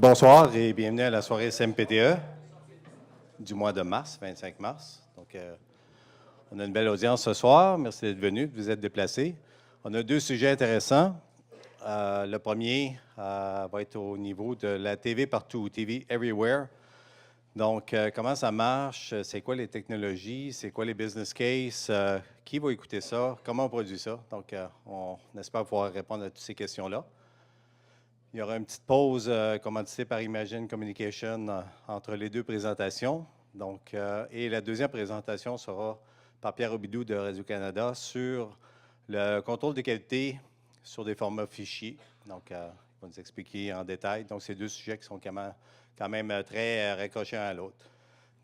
Bonsoir et bienvenue à la soirée SMPTE du mois de mars, 25 mars. Donc, on a une belle audience ce soir. Merci d'être venu, de vous être déplacés. On a deux sujets intéressants. Le premier va être au niveau de la TV partout, TV Everywhere. Donc, comment ça marche? C'est quoi les technologies? C'est quoi les business cases? Qui va écouter ça? Comment on produit ça? Donc, on espère pouvoir répondre à toutes ces questions-là. Il y aura une petite pause commanditée par Imagine Communication entre les deux présentations. Donc, et la deuxième présentation sera par Pierre Robidoux de Radio-Canada sur le contrôle de qualité sur des formats fichiers. Donc, il va nous expliquer en détail. Donc, c'est deux sujets qui sont quand même très raccrochés un à l'autre.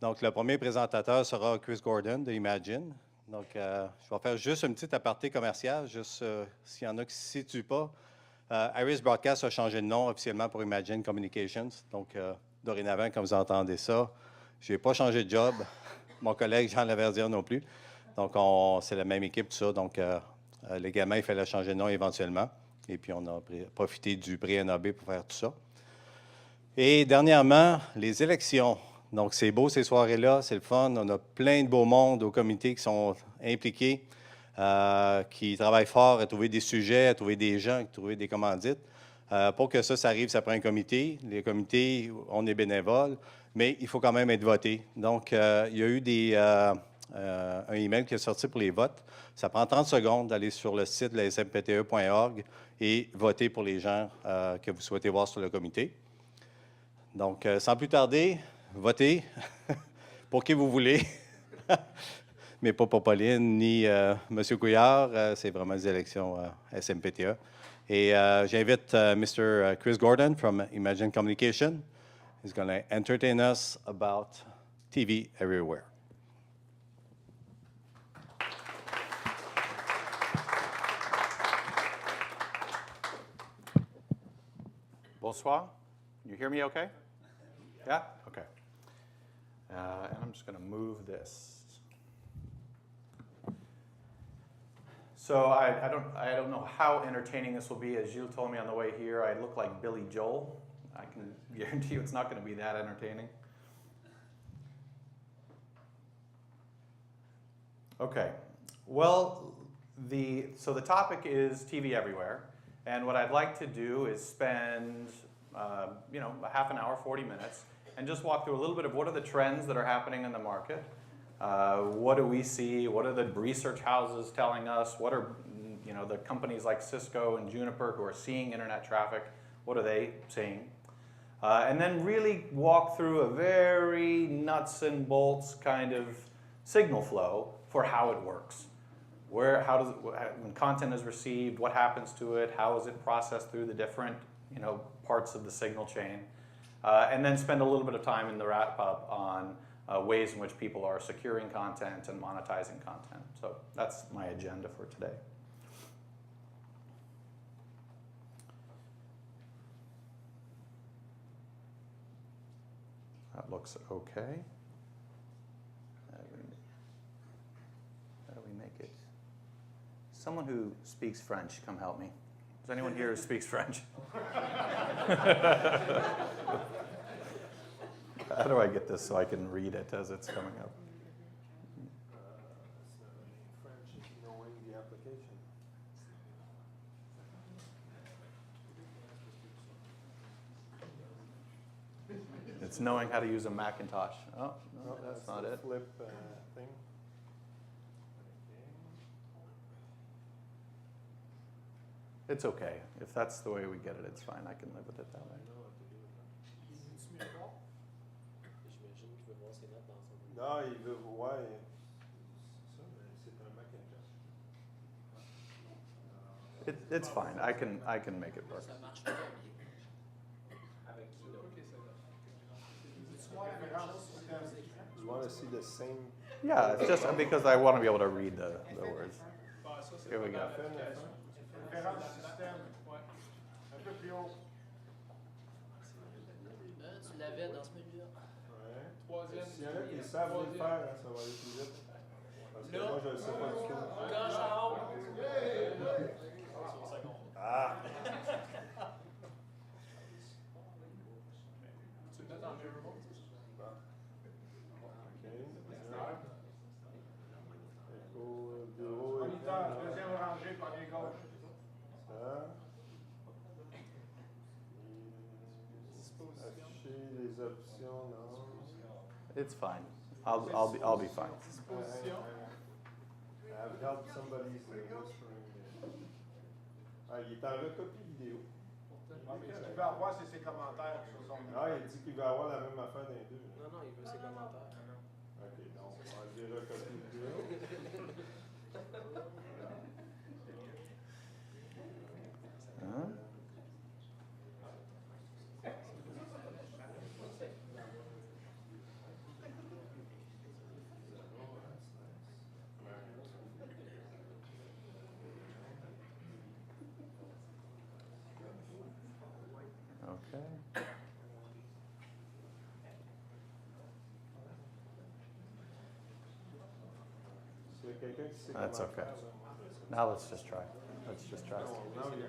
Donc, le premier présentateur sera Chris Gordon de Imagine. Donc, je vais faire juste un petit aparté commercial, juste s'il y en a qui ne se situent pas. Iris Broadcast a changé de nom officiellement pour Imagine Communications. Donc, dorénavant, quand vous entendez ça, je n'ai pas changé de job. Mon collègue Jean Laverdière non plus. Donc, c'est la même équipe, tout ça. Donc, légalement, il fallait changer de nom éventuellement. Et puis, on a profité du prix NAB pour faire tout ça. Et dernièrement, les élections. Donc, c'est beau ces soirées-là, c'est le fun. On a plein de beaux mondes au comité qui sont impliqués. Qui travaillent fort à trouver des sujets, à trouver des gens, à trouver des commandites. Pour que ça arrive, ça prend un comité. Les comités, on est bénévoles, mais il faut quand même être voté. Donc, il y a eu un email qui est sorti pour les votes. Ça prend 30 secondes d'aller sur le site de la smpte.org et voter pour les gens que vous souhaitez voir sur le comité. Donc, sans plus tarder, votez pour qui vous voulez. Mais pas pour Pauline ni M. Couillard. C'est vraiment des élections SMPTE. Et j'invite Mr. Chris Gordon from Imagine Communication. He's going to entertain us about TV Everywhere. Bonsoir. You hear me okay? Yeah? Okay. And I'm just going to move this. So I don't know how entertaining this will be. As Gilles told me on the way here, I look like Billy Joel. I can guarantee you it's not going to be that entertaining. Okay. Well, so the topic is TV Everywhere. And what I'd like to do is spend, a half an hour, 40 minutes, and just walk through a little bit of what are the trends that are happening in the market. What do we see? What are the research houses telling us? What are the companies like Cisco and Juniper who are seeing internet traffic? What are they seeing? And then really walk through a very nuts and bolts kind of signal flow for how it works. When content is received, what happens to it? How is it processed through the different parts of the signal chain? And then spend a little bit of time in the wrap up on ways in which people are securing content and monetizing content. So that's my agenda for today. That looks okay. How do we make it? Someone who speaks French, come help me. Is anyone here who speaks French? How do I get this so I can read it as it's coming up? French, knowing the application. It's knowing how to use a Macintosh. Oh, no, that's not it. Flip thing. It's okay. If that's the way we get it, it's fine. I can live with it that way. Non, il veut voir. C'est un Macintosh. It's fine. I can make it work. You want to see the same? Yeah, it's just because I want to be able to read the words. Here we go. Tu l'avais dans ce menu-là. Troisième. S'il y en a qui savent le faire, ça va aller plus vite. Parce que moi, je ne le sais pas du tout. Coche en haut. Ah! afficher les options, non? It's fine. I'll be fine. I've helped somebody's whispering. Ah, il est en recopie vidéo. Ah, mais ce qu'il veut avoir, c'est ses commentaires sur son Ah, il dit qu'il va avoir la même affaire dans les deux. Non, non, il veut ses commentaires. Ok, donc on va dire recopie vidéo. Hein? Okay. S'il y a quelqu'un qui sait That's comment okay. faire, là, moi, je sais. Now let's just try. Let's just try. Now you're-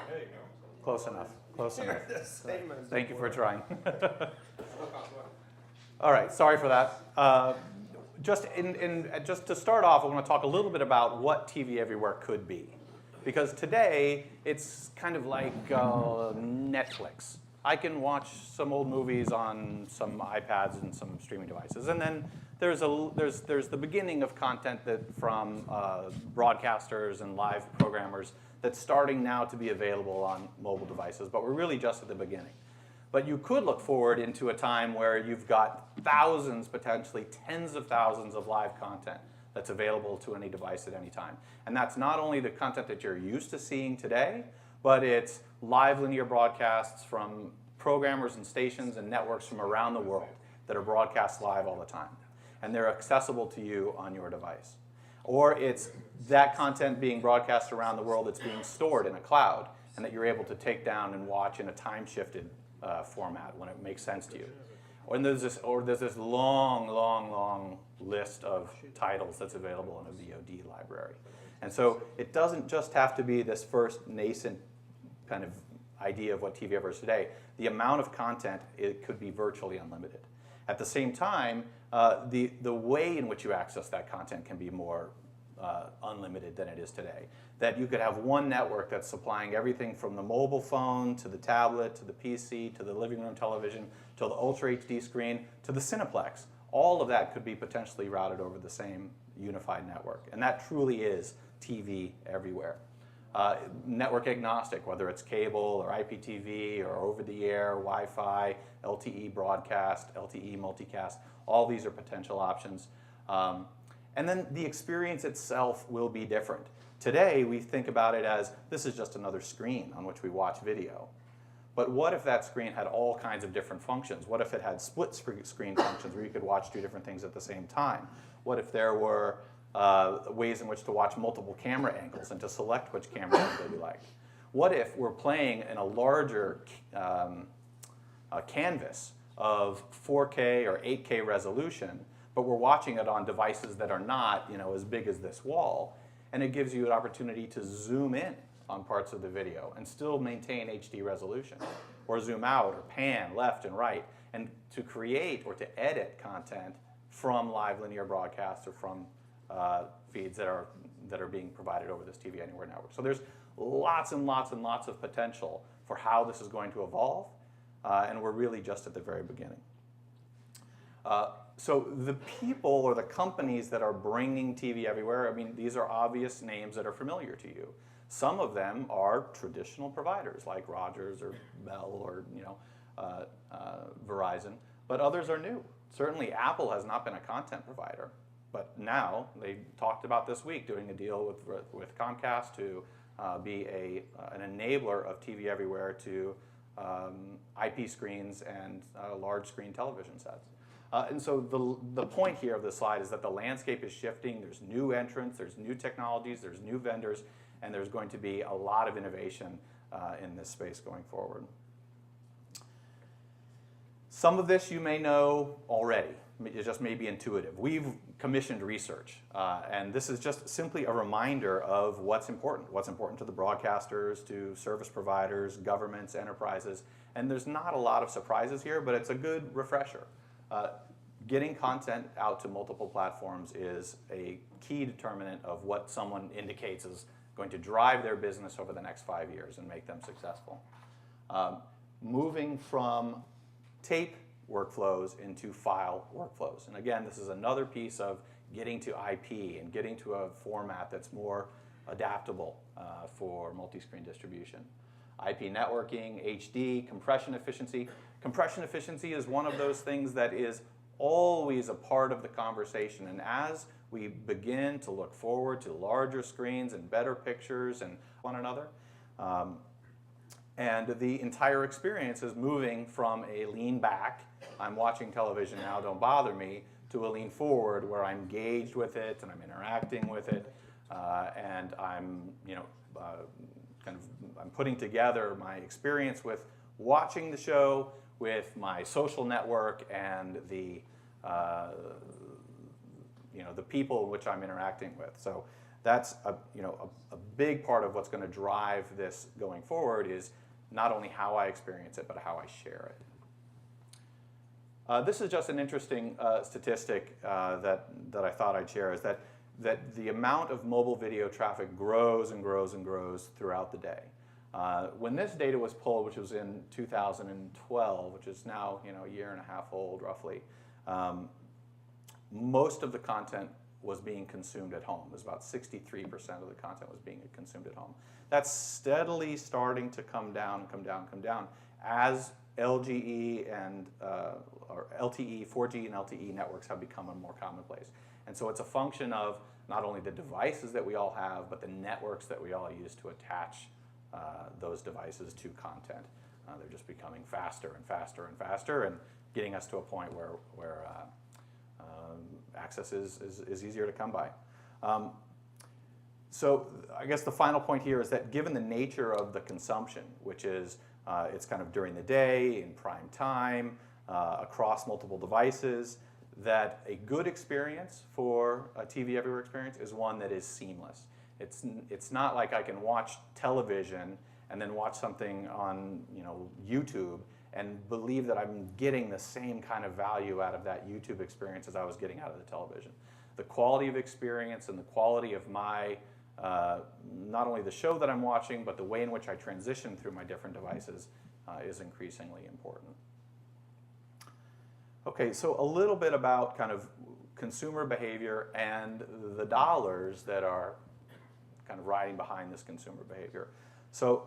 There you go. Close enough. Close enough. Same as Thank you for before. trying. All right, sorry for that. Just to start off, I want to talk a little bit about what TV Everywhere could be. Because today, it's kind of like Netflix. I can watch some old movies on some iPads and some streaming devices. And then there's the beginning of content that from broadcasters and live programmers that's starting now to be available on mobile devices, but we're really just at the beginning. But you could look forward into a time where you've got thousands, potentially tens of thousands of live content that's available to any device at any time. And that's not only the content that you're used to seeing today, but it's live linear broadcasts from programmers and stations and networks from around the world that are broadcast live all the time. And they're accessible to you on your device. Or it's that content being broadcast around the world that's being stored in a cloud and that you're able to take down and watch in a time-shifted format when it makes sense to you. Or there's this long list of titles that's available in a VOD library. And so it doesn't just have to be this first nascent kind of idea of what TV Everywhere is today. The amount of content, it could be virtually unlimited. At the same time, the way in which you access that content can be more unlimited than it is today. That you could have one network that's supplying everything from the mobile phone to the tablet to the PC to the living room television to the Ultra HD screen to the Cineplex. All of that could be potentially routed over the same unified network. And that truly is TV everywhere. Network agnostic, whether it's cable or IPTV or over-the-air, Wi-Fi, LTE broadcast, LTE multicast, all these are potential options. And then the experience itself will be different. Today, we think about it as this is just another screen on which we watch video. But what if that screen had all kinds of different functions? What if it had split screen functions where you could watch two different things at the same time? What if there were ways in which to watch multiple camera angles and to select which camera angle you like? What if we're playing in a larger canvas of 4K or 8K resolution, but we're watching it on devices that are not, as big as this wall, and it gives you an opportunity to zoom in on parts of the video and still maintain HD resolution, or zoom out or pan left and right, and to create or to edit content from live linear broadcasts or from feeds that are being provided over this TV Anywhere network. So there's lots and lots and lots of potential for how this is going to evolve, and we're really just at the very beginning. So the people or the companies that are bringing TV Everywhere, these are obvious names that are familiar to you. Some of them are traditional providers like Rogers or Bell or Verizon, but others are new. Certainly Apple has not been a content provider, but now they talked about this week doing a deal with Comcast to be an enabler of TV Everywhere to IP screens and large screen television sets. And so the point here of this slide is that the landscape is shifting. There's new entrants, there's new technologies, there's new vendors, and there's going to be a lot of innovation in this space going forward. Some of this you may know already. It just may be intuitive. We've commissioned research, and this is just simply a reminder of what's important to the broadcasters, to service providers, governments, enterprises, and there's not a lot of surprises here, but it's a good refresher. Getting content out to multiple platforms is a key determinant of what someone indicates going to drive their business over the next 5 years and make them successful. Moving from tape workflows into file workflows. And again, this is another piece of getting to IP and getting to a format that's more adaptable for multi-screen distribution. IP networking, HD, compression efficiency. Compression efficiency is one of those things that is always a part of the conversation. And as we begin to look forward to larger screens and better pictures and one another, and the entire experience is moving from a lean back, I'm watching television now, don't bother me, to a lean forward where I'm engaged with it and I'm interacting with it, and I'm, I'm putting together my experience with watching the show with my social network and the people which I'm interacting with. So that's a big part of what's going to drive this going forward is not only how I experience it, but how I share it. This is just an interesting statistic that I thought I'd share, is that the amount of mobile video traffic grows and grows and grows throughout the day. When this data was pulled, which was in 2012, which is now a year and a half old roughly, most of the content was being consumed at home. It was about 63% of the content was being consumed at home. That's steadily starting to come down, as LTE, 4G and LTE networks have become more commonplace. And so it's a function of not only the devices that we all have, but the networks that we all use to attach those devices to content. They're just becoming faster and faster and faster, and getting us to a point where access is easier to come by. So I guess the final point here is that given the nature of the consumption, which is it's kind of during the day, in prime time, across multiple devices, that a good experience for a TV Everywhere experience is one that is seamless. It's not like I can watch television and then watch something on YouTube and believe that I'm getting the same kind of value out of that YouTube experience as I was getting out of the television. The quality of experience and the quality of my, not only the show that I'm watching, but the way in which I transition through my different devices is increasingly important. Okay, so a little bit about kind of consumer behavior and the dollars that are kind of riding behind this consumer behavior. So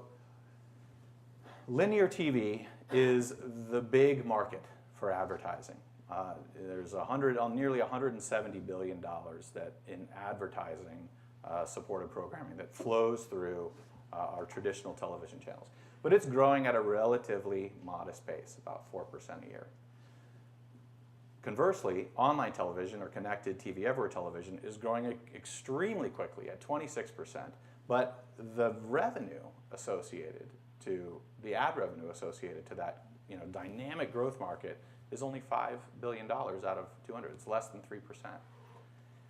linear TV is the big market for advertising. There's nearly $170 billion that in advertising supported programming that flows through our traditional television channels. But it's growing at a relatively modest pace, about 4% a year. Conversely, online television or connected TV Everywhere television is growing extremely quickly at 26%, but the revenue associated to the ad revenue associated to that dynamic growth market is only $5 billion out of 200. It's less than 3%.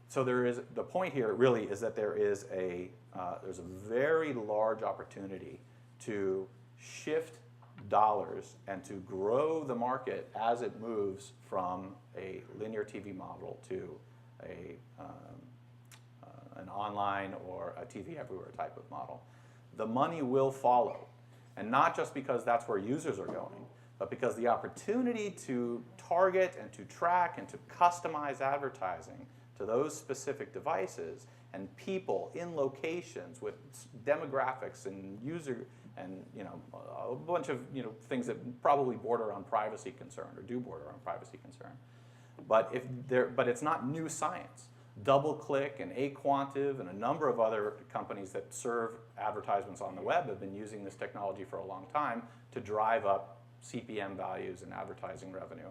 So the point here really is that there's a very large opportunity to shift dollars and to grow the market as it moves from a linear TV model to an online or a TV Everywhere type of model. The money will follow, and not just because that's where users are going, but because the opportunity to target and to track and to customize advertising to those specific devices and people in locations with demographics and user and a bunch of things that probably border on privacy concern or do border on privacy concern. But it's not new science. DoubleClick and aQuantive and a number of other companies that serve advertisements on the web have been using this technology for a long time to drive up CPM values and advertising revenue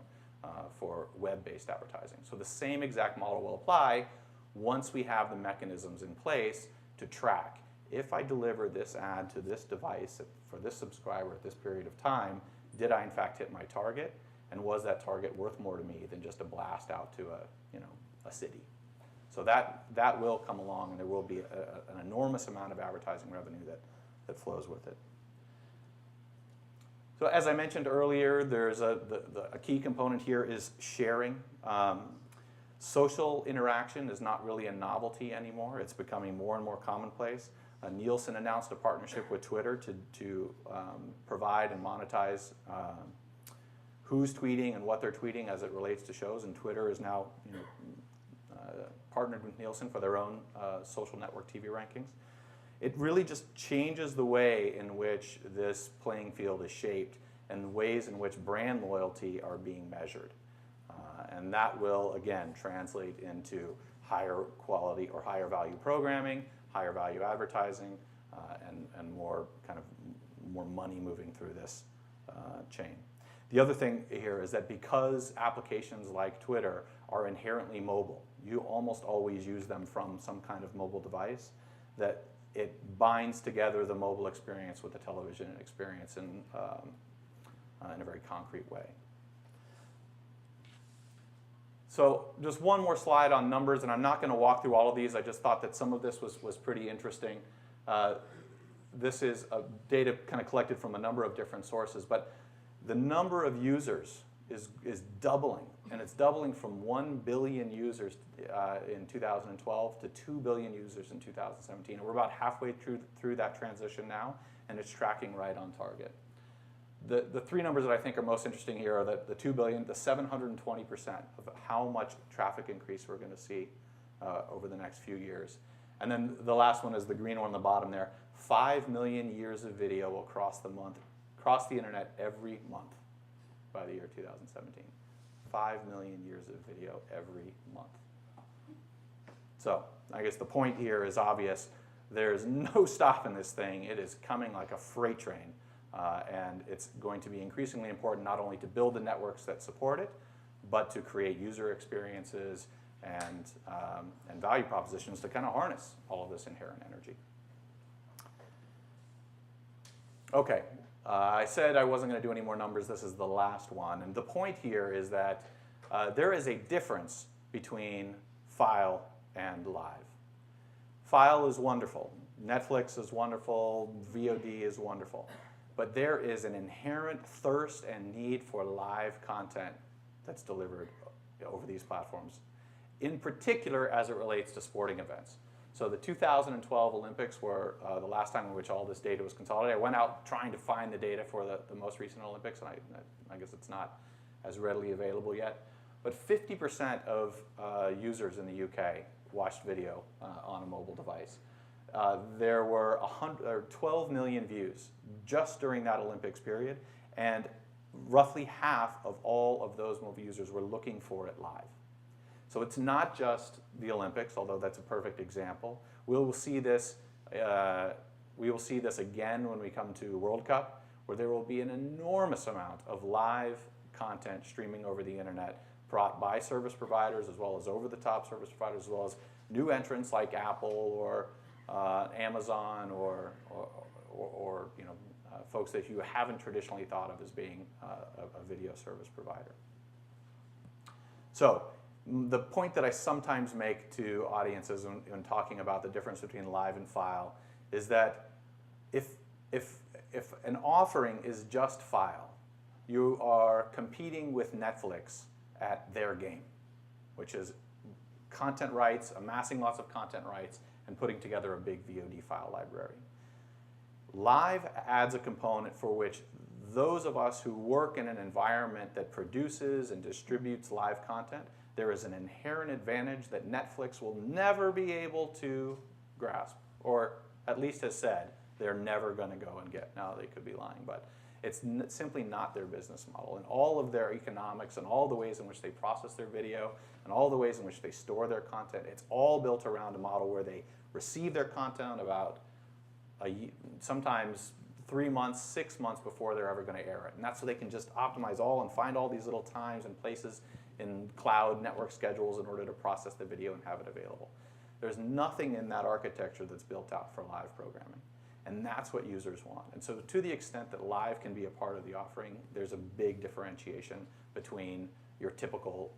for web-based advertising. So the same exact model will apply once we have the mechanisms in place to track. If I deliver this ad to this device for this subscriber at this period of time, did I in fact hit my target? And was that target worth more to me than just a blast out to a city? So that will come along, and there will be an enormous amount of advertising revenue that flows with it. So as I mentioned earlier, there's a key component here is sharing. Social interaction is not really a novelty anymore. It's becoming more and more commonplace. Nielsen announced a partnership with Twitter to provide and monetize who's tweeting and what they're tweeting as it relates to shows, and Twitter is now partnered with Nielsen for their own social network TV rankings. It really just changes the way in which this playing field is shaped and the ways in which brand loyalty are being measured. And that will, again, translate into higher quality or higher value programming, higher value advertising, and more money moving through this chain. The other thing here is that because applications like Twitter are inherently mobile, you almost always use them from some kind of mobile device, that it binds together the mobile experience with the television experience in a very concrete way. So just one more slide on numbers, and I'm not going to walk through all of these. I just thought that some of this was pretty interesting. This is data kind of collected from a number of different sources, but the number of users is doubling, and it's doubling from 1 billion users in 2012 to 2 billion users in 2017. And we're about halfway through that transition now, and it's tracking right on target. The three numbers that I think are most interesting here are the 2 billion, the 720% of how much traffic increase we're going to see over the next few years. And then the last one is the green one on the bottom there. 5 million years of video across the internet every month by the year 2017. 5 million years of video every month. So I guess the point here is obvious. There's no stopping this thing. It is coming like a freight train. And it's going to be increasingly important not only to build the networks that support it, but to create user experiences and value propositions to kind of harness all of this inherent energy. Okay, I said I wasn't going to do any more numbers. This is the last one. And the point here is that there is a difference between file and live. File is wonderful. Netflix is wonderful. VOD is wonderful. But there is an inherent thirst and need for live content that's delivered over these platforms, in particular as it relates to sporting events. So the 2012 Olympics were the last time in which all this data was consolidated. I went out trying to find the data for the most recent Olympics, and I guess it's not as readily available yet. But 50% of users in the UK watched video on a mobile device. There were 12 million views just during that Olympics period, and roughly half of all of those mobile users were looking for it live. So it's not just the Olympics, although that's a perfect example. We will see this again when we come to World Cup, where there will be an enormous amount of live content streaming over the internet brought by service providers as well as over-the-top service providers, as well as new entrants like Apple or Amazon or folks that you haven't traditionally thought of as being a video service provider. So the point that I sometimes make to audiences when talking about the difference between live and file is that if an offering is just file, you are competing with Netflix at their game, which is content rights, amassing lots of content rights, and putting together a big VOD file library. Live adds a component for which those of us who work in an environment that produces and distributes live content, there is an inherent advantage that Netflix will never be able to grasp, or at least has said they're never going to go and get. Now, they could be lying, but it's simply not their business model. And all of their economics and all the ways in which they process their video and all the ways in which they store their content, it's all built around a model where they receive their content about sometimes 3 months, 6 months before they're ever going to air it. And that's so they can just optimize all and find all these little times and places in cloud network schedules in order to process the video and have it available. There's nothing in that architecture that's built out for live programming. And that's what users want. And so to the extent that live can be a part of the offering, there's a big differentiation between your typical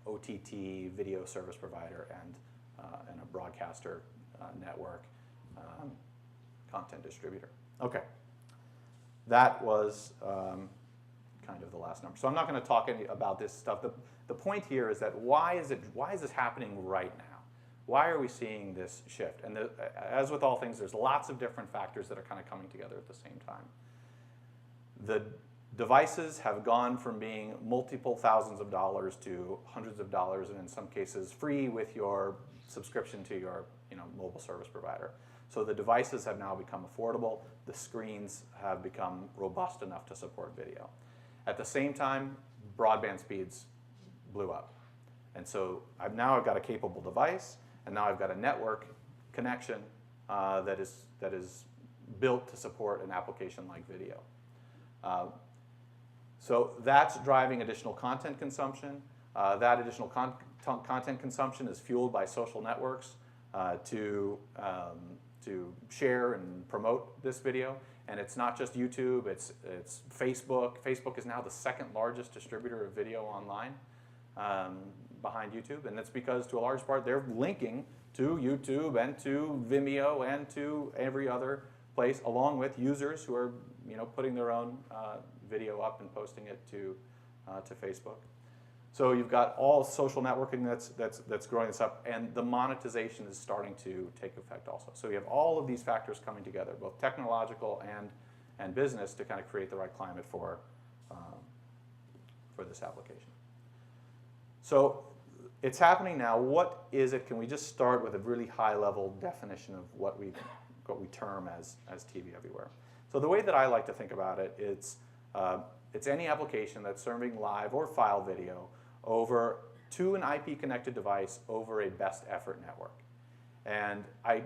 OTT video service provider and a broadcaster network content distributor. Okay. That was kind of the last number. So I'm not going to talk about this stuff. The point here is that why is this happening right now? Why are we seeing this shift? And as with all things, there's lots of different factors that are kind of coming together at the same time. The devices have gone from being multiple thousands of dollars to hundreds of dollars, and in some cases free with your subscription to your mobile service provider. So the devices have now become affordable. The screens have become robust enough to support video. At the same time, broadband speeds blew up. And so I've got a capable device, and now I've got a network connection that is built to support an application like video. So that's driving additional content consumption. That additional content consumption is fueled by social networks to share and promote this video. And it's not just YouTube, it's Facebook. Facebook is now the second largest distributor of video online behind YouTube. And that's because, to a large part, they're linking to YouTube and to Vimeo and to every other place, along with users who are putting their own video up and posting it to Facebook. So you've got all social networking that's growing this up, and the monetization is starting to take effect also. So you have all of these factors coming together, both technological and business, to kind of create the right climate for this application. So it's happening now. What is it? Can we just start with a really high-level definition of what we term as TV everywhere? So the way that I like to think about it, it's any application that's serving live or file video to an IP-connected device over a best effort network. And I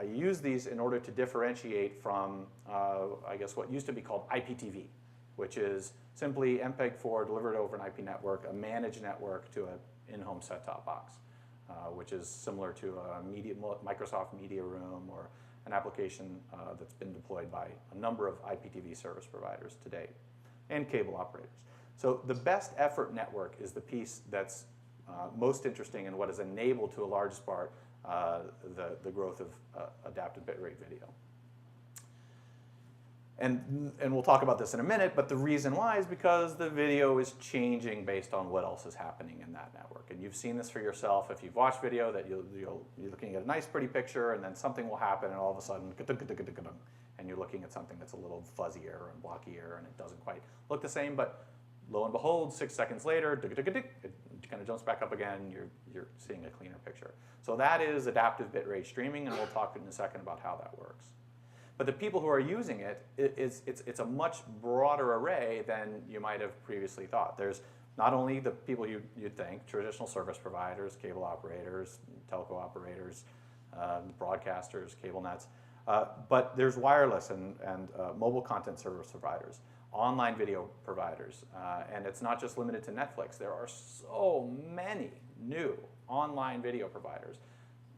use these in order to differentiate from, I guess, what used to be called IPTV, which is simply MPEG-4 delivered over an IP network, a managed network to an in-home set-top box, which is similar to a Microsoft Media Room or an application that's been deployed by a number of IPTV service providers to date, and cable operators. So the best effort network is the piece that's most interesting and what has enabled, to a large part, the growth of adaptive bitrate video. And we'll talk about this in a minute, but the reason why is because the video is changing based on what else is happening in that network. And you've seen this for yourself if you've watched video, that you're looking at a nice, pretty picture, and then something will happen, and all of a sudden, and you're looking at something that's a little fuzzier and blockier, and it doesn't quite look the same, but lo and behold, 6 seconds later, it kind of jumps back up again, you're seeing a cleaner picture. So that is adaptive bitrate streaming, and we'll talk in a second about how that works. But the people who are using it, it's a much broader array than you might have previously thought. There's not only the people you'd think, traditional service providers, cable operators, telco operators, broadcasters, cable nets, but there's wireless and mobile content service providers, online video providers, and it's not just limited to Netflix. There are so many new online video providers.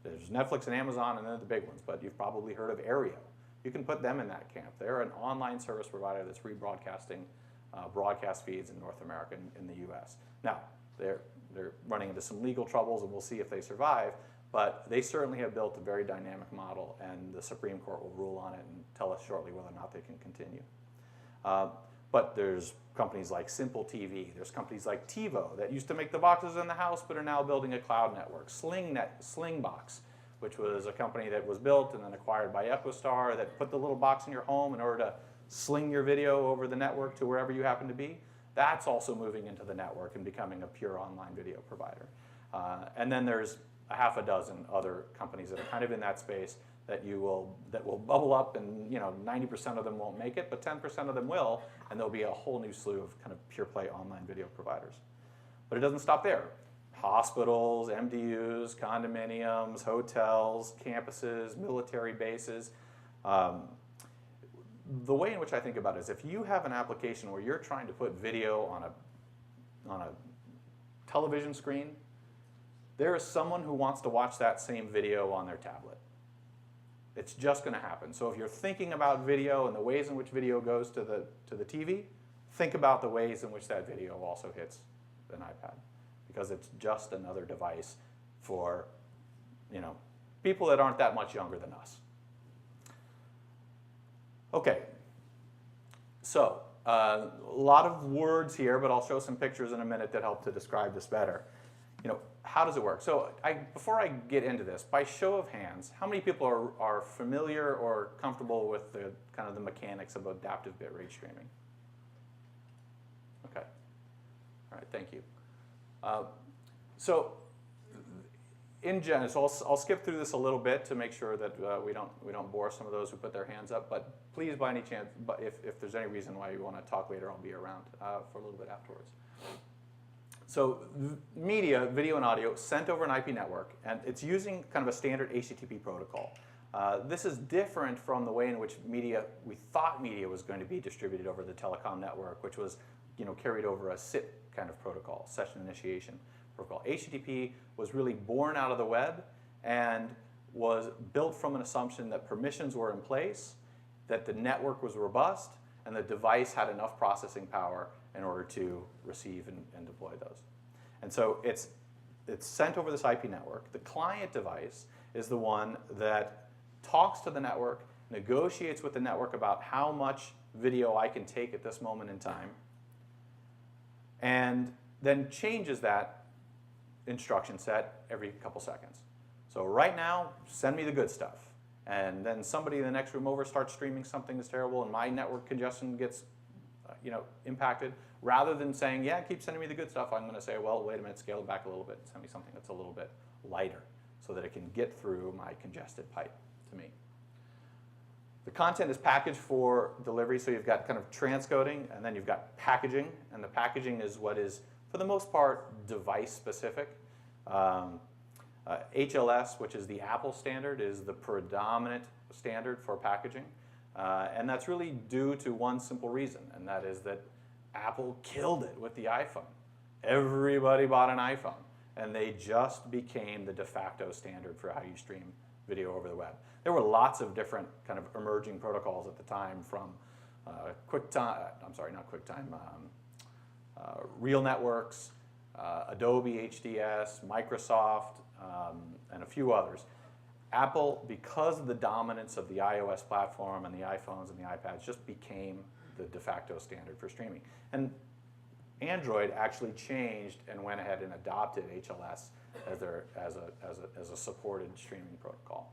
There's Netflix and Amazon, and then the big ones, but you've probably heard of Aereo. You can put them in that camp. They're an online service provider that's rebroadcasting broadcast feeds in North America and in the US. Now, they're running into some legal troubles, and we'll see if they survive, but they certainly have built a very dynamic model, and the Supreme Court will rule on it and tell us shortly whether or not they can continue. But there's companies like Simple TV. There's companies like TiVo that used to make the boxes in the house but are now building a cloud network. Slingbox, which was a company that was built and then acquired by EchoStar, that put the little box in your home in order to sling your video over the network to wherever you happen to be. That's also moving into the network and becoming a pure online video provider. And then there's a half a dozen other companies that are kind of in that space that will bubble up, and 90% of them won't make it, but 10% of them will, and there'll be a whole new slew of kind of pure play online video providers. But it doesn't stop there. Hospitals, MDUs, condominiums, hotels, campuses, military bases. The way in which I think about it is, if you have an application where you're trying to put video on a television screen, there is someone who wants to watch that same video on their tablet. It's just going to happen. So if you're thinking about video and the ways in which video goes to the TV, think about the ways in which that video also hits an iPad, because it's just another device for people that aren't that much younger than us. Okay, so A lot of words here, but I'll show some pictures in a minute that help to describe this better. How does it work? So before I get into this, by show of hands, how many people are familiar or comfortable with the kind of the mechanics of adaptive bitrate streaming? Okay. All right, thank you. So in general, so I'll skip through this a little bit to make sure that we don't bore some of those who put their hands up. But please, by any chance, but if there's any reason why you want to talk later, I'll be around for a little bit afterwards. So media, video and audio, sent over an IP network, and it's using kind of a standard HTTP protocol. This is different from the way in which we thought media was going to be distributed over the telecom network, which was carried over a SIP kind of protocol, session initiation protocol. HTTP was really born out of the web and was built from an assumption that permissions were in place, that the network was robust, and the device had enough processing power in order to receive and deploy those. And so it's sent over this IP network. The client device is the one that talks to the network, negotiates with the network about how much video I can take at this moment in time, and then changes that instruction set every couple seconds. So right now, send me the good stuff. And then somebody in the next room over starts streaming something that's terrible, and my network congestion gets impacted. Rather than saying, yeah, keep sending me the good stuff, I'm going to say, well, wait a minute, scale it back a little bit, send me something that's a little bit lighter so that it can get through my congested pipe to me. The content is packaged for delivery, so you've got kind of transcoding, and then you've got packaging, and the packaging is what is, for the most part, device-specific. HLS, which is the Apple standard, is the predominant standard for packaging. And that's really due to one simple reason, and that is that Apple killed it with the iPhone. Everybody bought an iPhone, and they just became the de facto standard for how you stream video over the web. There were lots of different kind of emerging protocols at the time, from Real Networks, Adobe HDS, Microsoft, and a few others. Apple, because of the dominance of the iOS platform and the iPhones and the iPads, just became the de facto standard for streaming. And Android actually changed and went ahead and adopted HLS as a supported streaming protocol.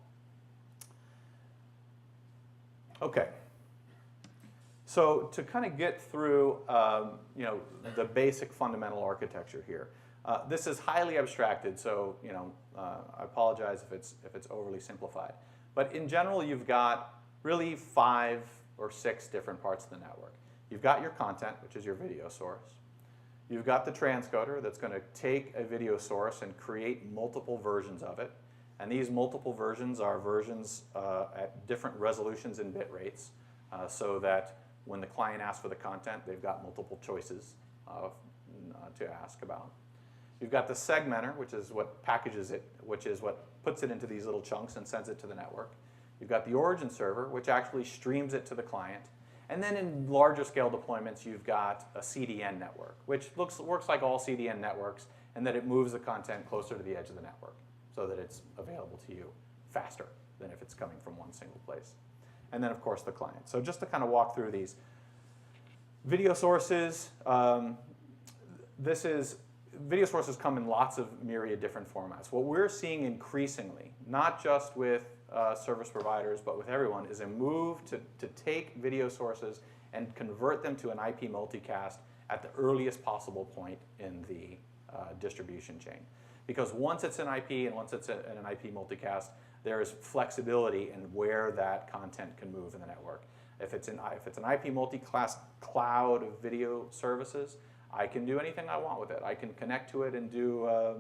Okay. So to kind of get through the basic fundamental architecture here. This is highly abstracted, so I apologize if it's overly simplified. But in general, you've got really 5 or 6 different parts of the network. You've got your content, which is your video source. You've got the transcoder that's going to take a video source and create multiple versions of it. And these multiple versions are versions at different resolutions and bit rates, so that when the client asks for the content, they've got multiple choices to ask about. You've got the segmenter, which is what packages it, which is what puts it into these little chunks and sends it to the network. You've got the origin server, which actually streams it to the client. And then in larger scale deployments, you've got a CDN network, which works like all CDN networks, and that it moves the content closer to the edge of the network so that it's available to you faster than if it's coming from one single place. And then, of course, the client. So just to kind of walk through these. Video sources, video sources come in lots of myriad different formats. What we're seeing increasingly, not just with service providers, but with everyone, is a move to take video sources and convert them to an IP multicast at the earliest possible point in the distribution chain. Because once it's an IP and once it's an IP multicast, there is flexibility in where that content can move in the network. If it's an IP multicast cloud of video services, I can do anything I want with it. I can connect to it and do a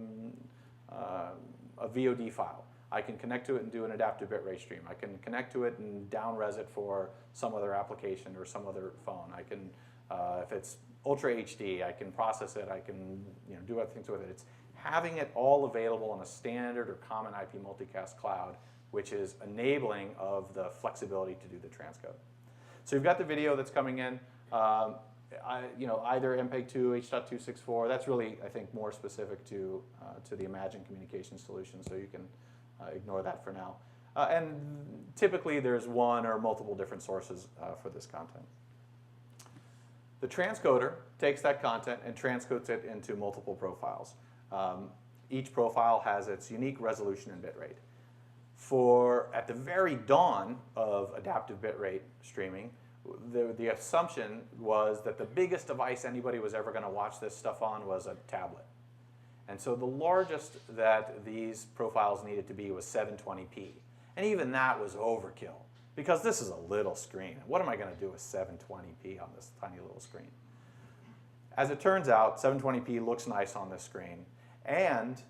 VOD file. I can connect to it and do an adaptive bitrate stream. I can connect to it and down-res it for some other application or some other phone. I can, if it's Ultra HD, I can process it. I can do other things with it. It's having it all available on a standard or common IP multicast cloud, which is enabling of the flexibility to do the transcode. So you've got the video that's coming in. Either MPEG-2, H.264. That's really, I think, more specific to the Imagine communication solution, so you can ignore that for now. And typically, there's one or multiple different sources for this content. The transcoder takes that content and transcodes it into multiple profiles. Each profile has its unique resolution and bitrate. At the very dawn of adaptive bitrate streaming, the assumption was that the biggest device anybody was ever going to watch this stuff on was a tablet. And so the largest that these profiles needed to be was 720p. And even that was overkill, because this is a little screen. What am I going to do with 720p on this tiny little screen? As it turns out, 720p looks nice on this screen, and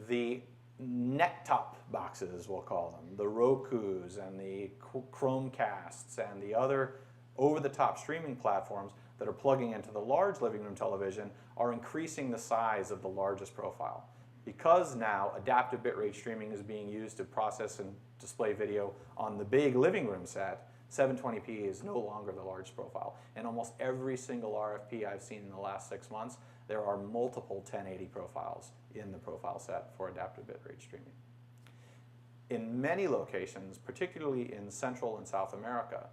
the net-top boxes, we'll call them, the Rokus and the Chromecasts and the other over-the-top streaming platforms that are plugging into the large living room television are increasing the size of the largest profile. Because now adaptive bitrate streaming is being used to process and display video on the big living room set, 720p is no longer the largest profile. In almost every single RFP I've seen in the last 6 months, there are multiple 1080 profiles in the profile set for adaptive bitrate streaming. In many locations, particularly in Central and South America,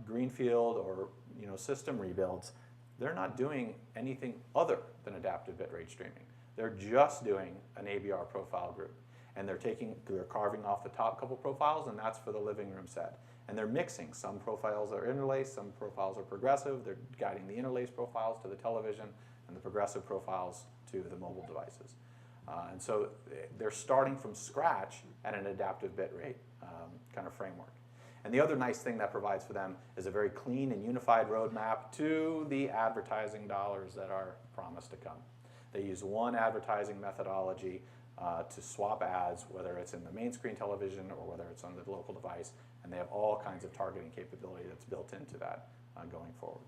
greenfield or system rebuilds, they're not doing anything other than adaptive bitrate streaming. They're just doing an ABR profile group. And they're carving off the top couple profiles, and that's for the living room set. And they're mixing. Some profiles are interlaced, some profiles are progressive. They're guiding the interlaced profiles to the television and the progressive profiles to the mobile devices. And so they're starting from scratch at an adaptive bitrate kind of framework. And the other nice thing that provides for them is a very clean and unified roadmap to the advertising dollars that are promised to come. They use one advertising methodology to swap ads, whether it's in the main screen television or whether it's on the local device, and they have all kinds of targeting capability that's built into that going forward.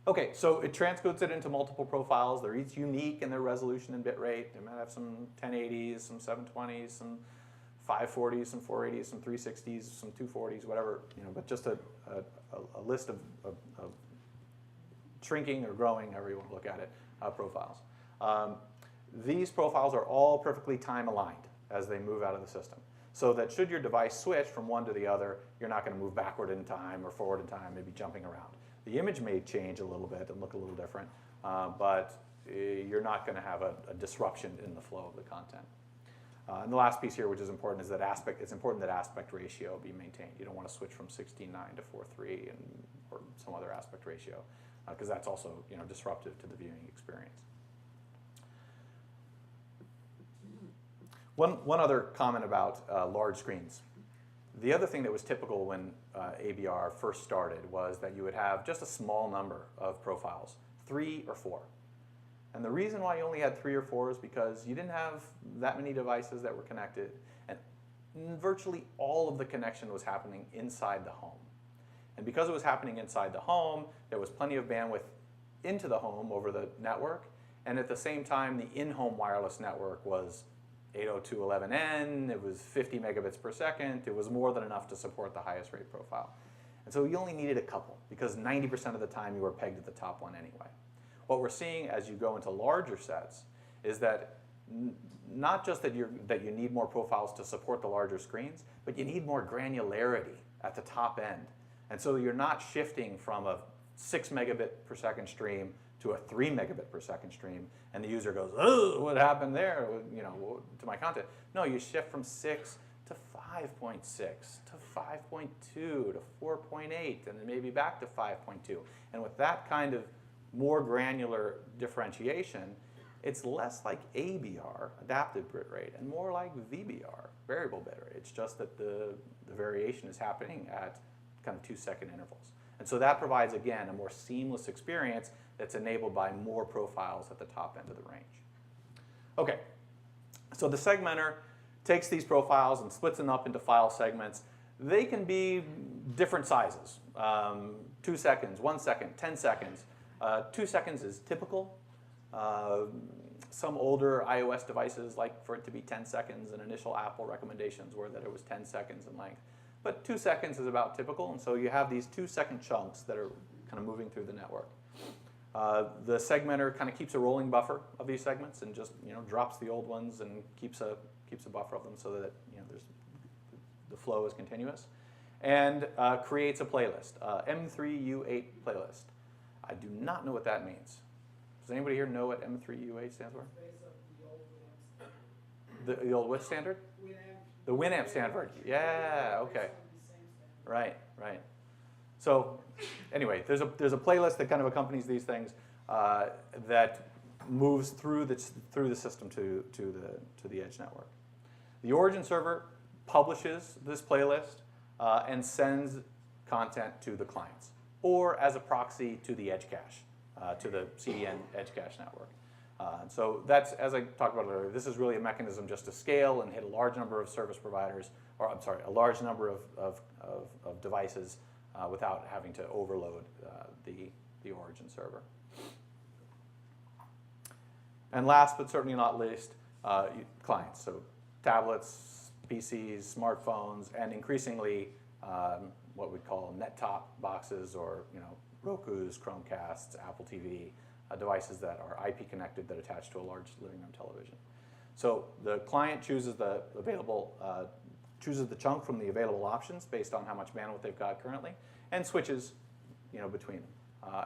Okay, so it transcodes it into multiple profiles. They're each unique in their resolution and bitrate. They might have some 1080s, some 720s, some 540s, some 480s, some 360s, some 240s, whatever, but just a list of shrinking or growing, however you want to look at it, profiles. These profiles are all perfectly time aligned as they move out of the system, so that should your device switch from one to the other, you're not going to move backward in time or forward in time, maybe jumping around. The image may change a little bit and look a little different, but you're not going to have a disruption in the flow of the content. And the last piece here, which is important, is that it's important that aspect ratio be maintained. You don't want to switch from 16:9 to 4:3 or some other aspect ratio, because that's also disruptive to the viewing experience. One other comment about large screens. The other thing that was typical when ABR first started was that you would have just a small number of profiles, 3 or 4. And the reason why you only had 3 or 4 is because you didn't have that many devices that were connected, and virtually all of the connection was happening inside the home. And because it was happening inside the home, there was plenty of bandwidth into the home over the network, and at the same time, the in-home wireless network was 802.11n, it was 50 megabits per second, it was more than enough to support the highest rate profile. And so you only needed a couple, because 90% of the time you were pegged at the top one anyway. What we're seeing as you go into larger sets is that not just that you need more profiles to support the larger screens, but you need more granularity at the top end. And so you're not shifting from a 6 megabit per second stream to a 3 megabit per second stream, and the user goes, oh, what happened there, to my content? No, you shift from 6 to 5.6 to 5.2 to 4.8, and then maybe back to 5.2. And with that kind of more granular differentiation, it's less like ABR, adaptive bitrate, and more like VBR, variable bitrate. It's just that the variation is happening at kind of 2-second intervals. And so that provides, again, a more seamless experience that's enabled by more profiles at the top end of the range. Okay, so the segmenter takes these profiles and splits them up into file segments. They can be different sizes, 2 seconds, 1 second, 10 seconds. 2 seconds is typical. Some older iOS devices like for it to be 10 seconds, and initial Apple recommendations were that it was 10 seconds in length. But 2 seconds is about typical, and so you have these 2-second chunks that are kind of moving through the network. The segmenter kind of keeps a rolling buffer of these segments and just drops the old ones and keeps a buffer of them so that the flow is continuous. and creates a playlist, M3U8 playlist. I do not know what that means. Does anybody here know what M3U8 stands for? The old what standard? The Winamp standard. Yeah, okay. Right. So anyway, there's a playlist that kind of accompanies these things that moves through the system to the edge network. The origin server publishes this playlist and sends content to the clients, or as a proxy to the edge cache, to the CDN edge cache network. So that's, as I talked about earlier, this is really a mechanism just to scale and hit a large number of service providers, or I'm sorry, a large number of devices without having to overload the origin server. And last but certainly not least, clients. So tablets, PCs, smartphones, and increasingly what we call net-top boxes, or Roku's, Chromecasts, Apple TV, devices that are IP connected that attach to a large living room television. So the client chooses the chunk from the available options based on how much bandwidth they've got currently, and switches between them.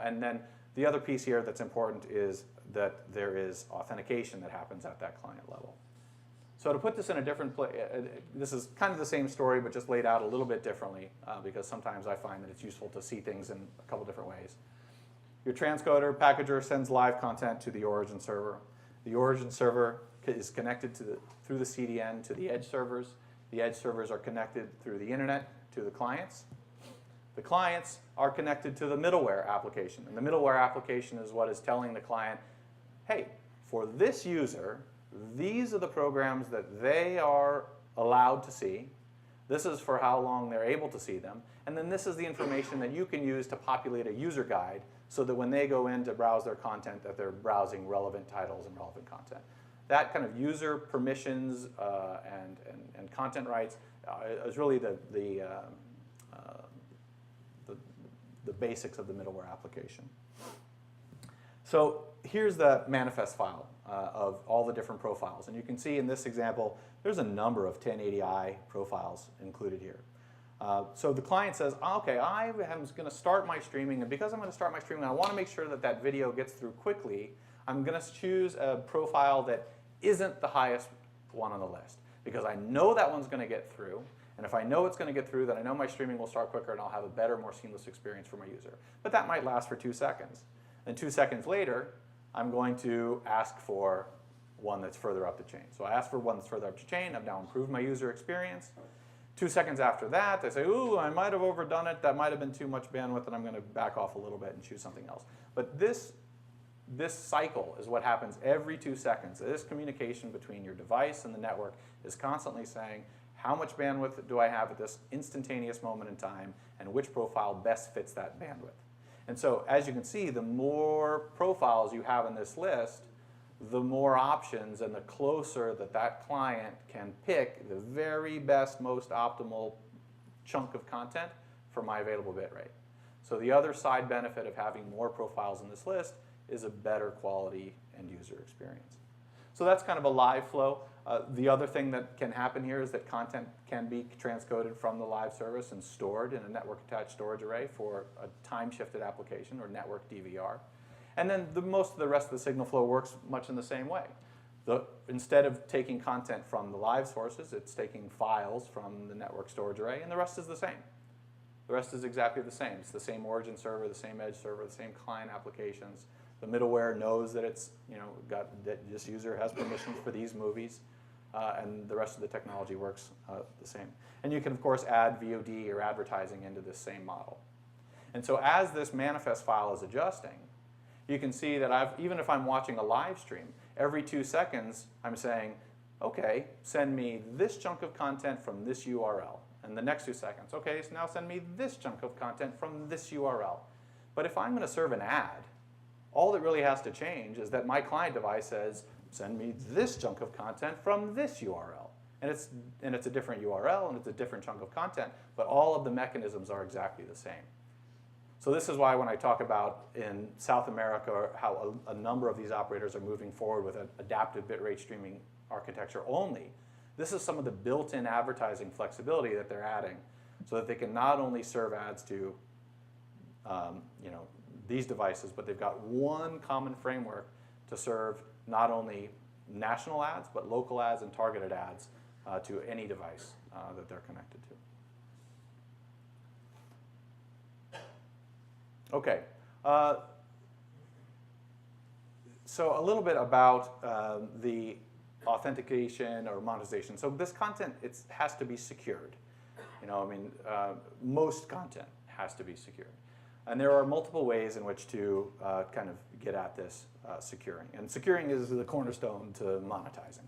And then the other piece here that's important is that there is authentication that happens at that client level. So to put this in a different place, this is kind of the same story, but just laid out a little bit differently, because sometimes I find that it's useful to see things in a couple different ways. Your transcoder packager sends live content to the origin server. The origin server is connected through the CDN to the edge servers. The edge servers are connected through the internet to the clients. The clients are connected to the middleware application. And the middleware application is what is telling the client, hey, for this user, these are the programs that they are allowed to see. This is for how long they're able to see them. And then this is the information that you can use to populate a user guide so that when they go in to browse their content, that they're browsing relevant titles and relevant content. That kind of user permissions and content rights is really the basics of the middleware application. So here's the manifest file of all the different profiles. And you can see in this example, there's a number of 1080i profiles included here. So the client says, okay, I am going to start my streaming, and because I'm going to start my streaming, I want to make sure that that video gets through quickly. I'm going to choose a profile that isn't the highest one on the list, because I know that one's going to get through. And if I know it's going to get through, then I know my streaming will start quicker, and I'll have a better, more seamless experience for my user. But that might last for 2 seconds. Then 2 seconds later, I'm going to ask for one that's further up the chain. So I ask for one that's further up the chain. I've now improved my user experience. 2 seconds after that, I say, ooh, I might have overdone it. That might have been too much bandwidth, and I'm going to back off a little bit and choose something else. But this cycle is what happens every 2 seconds. This communication between your device and the network is constantly saying, how much bandwidth do I have at this instantaneous moment in time, and which profile best fits that bandwidth? And so, as you can see, the more profiles you have in this list, the more options and the closer that client can pick the very best, most optimal chunk of content for my available bit rate. So the other side benefit of having more profiles in this list is a better quality end user experience. So that's kind of a live flow. The other thing that can happen here is that content can be transcoded from the live service and stored in a network-attached storage array for a time-shifted application, or network DVR. And then most of the rest of the signal flow works much in the same way. Instead of taking content from the live sources, it's taking files from the network storage array, and the rest is the same. The rest is exactly the same. It's the same origin server, the same edge server, the same client applications. The middleware knows that it's that this user has permissions for these movies, and the rest of the technology works the same. And you can, of course, add VOD or advertising into this same model. And so as this manifest file is adjusting, you can see that even if I'm watching a live stream, every 2 seconds I'm saying, okay, send me this chunk of content from this URL. And the next 2 seconds, okay, so now send me this chunk of content from this URL. But if I'm going to serve an ad, all that really has to change is that my client device says, send me this chunk of content from this URL. And it's a different URL, and it's a different chunk of content, but all of the mechanisms are exactly the same. So this is why when I talk about in South America how a number of these operators are moving forward with an adaptive bitrate streaming architecture only, this is some of the built-in advertising flexibility that they're adding. so that they can not only serve ads to these devices, but they've got one common framework to serve not only national ads, but local ads and targeted ads to any device that they're connected to. Okay. So a little bit about the authentication or monetization. So this content, it has to be secured. Most content has to be secured. And there are multiple ways in which to kind of get at this securing. And securing is the cornerstone to monetizing.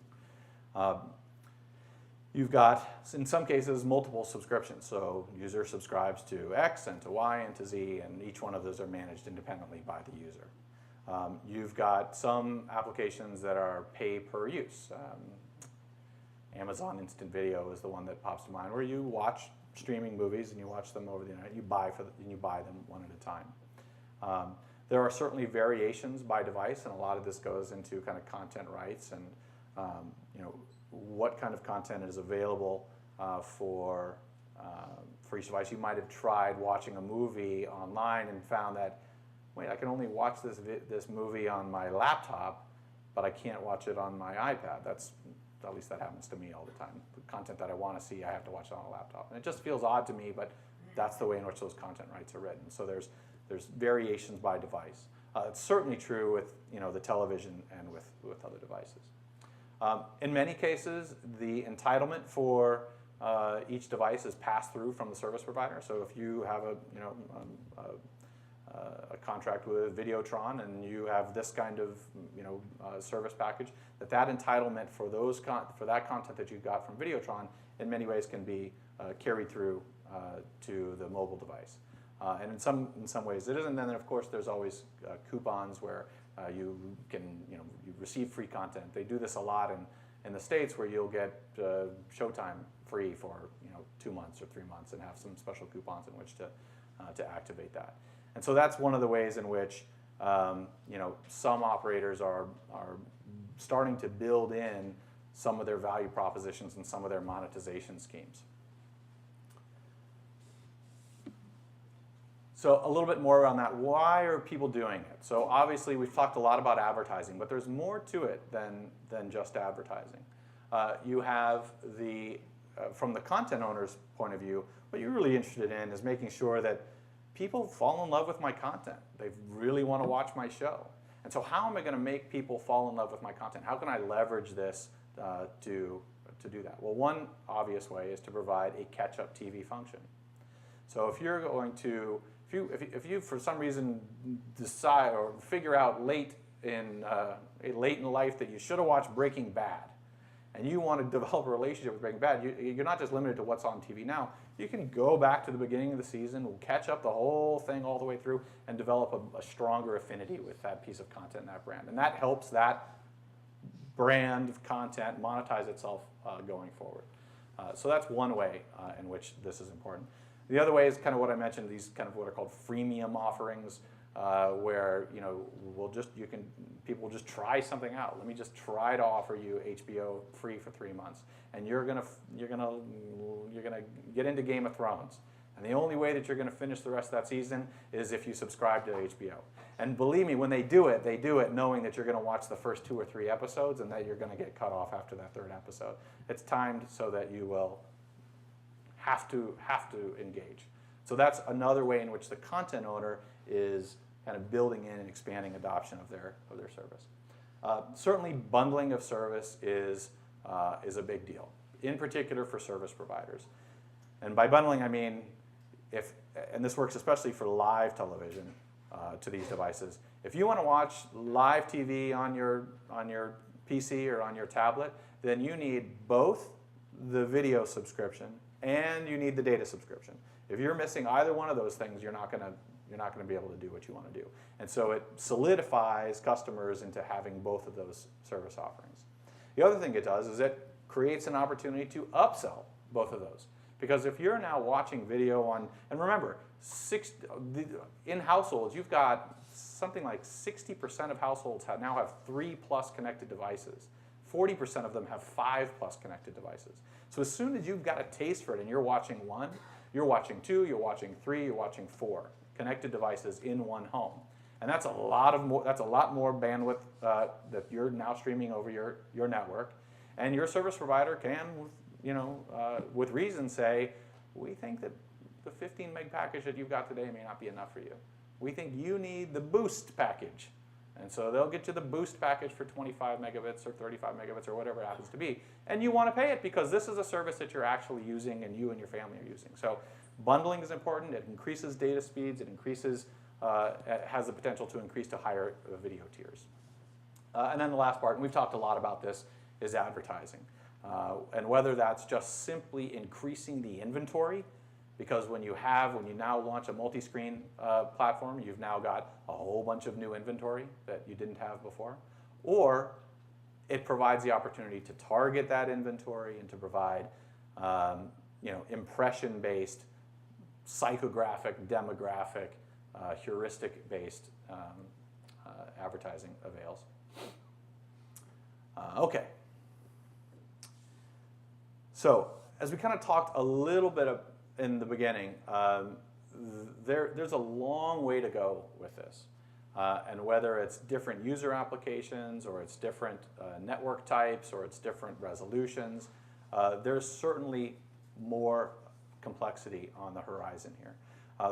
You've got, in some cases, multiple subscriptions. So user subscribes to X and to Y and to Z, and each one of those are managed independently by the user. You've got some applications that are pay per use. Amazon Instant Video is the one that pops to mind, where you watch streaming movies and you watch them over the internet. You buy them one at a time. There are certainly variations by device, and a lot of this goes into kind of content rights and what kind of content is available for each device. You might have tried watching a movie online and found that, wait, I can only watch this movie on my laptop, but I can't watch it on my iPad. At least that happens to me all the time. The content that I want to see, I have to watch it on a laptop. And it just feels odd to me, but that's the way in which those content rights are written. So there's variations by device. It's certainly true with the television and with other devices. In many cases, the entitlement for each device is passed through from the service provider. So if you have a contract with Videotron and you have this kind of service package, that entitlement for that content that you got from Videotron in many ways can be carried through to the mobile device. And in some ways it isn't. And then of course there's always coupons where you can you receive free content. They do this a lot in the States, where you'll get Showtime free for 2 months or 3 months and have some special coupons in which to activate that. And so that's one of the ways in which some operators are starting to build in some of their value propositions and some of their monetization schemes. So a little bit more on that. Why are people doing it? So obviously we've talked a lot about advertising, but there's more to it than just advertising. You have from the content owner's point of view, what you're really interested in is making sure that people fall in love with my content. They really want to watch my show. And so how am I going to make people fall in love with my content? How can I leverage this to do that? Well, one obvious way is to provide a catch-up TV function. So if you're going to, if you for some reason decide or figure out late in life that you should have watched Breaking Bad, and you want to develop a relationship with Breaking Bad, you're not just limited to what's on TV now. You can go back to the beginning of the season, catch up the whole thing all the way through, and develop a stronger affinity with that piece of content and that brand. And that helps that brand of content monetize itself going forward. So that's one way in which this is important. The other way is kind of what I mentioned, these kind of what are called freemium offerings, where people will just try something out. Let me just try to offer you HBO free for 3 months, and you're gonna get into Game of Thrones. And the only way that you're gonna finish the rest of that season is if you subscribe to HBO. And believe me, when they do it knowing that you're gonna watch the first 2 or 3 episodes and that you're gonna get cut off after that 3rd episode. It's timed so that you will have to engage. So that's another way in which the content owner is kind of building in and expanding adoption of their service. Certainly, bundling of service is a big deal, in particular for service providers. And by bundling, I mean and this works especially for live television to these devices. If you want to watch live TV on your PC or on your tablet, then you need both the video subscription and you need the data subscription. If you're missing either one of those things, you're not going to be able to do what you want to do. And so it solidifies customers into having both of those service offerings. The other thing it does is it creates an opportunity to upsell both of those. Because if you're now watching video on, and remember, in households, you've got something like 60% of households now have 3+ connected devices. 40% of them have 5+ connected devices. So as soon as you've got a taste for it and you're watching one, You're watching 2, you're watching 3, you're watching 4 connected devices in one home. And that's a lot more bandwidth that you're now streaming over your network. And your service provider can, with reason say, we think that the 15 meg package that you've got today may not be enough for you. We think you need the boost package. And so they'll get you the boost package for 25 megabits or 35 megabits or whatever it happens to be. And you want to pay it because this is a service that you're actually using and you and your family are using. So bundling is important. It increases data speeds. It has the potential to increase to higher video tiers. And then the last part, and we've talked a lot about this, is advertising. And whether that's just simply increasing the inventory, because when you now launch a multi-screen platform, you've now got a whole bunch of new inventory that you didn't have before, or it provides the opportunity to target that inventory and to provide impression-based, psychographic, demographic, heuristic-based advertising avails. Okay. So as we kind of talked a little bit in the beginning, there's a long way to go with this. And whether it's different user applications or it's different network types or it's different resolutions, there's certainly more complexity on the horizon here.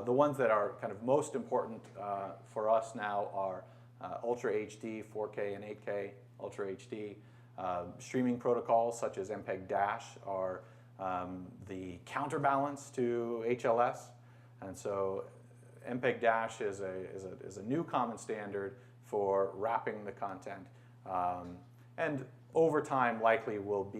The ones that are kind of most important for us now are Ultra HD, 4K and 8K, Ultra HD. Streaming protocols such as MPEG-Dash are the counterbalance to HLS. And so MPEG-Dash is a new common standard for wrapping the content. And over time likely will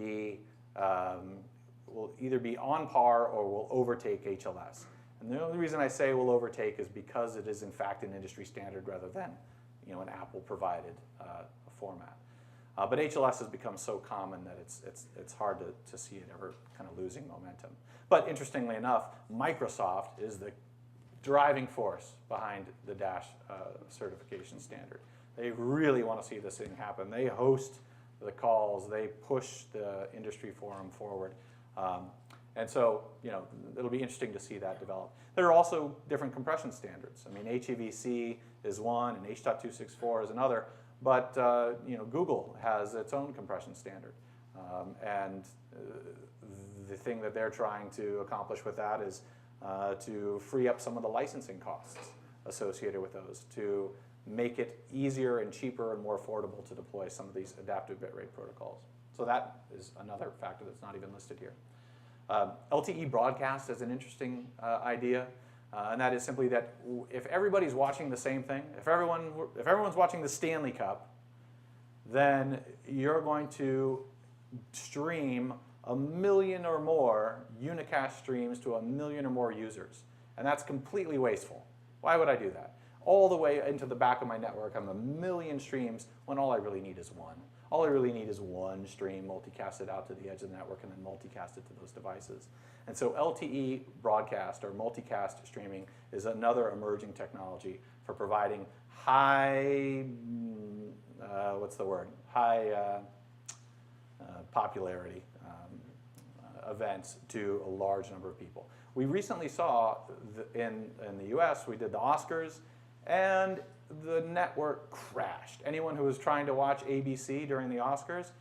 either be on par or will overtake HLS. And the only reason I say will overtake is because it is in fact an industry standard rather than an Apple provided format. But HLS has become so common that it's hard to see it ever kind of losing momentum. But interestingly enough, Microsoft is the driving force behind the Dash certification standard. They really want to see this thing happen. They host the calls. They push the industry forum forward. And so, it'll be interesting to see that develop. There are also different compression standards. I mean, HEVC is one and H.264 is another. But Google has its own compression standard, and the thing that they're trying to accomplish with that is to free up some of the licensing costs associated with those, to make it easier and cheaper and more affordable to deploy some of these adaptive bitrate protocols. So that is another factor that's not even listed here. LTE broadcast is an interesting idea. And that is simply that if everybody's watching the same thing, if everyone's watching the Stanley Cup, then you're going to stream 1 million or more unicast streams to 1 million or more users. And that's completely wasteful. Why would I do that? All the way into the back of my network, I'm 1 million streams when all I really need is one. All I really need is one stream multicasted out to the edge of the network and then multicasted to those devices. And so LTE broadcast or multicast streaming is another emerging technology for providing high, high popularity events to a large number of people. We recently saw in the US, we did the Oscars, and the network crashed. Anyone who was trying to watch ABC during the Oscars,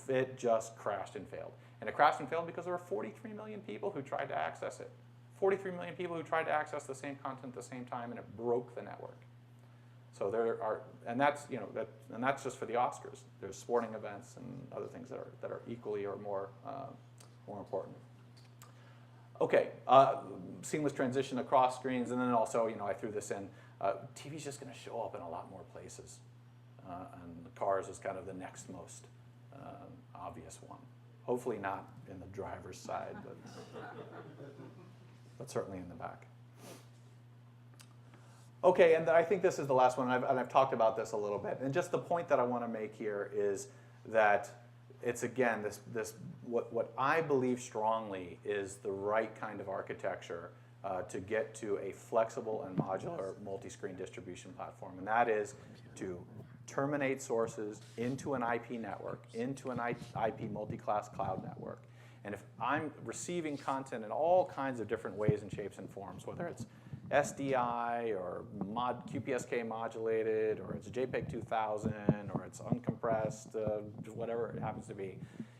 it just crashed and failed. And it crashed and failed because there were 43 million people who tried to access it. 43 million people who tried to access the same content at the same time, and it broke the network. So there are, and that's that's just for the Oscars. There's sporting events and other things that are equally or more important. Okay, seamless transition across screens, and then also, I threw this in. TV's just going to show up in a lot more places, and the cars is kind of the next most obvious one. Hopefully not in the driver's side, but certainly in the back. Okay, and I think this is the last one, and I've talked about this a little bit. And just the point that I want to make here is that it's, again, what I believe strongly is the right kind of architecture to get to a flexible and modular multi-screen distribution platform. And that is to terminate sources into an IP network, into an IP multi-class cloud network, And if I'm receiving content in all kinds of different ways and shapes and forms, whether it's SDI or QPSK modulated, or it's JPEG 2000, or it's uncompressed, whatever it happens to be,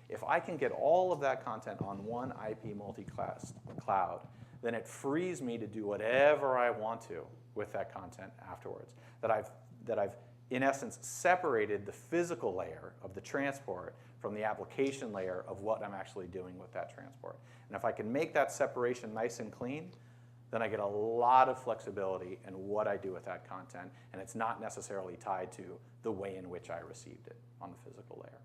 if I can get all of that content on one IP multi-class cloud, then it frees me to do whatever I want to with that content afterwards. That I've in essence separated the physical layer of the transport from the application layer of what I'm actually doing with that transport. And if I can make that separation nice and clean, then I get a lot of flexibility in what I do with that content, and it's not necessarily tied to the way in which I received it on the physical layer.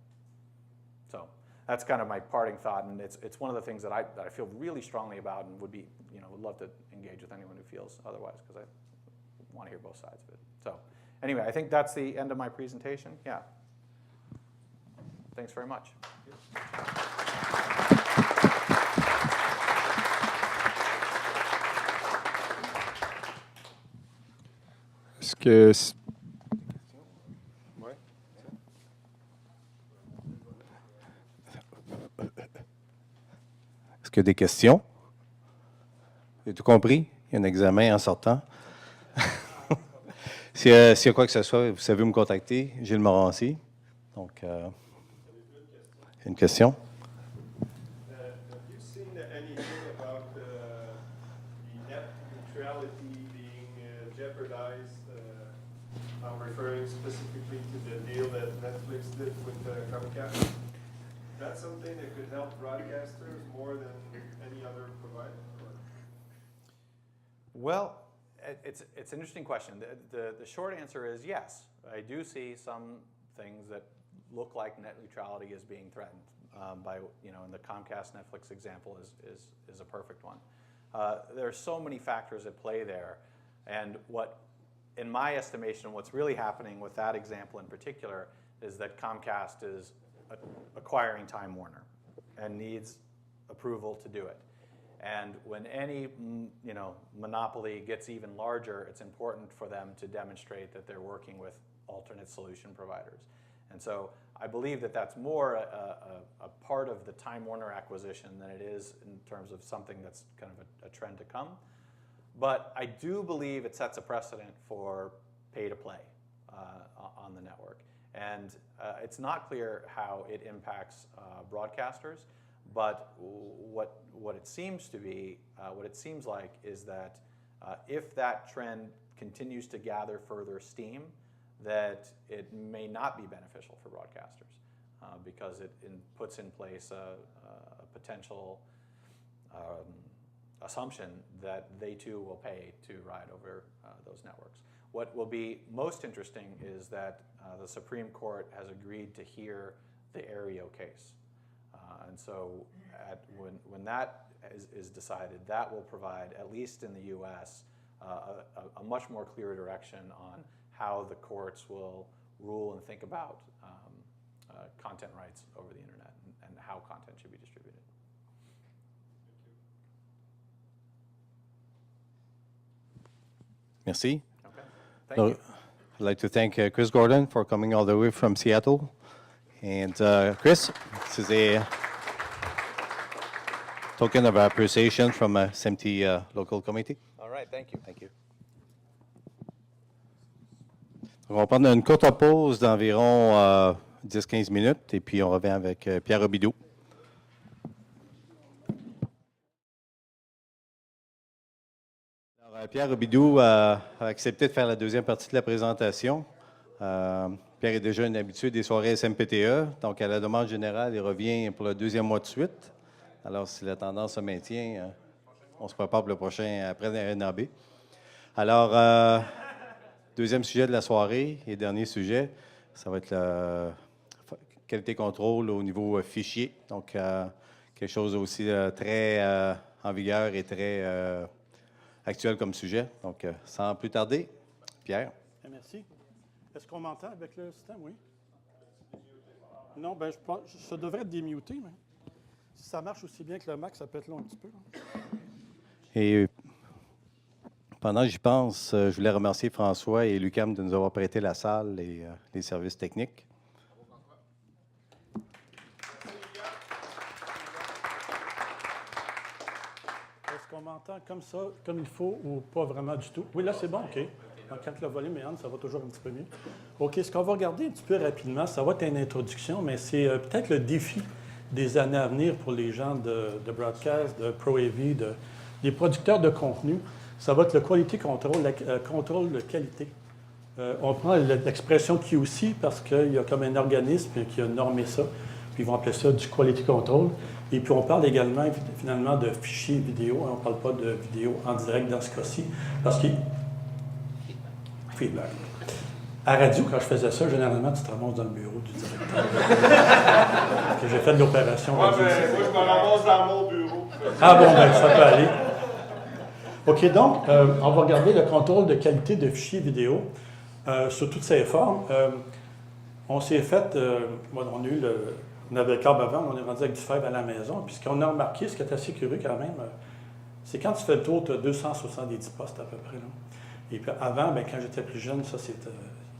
So that's kind of my parting thought, and it's one of the things that I feel really strongly about, and would love to engage with anyone who feels otherwise, because I want to hear both sides of it. So anyway, I think that's the end of my presentation. Yeah. Thanks very much. Est-ce que Est-ce qu'il y a des questions? J'ai tout compris? Il y a un examen en sortant. S'il y a quoi que ce soit, vous savez me contacter. Gilles Morancy. Donc, une question? have you seen anything about the net neutrality being jeopardized? I'm referring specifically to the deal that Netflix did with Comcast. That's something that could help broadcasters more than any other provider? Well, it's an interesting question. The short answer is yes. I do see some things that look like net neutrality is being threatened by, and the Comcast Netflix example is a perfect one. There are so many factors at play there, and in my estimation, what's really happening with that example in particular is that Comcast is acquiring Time Warner and needs approval to do it. And when any monopoly gets even larger, it's important for them to demonstrate that they're working with alternate solution providers. And so I believe that that's more a part of the Time Warner acquisition than it is in terms of something that's kind of a trend to come. But I do believe it sets a precedent for pay-to-play on the network. And it's not clear how it impacts broadcasters, but what it seems to be, what it seems like is that if that trend continues to gather further steam, that it may not be beneficial for broadcasters because it puts in place a potential assumption that they too will pay to ride over those networks. What will be most interesting is that the Supreme Court has agreed to hear the Aereo case. And so when that is decided, that will provide, at least in the US, a much more clear direction on how the courts will rule and think about content rights over the internet and how content should be distributed. Merci. Okay. Thank you. I'd like to thank Chris Gordon for coming all the way from Seattle. And Chris, this is a token of appreciation from SMT local committee. All right, thank you. Thank you. On va prendre une courte pause d'environ 10-15 minutes et puis on revient avec Pierre Robidoux. Alors, Pierre Robidoux a accepté de faire la deuxième partie de la présentation. Pierre est déjà un habitué des soirées SMPTE, donc à la demande générale, il revient pour le deuxième mois de suite. Alors, si la tendance se maintient, on se prépare pour le prochain après la NAB. Alors, deuxième sujet de la soirée et dernier sujet, ça va être la qualité contrôle au niveau fichier. Donc, quelque chose aussi très en vigueur et très actuel comme sujet. Donc, sans plus tarder, Pierre. Merci. Est-ce qu'on m'entend avec le système? Oui. Non, ben je pense, ça devrait être démuté, mais si ça marche aussi bien que le Mac, ça peut être long un petit peu. Et pendant que j'y pense, je voulais remercier François et Lucam de nous avoir prêté la salle et les services techniques. Est-ce qu'on m'entend comme ça, comme il faut, ou pas vraiment du tout? Oui, là, c'est bon, OK. Donc, quand le volume est on, ça va toujours un petit peu mieux. OK, ce qu'on va regarder un petit peu rapidement, ça va être une introduction, mais c'est peut-être le défi des années à venir pour les gens de broadcast, de Pro AV, des producteurs de contenu. Ça va être le quality control, contrôle de qualité. On prend l'expression QC parce qu'il y a comme un organisme qui a normé ça, puis ils vont appeler ça du quality control. Et puis on parle également finalement de fichiers vidéo, on ne parle pas de vidéo en direct dans ce cas-ci, parce qu'il feedback. À radio, quand je faisais ça, généralement, tu te ramasses dans le bureau du directeur. Parce que j'ai fait de l'opération Ouais, radio. ben, moi, je me ramasse dans mon bureau. Ah bon, ben, ça peut aller. OK, donc, on va regarder le contrôle de qualité de fichiers vidéo sous toutes ses formes. On s'est fait, on a eu on avait le câble avant, on est rendu avec du fibre à la maison. Puis ce qu'on a remarqué, ce qui est assez curieux quand même, c'est quand tu fais le tour, tu as 270 postes à peu près. Là. Et puis avant, ben, quand j'étais plus jeune, ça c'était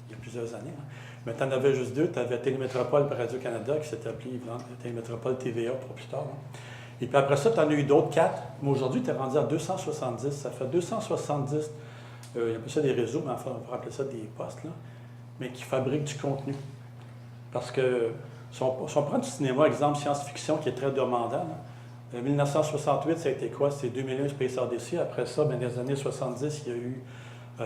il y a plusieurs années, hein. Mais tu en avais juste deux. Tu avais Télémétropole et Radio-Canada qui s'était appelé Télémétropole TVA pour plus tard. Hein. Et puis après ça, tu en as eu d'autres, 4. Mais aujourd'hui, tu es rendu à 270. Ça fait 270, il y a pas ça des réseaux, mais enfin, on pourrait appeler ça des postes, là, mais qui fabriquent du contenu. Parce que, si on prend du cinéma, exemple science-fiction qui est très demandant, là, 1968, ça a été quoi? C'est 2001 Space Odyssey. Après ça, dans les années 70, il y a eu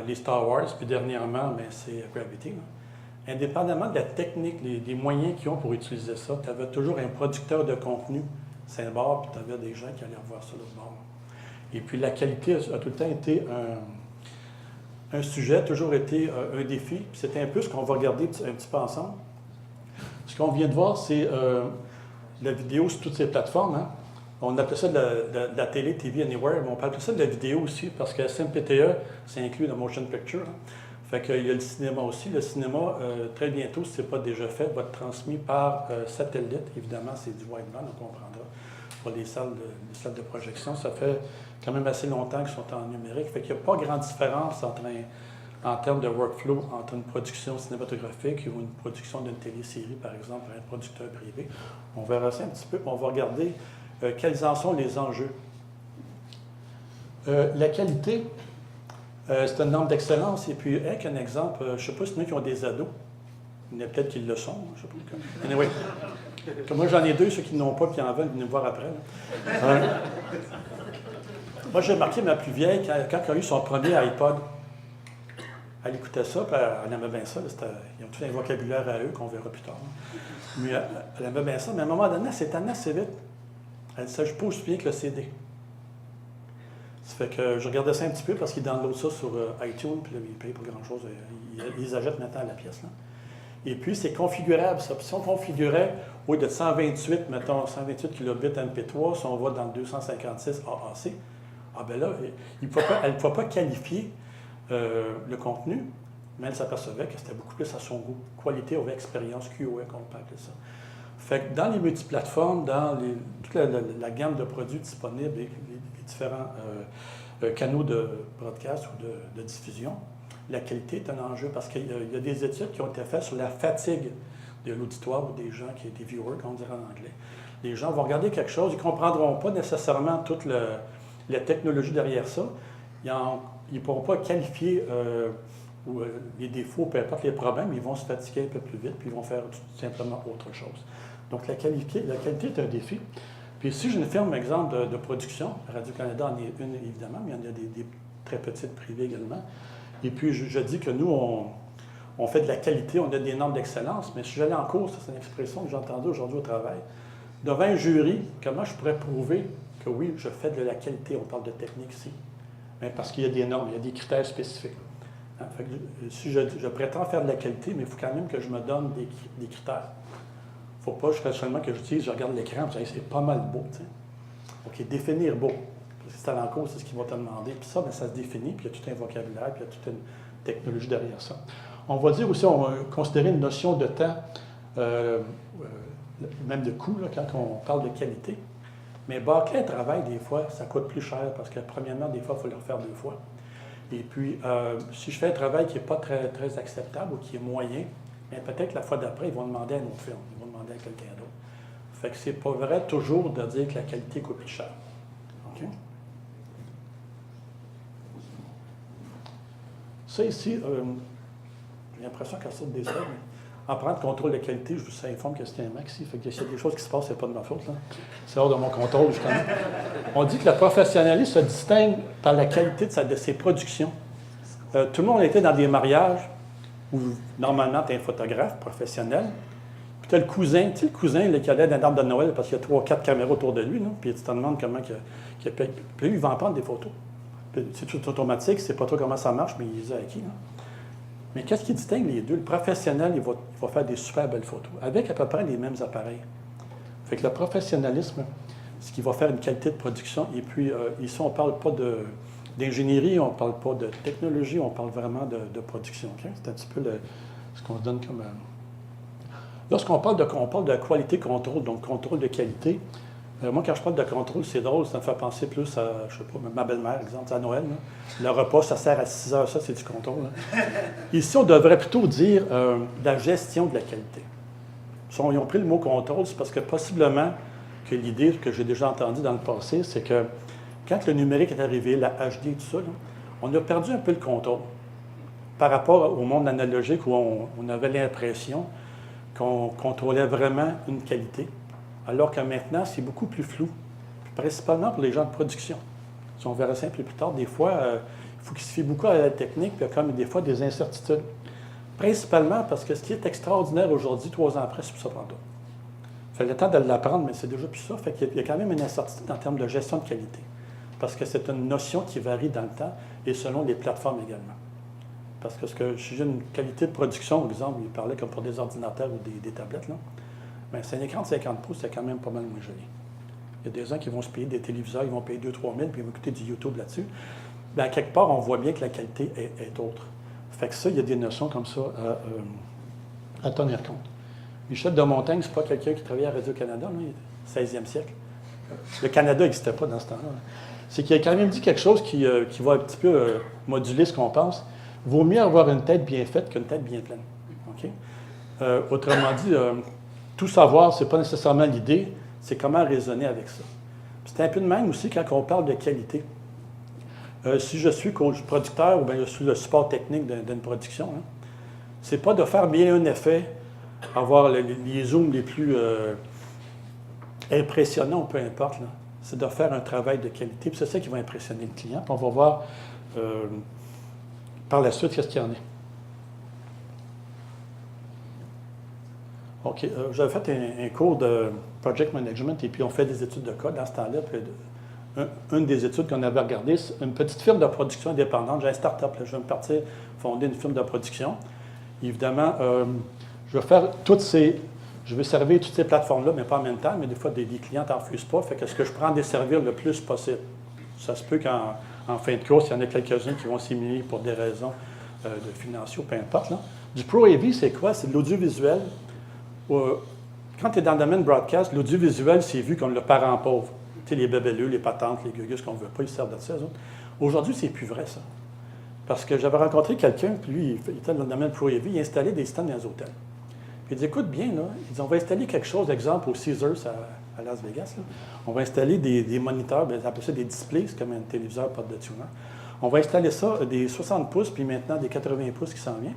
les Star Wars. Puis dernièrement, c'est Gravity. Là. Indépendamment de la technique, des moyens qu'ils ont pour utiliser ça, tu avais toujours un producteur de contenu, Saint-Bord, puis tu avais des gens qui allaient revoir ça de l'autre bord. Et puis la qualité a tout le temps été un sujet, toujours été un défi. Puis c'était un peu ce qu'on va regarder un petit peu ensemble. Ce qu'on vient de voir, c'est la vidéo sur toutes ces plateformes. Hein. On appelle ça de la télé, TV Anywhere, mais on peut appeler ça de la vidéo aussi, parce que SMPTE, c'est inclus dans Motion Picture. Hein. Fait qu'il y a le cinéma aussi. Le cinéma, très bientôt, si ce n'est pas déjà fait, va être transmis par satellite. Évidemment, c'est du wideband, on comprendra. Pour les salles de projection, ça fait quand même assez longtemps qu'ils sont en numérique. Fait qu'il n'y a pas grande différence en termes de workflow entre une production cinématographique ou une production d'une télésérie, par exemple, par un producteur privé. On verra ça un petit peu, on va regarder quels en sont les enjeux. La qualité, c'est une norme d'excellence. Et puis, avec un exemple, je ne sais pas si il y en a qui ont des ados. Il y en a peut-être qui le sont, je ne sais pas. Anyway. Moi, j'en ai deux, ceux qui n'ont pas, puis en veulent venir me voir après. Moi, j'ai remarqué ma plus vieille, quand elle a eu son premier iPod, elle écoutait ça, puis elle aimait bien ça. Ils ont tout un vocabulaire à eux qu'on verra plus tard. Mais elle aimait bien ça, mais à un moment donné, elle s'est tannée assez vite. Elle dit, ça, je ne peux aussi bien que le CD. Ça fait que je regardais ça un petit peu parce qu'ils downloadent ça sur iTunes, puis là, ils payent pas grand-chose. Ils les achètent maintenant à la pièce. Là. Et puis, c'est configurable, ça. Puis si on configurait, au lieu de 128, mettons, 128 kilobits MP3, si on va dans le 256 AAC, ah ben là, elle ne pouvait pas qualifier le contenu, mais elle s'apercevait que c'était beaucoup plus à son goût. Qualité over expérience, QoE, qu'on peut appeler ça. Fait que dans les multiplateformes, dans toute la gamme de produits disponibles, les différents canaux de broadcast ou de diffusion, la qualité est un enjeu parce qu'il y a des études qui ont été faites sur la fatigue de l'auditoire ou des gens des viewers, comme on dirait en anglais. Les gens vont regarder quelque chose, ils ne comprendront pas nécessairement toute la technologie derrière ça. Ils ne pourront pas qualifier les défauts, peu importe les problèmes, ils vont se fatiguer un peu plus vite, puis ils vont faire tout simplement autre chose. Donc la qualité est un défi. Puis si j'ai une firme, exemple, de production, Radio-Canada en est une évidemment, mais il y en a des très petites privées également. Et puis je dis que nous, on fait de la qualité, on a des normes d'excellence, mais si j'allais en cours, c'est une expression que j'ai entendue aujourd'hui au travail, devant un jury, comment je pourrais prouver que oui, je fais de la qualité, on parle de technique ici, mais parce qu'il y a des normes, il y a des critères spécifiques. Hein? Fait que si je prétends faire de la qualité, mais il faut quand même que je me donne des critères. Il ne faut pas seulement que j'utilise, je regarde l'écran, je dis c'est pas mal beau. T'sais. OK, définir beau. Parce que c'est à l'encours, c'est ce qu'ils vont te demander. Puis ça, bien, ça se définit, puis il y a tout un vocabulaire, puis il y a toute une technologie derrière ça. On va dire aussi, on va considérer une notion de temps, même de coût, là, quand on parle de qualité. Mais bâcler un travail, des fois, ça coûte plus cher parce que, premièrement, des fois, il faut le refaire 2 fois. Et puis, si je fais un travail qui n'est pas très, très acceptable ou qui est moyen, bien, peut-être la fois d'après, ils vont demander à un autre firme, ils vont demander à quelqu'un d'autre. Fait que c'est pas vrai toujours de dire que la qualité coûte plus cher. OK? Ça ici, j'ai l'impression qu'elle sort des slides, mais en parlant de contrôle de qualité, je vous informe que c'est un maxi. Fait que s'il y a des choses qui se passent, c'est pas de ma faute. Là. C'est hors de mon contrôle, justement. On dit que le professionnalisme se distingue par la qualité de ses productions. Tout le monde a été dans des mariages où, normalement, tu es un photographe professionnel. Puis tu as le cousin, tu sais, le cousin là, qui a l'air d'un arbre de Noël parce qu'il y a 3 ou 4 caméras autour de lui. Là, puis tu te demandes comment il paye. Puis lui, il va en prendre des photos. C'est tout automatique, c'est pas trop comment ça marche, mais il les a acquis. Là. Mais qu'est-ce qui distingue les deux? Le professionnel, il va faire des super belles photos, avec à peu près les mêmes appareils. Fait que le professionnalisme, ce qui va faire une qualité de production, et puis ici, on ne parle pas d'ingénierie, on ne parle pas de technologie, on parle vraiment de production. Okay? C'est un petit peu ce qu'on se donne comme... Lorsqu'on parle de qualité contrôle, donc contrôle de qualité, moi, quand je parle de contrôle, c'est drôle, ça me fait penser plus à, je sais pas, ma belle-mère, exemple, à Noël. Là. Le repas, ça sert à 6 heures, ça, c'est du contrôle. Là. Ici, on devrait plutôt dire la gestion de la qualité. Si ils ont pris le mot contrôle, c'est parce que possiblement que l'idée que j'ai déjà entendue dans le passé, c'est que quand le numérique est arrivé, la HD, tout ça, là, on a perdu un peu le contrôle par rapport au monde analogique où on avait l'impression qu'on contrôlait vraiment une qualité. Alors que maintenant, c'est beaucoup plus flou, principalement pour les gens de production. Si on verra ça un peu plus tard, des fois, il faut qu'ils se fient beaucoup à la technique, puis il y a comme des fois des incertitudes. Principalement parce que ce qui est extraordinaire aujourd'hui, 3 ans après, c'est plus ça tantôt. Ça fait le temps de l'apprendre, mais c'est déjà plus ça. Fait qu'il y a quand même une incertitude en termes de gestion de qualité. Parce que c'est une notion qui varie dans le temps et selon les plateformes également. Parce que si j'ai une qualité de production, par exemple, il parlait comme pour des ordinateurs ou des tablettes, là. Bien, c'est un écran de 50 pouces, c'est quand même pas mal moins joli. Il y a des gens qui vont se payer des téléviseurs, ils vont payer 2-3 000, puis ils vont écouter du YouTube là-dessus. Bien, quelque part, on voit bien que la qualité est autre. Fait que ça, il y a des notions comme ça à tenir compte. Michel de Montaigne, c'est pas quelqu'un qui travaillait à Radio-Canada, lui, 16e siècle. Le Canada n'existait pas dans ce temps-là. C'est qu'il a quand même dit quelque chose qui va un petit peu moduler ce qu'on pense. Vaut mieux avoir une tête bien faite qu'une tête bien pleine. Okay? Autrement dit, tout savoir, ce n'est pas nécessairement l'idée, c'est comment raisonner avec ça. C'est un peu de même aussi quand on parle de qualité. Si je suis producteur ou bien je suis le support technique d'une production, hein, c'est pas de faire bien un effet, avoir les zooms les plus impressionnants, peu importe. C'est de faire un travail de qualité. Puis c'est ça qui va impressionner le client. Puis on va voir par la suite qu'est-ce qu'il y en est. OK. J'avais fait un cours de project management et puis on fait des études de cas dans ce temps-là. Puis une des études qu'on avait regardées, c'est une petite firme de production indépendante. J'ai un start-up, là, je vais me partir fonder une firme de production. Évidemment, je vais servir toutes ces plateformes-là, mais pas en même temps, mais des fois, des clients n'en refusent pas. Fait que ce que je prends à desservir le plus possible. Ça se peut qu'en fin de course, il y en a quelques-uns qui vont s'éliminer pour des raisons de financiers, peu importe. Là. Du Pro AV, c'est quoi? C'est de l'audiovisuel. Quand tu es dans le domaine broadcast, l'audiovisuel, c'est vu comme le parent pauvre. Tu sais, les bébelleux, les patentes, les gugus qu'on ne veut pas, ils servent de ça, eux autres. Aujourd'hui, c'est plus vrai, ça. Parce que j'avais rencontré quelqu'un, puis lui, il était dans le domaine Pro AV, il installait des stands dans les hôtels. Puis il dit, écoute bien, là, il dit, on va installer quelque chose, exemple, au Caesars à Las Vegas. Là. On va installer des moniteurs, bien, on appelle ça des displays, c'est comme un téléviseur porte de tuner. On va installer ça, des 60 pouces, puis maintenant des 80 pouces qui s'en viennent.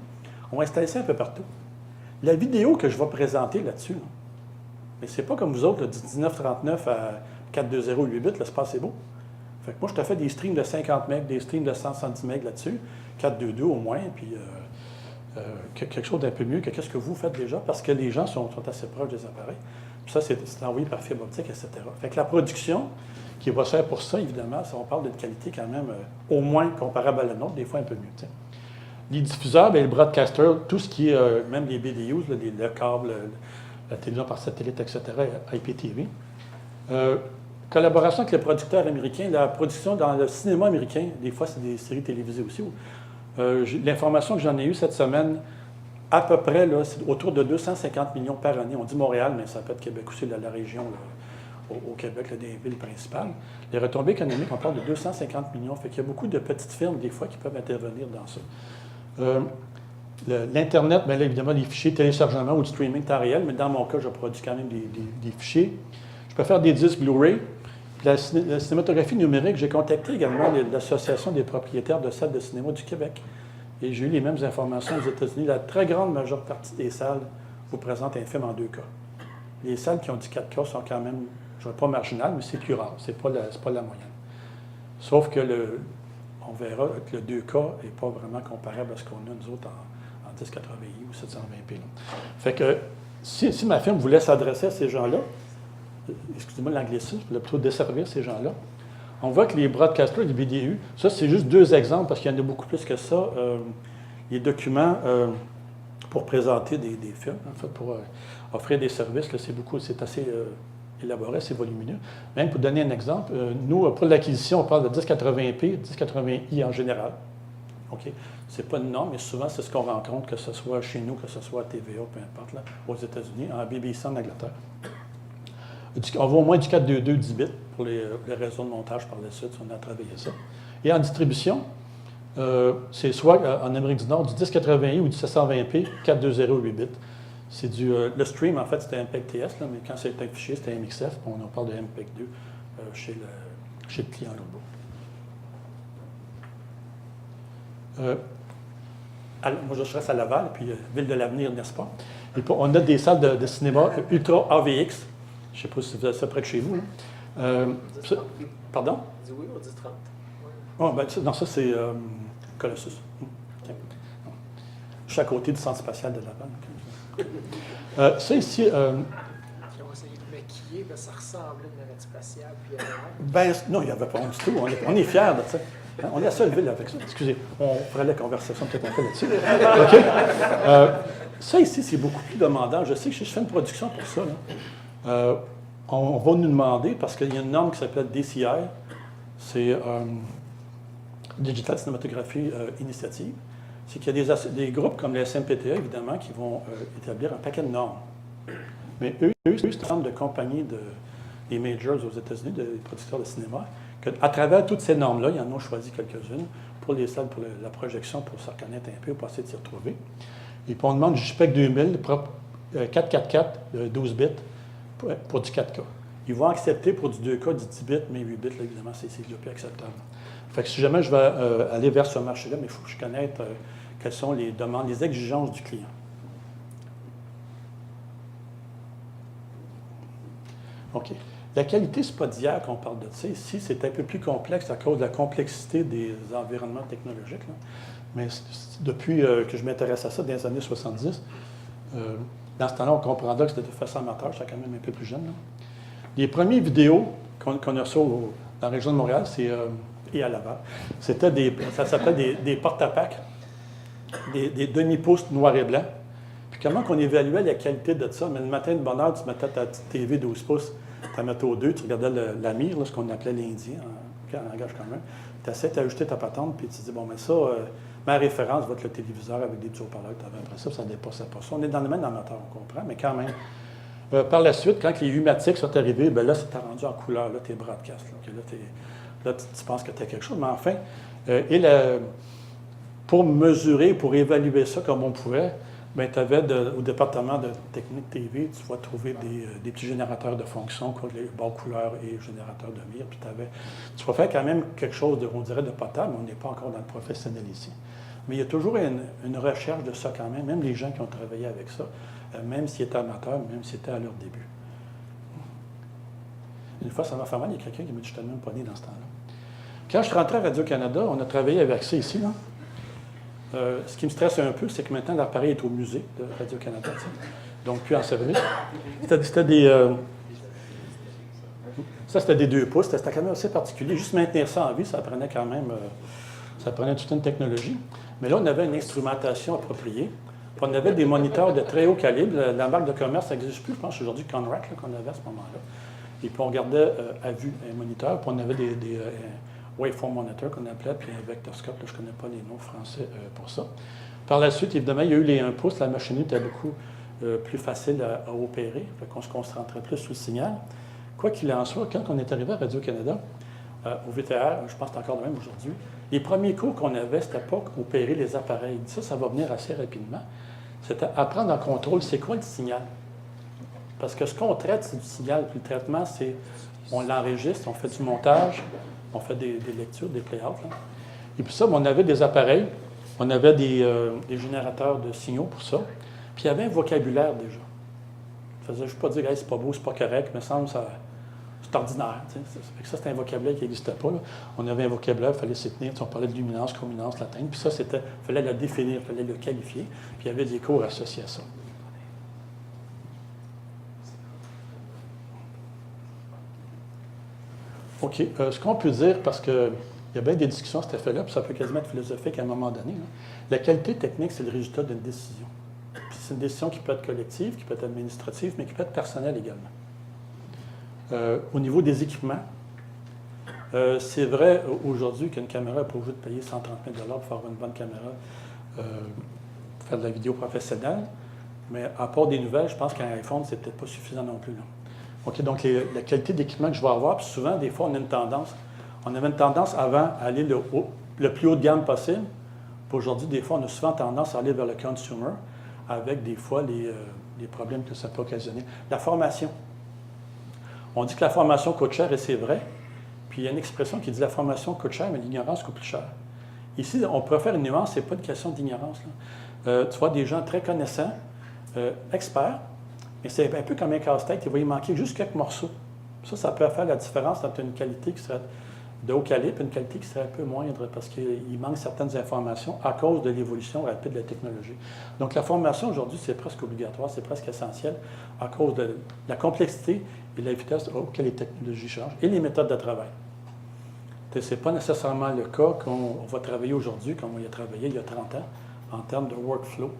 On va installer ça un peu partout. La vidéo que je vais présenter là-dessus, là, mais c'est pas comme vous autres, là, du 1939 à 420 8 bits, l'espace c'est beau. Fait que moi, je te fais des streams de 50 MB, des streams de 170 MB là-dessus, 422 au moins, puis quelque chose d'un peu mieux que ce que vous faites déjà, parce que les gens sont assez proches des appareils. Puis ça, c'est envoyé par fibre optique, etc. Fait que la production qui va se faire pour ça, évidemment, on parle d'une qualité quand même au moins comparable à la nôtre, des fois un peu mieux. T'sais. Les diffuseurs, bien, le broadcaster, tout ce qui est, même les BDUs, là, le câble, la télévision par satellite, etc., IPTV. Collaboration avec les producteurs américains, la production dans le cinéma américain, des fois c'est des séries télévisées aussi. L'information que j'en ai eue cette semaine, à peu près, là, c'est autour de 250 millions par année. On dit Montréal, mais ça peut être Québec aussi, la région là, au Québec, là, des villes principales. Les retombées économiques, on parle de 250 millions. Fait qu'il y a beaucoup de petites firmes, des fois, qui peuvent intervenir dans ça. L'Internet, bien là, évidemment, des fichiers de téléchargement ou de streaming temps réel, mais dans mon cas, je produis quand même des fichiers. Je peux faire des disques Blu-ray. La cinématographie numérique, j'ai contacté également l'Association des propriétaires de salles de cinéma du Québec. Et j'ai eu les mêmes informations aux États-Unis. La très grande majeure partie des salles vous présentent un film en 2K. Les salles qui ont du 4K sont quand même, je ne dirais pas marginales, mais c'est plus rare. Ce n'est pas la moyenne. Sauf que on verra que le 2K n'est pas vraiment comparable à ce qu'on a nous autres en 1080i ou 720p. Là. Fait que si ma firme voulait s'adresser à ces gens-là, excusez-moi l'anglicisme, je voulais plutôt desservir ces gens-là, on voit que les broadcasters, les BDU, ça c'est juste 2 exemples parce qu'il y en a beaucoup plus que ça. Les documents pour présenter des films, en fait, pour offrir des services, là, c'est assez élaboré, c'est volumineux. Même pour donner un exemple, nous, pour l'acquisition, on parle de 1080p, 1080i en général. OK? Ce n'est pas une norme, mais souvent, c'est ce qu'on rencontre, que ce soit chez nous, que ce soit à TVA, peu importe, là, aux États-Unis, en BBC en Angleterre. On voit au moins du 4.2.2 10 bits pour les réseaux de montage par la suite, si on a travaillé ça. Et en distribution, c'est soit en Amérique du Nord du 1080i ou du 720p, 4.2.0 8 bits. C'est le stream, en fait, c'était MPEG-TS, là, mais quand c'était un fichier, c'était MXF. On parle de MPEG-2 chez le client là-bas. Moi, je reste à Laval, puis Ville de l'Avenir, n'est-ce pas? Et on a des salles de cinéma Ultra AVX. Je ne sais pas si vous avez ça près de chez vous. Pardon? Dis oui, on dit 30. Oh, ben, non, ça, c'est Colossus. Okay. Je suis à côté du centre spatial de Laval. Ça ici. Ils ont essayé de maquiller, ben, ça ressemblait à une navette spatiale. Puis Ben, non, il n'y avait pas honte du tout. On est fiers de ça. On est la seule ville avec ça. Excusez, on ferait la conversation peut-être un peu là-dessus. OK. Ça ici, c'est beaucoup plus demandant. Je sais que je fais une production pour ça. Là. On va nous demander, parce qu'il y a une norme qui s'appelle DCI, c'est Digital Cinematography Initiative, c'est qu'il y a des groupes comme le SMPTE, évidemment, qui vont établir un paquet de normes. Mais eux c'est une norme de compagnie des majors aux États-Unis, des producteurs de cinéma, qu'à travers toutes ces normes-là, ils en ont choisi quelques-unes pour les salles, pour la projection, pour se reconnaître un peu, pour essayer de s'y retrouver. Et puis on demande du JPEG 2000, 444, 12 bits, pour du 4K. Ils vont accepter pour du 2K, du 10 bits, mais 8 bits, là, évidemment, c'est plus acceptable. Fait que si jamais je vais aller vers ce marché-là, mais il faut que je connaisse quelles sont les demandes, les exigences du client. OK. La qualité, ce n'est pas d'hier qu'on parle de ça. Ici, c'est un peu plus complexe à cause de la complexité des environnements technologiques. Là. Mais depuis que je m'intéresse à ça, dans les années 70, dans ce temps-là, on comprendra que c'était de façon amateur, j'étais quand même un peu plus jeune. Là. Les premières vidéos qu'on a reçues dans la région de Montréal, et à Laval, ça s'appelait des porte-à-pack, des demi-pouces noirs et blancs. Puis comment qu'on évaluait la qualité de ça? Mais le matin de bonne heure, tu mettais ta petite TV 12 pouces, tu la mettais au 2, tu regardais la mire, là, ce qu'on appelait l'Indien, en langage commun. Tu essaies d'ajouter ta patente, puis tu te dis, bon, mais ça, ma référence va être le téléviseur avec des petits haut-parleurs que tu avais après ça, ça dépassait pas ça. On est dans le domaine amateur, on comprend, mais quand même. Par la suite, quand les U-Matics sont arrivés, bien là, c'était rendu en couleur, là, tes broadcasts. Là, tu penses que tu as quelque chose, mais enfin, pour mesurer, pour évaluer ça comme on pouvait, bien, tu avais au département de technique TV, tu vas trouver des petits générateurs de fonctions, les bords couleurs et générateurs de mire, puis tu vas faire quand même quelque chose, on dirait, de potable, mais on n'est pas encore dans le professionnel ici. Mais il y a toujours une recherche de ça quand même les gens qui ont travaillé avec ça, même s'ils étaient amateurs, même s'ils étaient à leur début. Une fois, ça m'a fait mal, il y a quelqu'un qui m'a dit que je n'étais même pas né dans ce temps-là. Quand je suis rentré à Radio-Canada, on a travaillé avec ça ici, là. Ce qui me stresse un peu, c'est que maintenant, l'appareil est au musée de Radio-Canada, donc plus en service. C'était des... ça, c'était des 2 pouces. C'était quand même assez particulier. Juste maintenir ça en vie, ça prenait quand même... ça prenait toute une technologie. Mais là, on avait une instrumentation appropriée. Puis on avait des moniteurs de très haut calibre. La marque de commerce, ça n'existe plus, je pense, aujourd'hui, Conrack, qu'on avait à ce moment-là. Et puis on regardait à vue un moniteur, puis on avait des waveform monitors qu'on appelait, puis un vectorscope, là, je ne connais pas les noms français pour ça. Par la suite, évidemment, il y a eu les 1 pouce, la machine était beaucoup plus facile à opérer, fait qu'on se concentrait plus sur le signal. Quoi qu'il en soit, quand on est arrivé à Radio-Canada, au VTR, je pense que c'est encore le même aujourd'hui, les premiers cours qu'on avait, c'était pas opérer les appareils. Ça va venir assez rapidement. C'était apprendre en contrôle, c'est quoi le signal? Parce que ce qu'on traite, c'est du signal. Puis le traitement, c'est on l'enregistre, on fait du montage, on fait des lectures, des play-outs. Et puis ça, on avait des appareils On avait des générateurs de signaux pour ça. Puis il y avait un vocabulaire déjà. Ça faisait juste pas dire hey, c'est pas beau, c'est pas correct, mais semble ça. C'est ordinaire. Ça, c'était un vocabulaire qui n'existait pas. Là. On avait un vocabulaire, il fallait s'y tenir. On parlait de luminance, chrominance, latine. Puis ça, il fallait le définir, il fallait le qualifier. Puis il y avait des cours associés à ça. OK. Ce qu'on peut dire, parce qu'il y a bien des discussions à cet effet-là, puis ça peut quasiment être philosophique à un moment donné. Là. La qualité technique, c'est le résultat d'une décision. Puis c'est une décision qui peut être collective, qui peut être administrative, mais qui peut être personnelle également. Au niveau des équipements, c'est vrai aujourd'hui qu'une caméra n'est pas obligée de payer 130 000 $ pour avoir une bonne caméra, pour faire de la vidéo professionnelle, mais à part des nouvelles, je pense qu'un iPhone, c'est peut-être pas suffisant non plus. Là. OK, donc la qualité d'équipement que je vais avoir, puis souvent, des fois, on avait une tendance avant à aller le plus haut de gamme possible. Puis aujourd'hui, des fois, on a souvent tendance à aller vers le consumer, avec des fois les problèmes que ça peut occasionner. La formation. On dit que la formation coûte cher, et c'est vrai. Puis il y a une expression qui dit la formation coûte cher, mais l'ignorance coûte plus cher. Ici, on pourrait faire une nuance, ce n'est pas une question d'ignorance. Tu vois des gens très connaissants, experts, mais c'est un peu comme un casse-tête, il va y manquer juste quelques morceaux. Ça peut faire la différence entre une qualité qui serait de haut calibre et une qualité qui serait un peu moindre, parce qu'il manque certaines informations à cause de l'évolution rapide de la technologie. Donc la formation aujourd'hui, c'est presque obligatoire, c'est presque essentiel à cause de la complexité et la vitesse auquel les technologies changent et les méthodes de travail. Ce n'est pas nécessairement le cas qu'on va travailler aujourd'hui comme on y a travaillé il y a 30 ans en termes de workflow.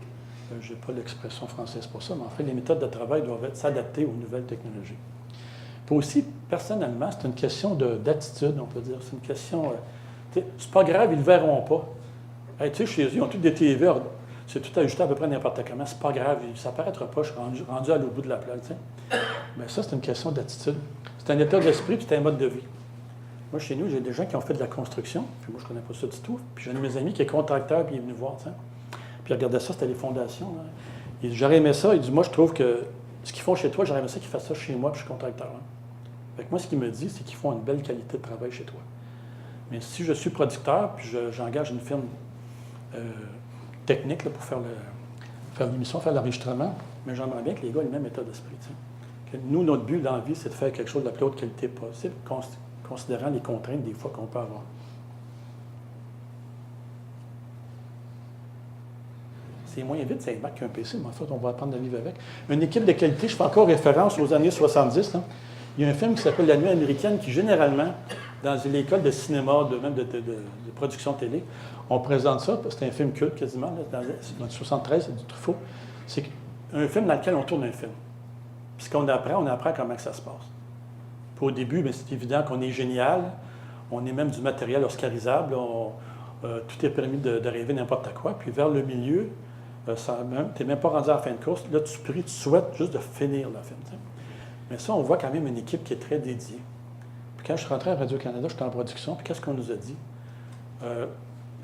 Je n'ai pas l'expression française pour ça, mais en fait, les méthodes de travail doivent s'adapter aux nouvelles technologies. Puis aussi, personnellement, c'est une question d'attitude, on peut dire. C'est une question... c'est pas grave, ils ne le verront pas. Hey, tu sais, chez eux, ils ont tous des TV, c'est tout ajusté à peu près n'importe comment. C'est pas grave, ça ne paraîtra pas, je suis rendu à l'autre bout de la plaque. Mais ça, c'est une question d'attitude. C'est un état d'esprit, puis c'est un mode de vie. Moi, chez nous, j'ai des gens qui ont fait de la construction, puis moi, je ne connais pas ça du tout. Puis j'ai un de mes amis qui est contracteur, puis il est venu voir, t'sais. Puis il regardait ça, c'était les fondations. Là. Il dit, j'aurais aimé ça. Il dit, moi, je trouve que ce qu'ils font chez toi, j'aurais aimé ça qu'ils fassent ça chez moi, puis je suis contracteur. Là. Fait que moi, ce qu'il me dit, c'est qu'ils font une belle qualité de travail chez toi. Mais si je suis producteur, puis j'engage une firme technique là, pour faire l'émission, faire l'enregistrement, mais j'aimerais bien que les gars aient le même état d'esprit. Que nous, notre but dans la vie, c'est de faire quelque chose de la plus haute qualité possible, considérant les contraintes des fois qu'on peut avoir. C'est moins vite, c'est un Mac qu'un PC, mais en fait, on va apprendre à vivre avec. Une équipe de qualité, je fais encore référence aux années 70. Là. Il y a un film qui s'appelle La Nuit américaine qui, généralement, dans l'école de cinéma, même de production télé, on présente ça, c'est un film culte quasiment, là, dans 73, c'est du Truffaut. C'est un film dans lequel on tourne un film. Puis ce qu'on apprend, on apprend comment que ça se passe. Puis au début, c'est évident qu'on est génial, on est même du matériel oscarisable, tout est permis de rêver n'importe quoi. Puis vers le milieu, tu n'es même pas rendu à la fin de course. Là, tu pries, tu souhaites juste de finir le film. T'sais. Mais ça, on voit quand même une équipe qui est très dédiée. Puis quand je suis rentré à Radio-Canada, j'étais en production, puis qu'est-ce qu'on nous a dit?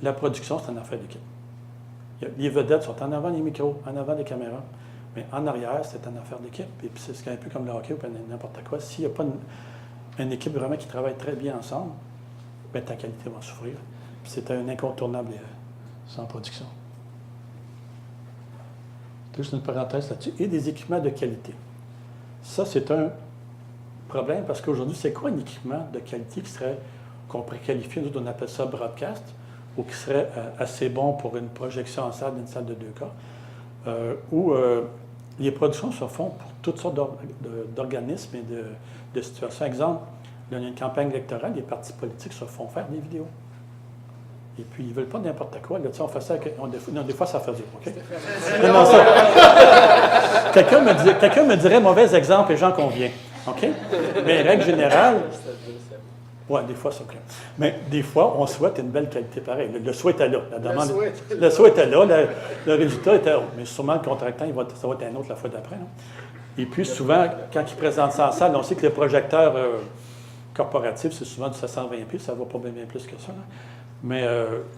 La production, c'est une affaire d'équipe. Les vedettes sont en avant des micros, en avant des caméras, mais en arrière, c'est une affaire d'équipe. Et puis c'est un peu comme le hockey ou n'importe quoi. S'il n'y a pas une équipe vraiment qui travaille très bien ensemble, bien, ta qualité va souffrir. Puis c'est un incontournable sans production. Juste une parenthèse là-dessus. Et des équipements de qualité. Ça, c'est un problème parce qu'aujourd'hui, c'est quoi un équipement de qualité qu'on pourrait qualifier, nous, on appelle ça broadcast, ou qui serait assez bon pour une projection en salle, d'une salle de 2K, où les productions se font pour toutes sortes d'organismes et de situations. Exemple, il y a une campagne électorale, les partis politiques se font faire des vidéos. Et puis, ils ne veulent pas n'importe quoi. Là, on fait ça avec... des fois, ça fait dur. OK? Non, ça. Quelqu'un me dirait mauvais exemple et j'en conviens. OK? Mais règle générale... Oui, des fois, c'est OK. Mais des fois, on souhaite une belle qualité pareille. Le souhait était là. Le souhait était là. Le résultat était là. Mais sûrement, le contractant, ça va être un autre la fois d'après. Là. Et puis, souvent, quand ils présentent ça en salle, on sait que le projecteur corporatif, c'est souvent du 720p. Ça ne va pas bien plus que ça. Là. Mais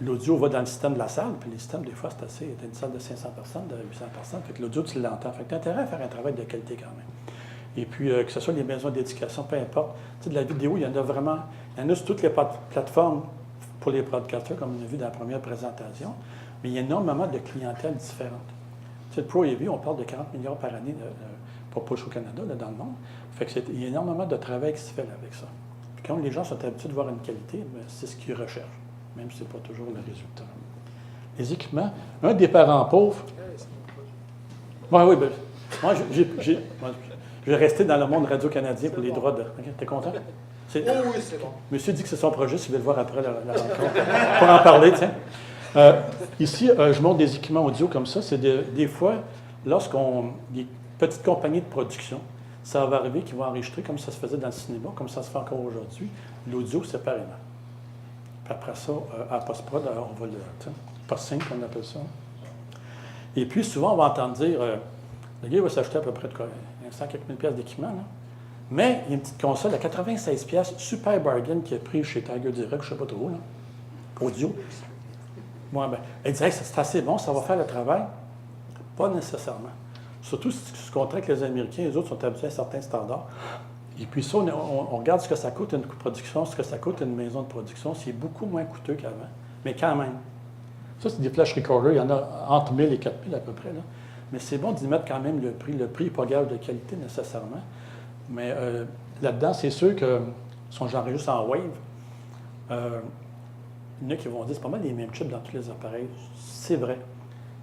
l'audio va dans le système de la salle, puis les systèmes, des fois, c'est assez. Tu as une salle de 500 personnes, de 800 personnes, fait que l'audio, tu l'entends. Fait que tu as intérêt à faire un travail de qualité quand même. Et puis, que ce soit les maisons d'éducation, peu importe. Tu sais, de la vidéo, il y en a vraiment. Il y en a sur toutes les plateformes pour les podcasters, comme on a vu dans la première présentation. Mais il y a énormément de clientèles différentes. Tu sais, le Pro AV, on parle de 40 milliards par année pour push au Canada, là, dans le monde. Fait que il y a énormément de travail qui se fait là, avec ça. Puis quand les gens sont habitués de voir une qualité, bien, c'est ce qu'ils recherchent, même si ce n'est pas toujours le résultat. Les équipements, un des parents pauvres. Oui, ben, moi, je vais rester dans le monde radio-canadien pour les droits de. Okay, t'es content? Oh oui, c'est bon. Monsieur dit que c'est son projet, si vous voulez le voir après la rencontre, pour en parler, tiens. Ici, je montre des équipements audio comme ça. C'est des fois, des petites compagnies de production, ça va arriver qu'ils vont enregistrer comme ça se faisait dans le cinéma, comme ça se fait encore aujourd'hui, l'audio séparément. Puis après ça, à post-prod, on va le post-sync, on appelle ça. Et puis, souvent, on va entendre dire, le gars va s'acheter à peu près de quoi, 100 quelques mille piastres d'équipement, là. Mais il y a une petite console à 96 piastres, super bargain, qui est pris chez Tiger Direct, je ne sais pas trop, là, audio. Moi, ben, elle disait, hey, c'est assez bon, ça va faire le travail. Pas nécessairement. Surtout si tu contractes avec les Américains, les autres sont habitués à certains standards. Et puis ça, on regarde ce que ça coûte une production, ce que ça coûte une maison de production, c'est beaucoup moins coûteux qu'avant. Mais quand même. Ça, c'est des flash recorders, il y en a entre 1000 et 4000 à peu près, là. Mais c'est bon d'y mettre quand même le prix. Le prix n'est pas gage de qualité nécessairement. Mais là-dedans, c'est sûr que si on j'enregistre en wave, il y en a qui vont dire c'est pas mal les mêmes chips dans tous les appareils. C'est vrai.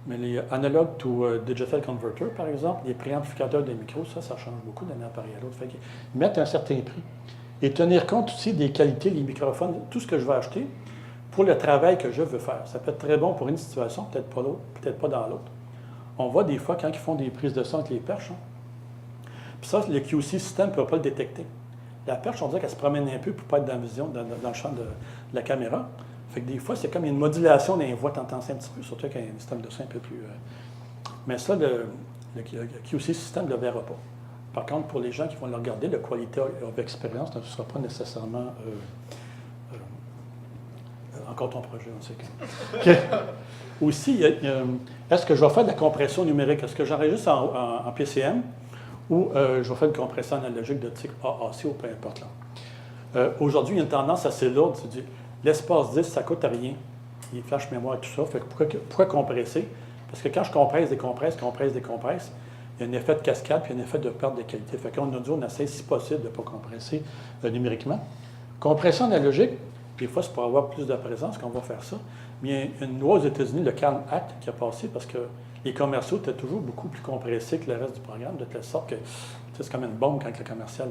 Mais les analog to digital converter, par exemple, les préamplificateurs de micro, ça change beaucoup d'un appareil à l'autre. Fait qu'ils mettent un certain prix. Et tenir compte aussi des qualités, les microphones, tout ce que je vais acheter pour le travail que je veux faire. Ça peut être très bon pour une situation, peut-être pas l'autre, peut-être pas dans l'autre. On voit des fois quand ils font des prises de son avec les perches. Puis ça, le QC système ne peut pas le détecter. La perche, on dirait qu'elle se promène un peu pour ne pas être dans la vision, dans le champ de la caméra. Fait que des fois, c'est comme une modulation des voix, t'entends ça un petit peu, surtout avec un système de son un peu plus... Mais ça, le QC système ne le verra pas. Par contre, pour les gens qui vont le regarder, le quality of experience ne sera pas nécessairement... encore ton projet, on sait que... Okay. Aussi, est-ce que je vais faire de la compression numérique? Est-ce que j'enregistre en PCM ou je vais faire une compression analogique de type AAC ou peu importe là? Aujourd'hui, il y a une tendance assez lourde. C'est l'espace 10, ça ne coûte rien. Les flash mémoire et tout ça. Fait que pourquoi compresser? Parce que quand je compresse, décompresse, il y a un effet de cascade puis un effet de perte de qualité. Fait qu'en audio, on essaie, si possible, de ne pas compresser numériquement. Compression analogique, des fois, c'est pour avoir plus de présence qu'on va faire ça. Mais il y a une loi aux États-Unis, le CALM Act, qui a passé parce que les commerciaux étaient toujours beaucoup plus compressés que le reste du programme, de telle sorte que c'est comme une bombe quand le commercial...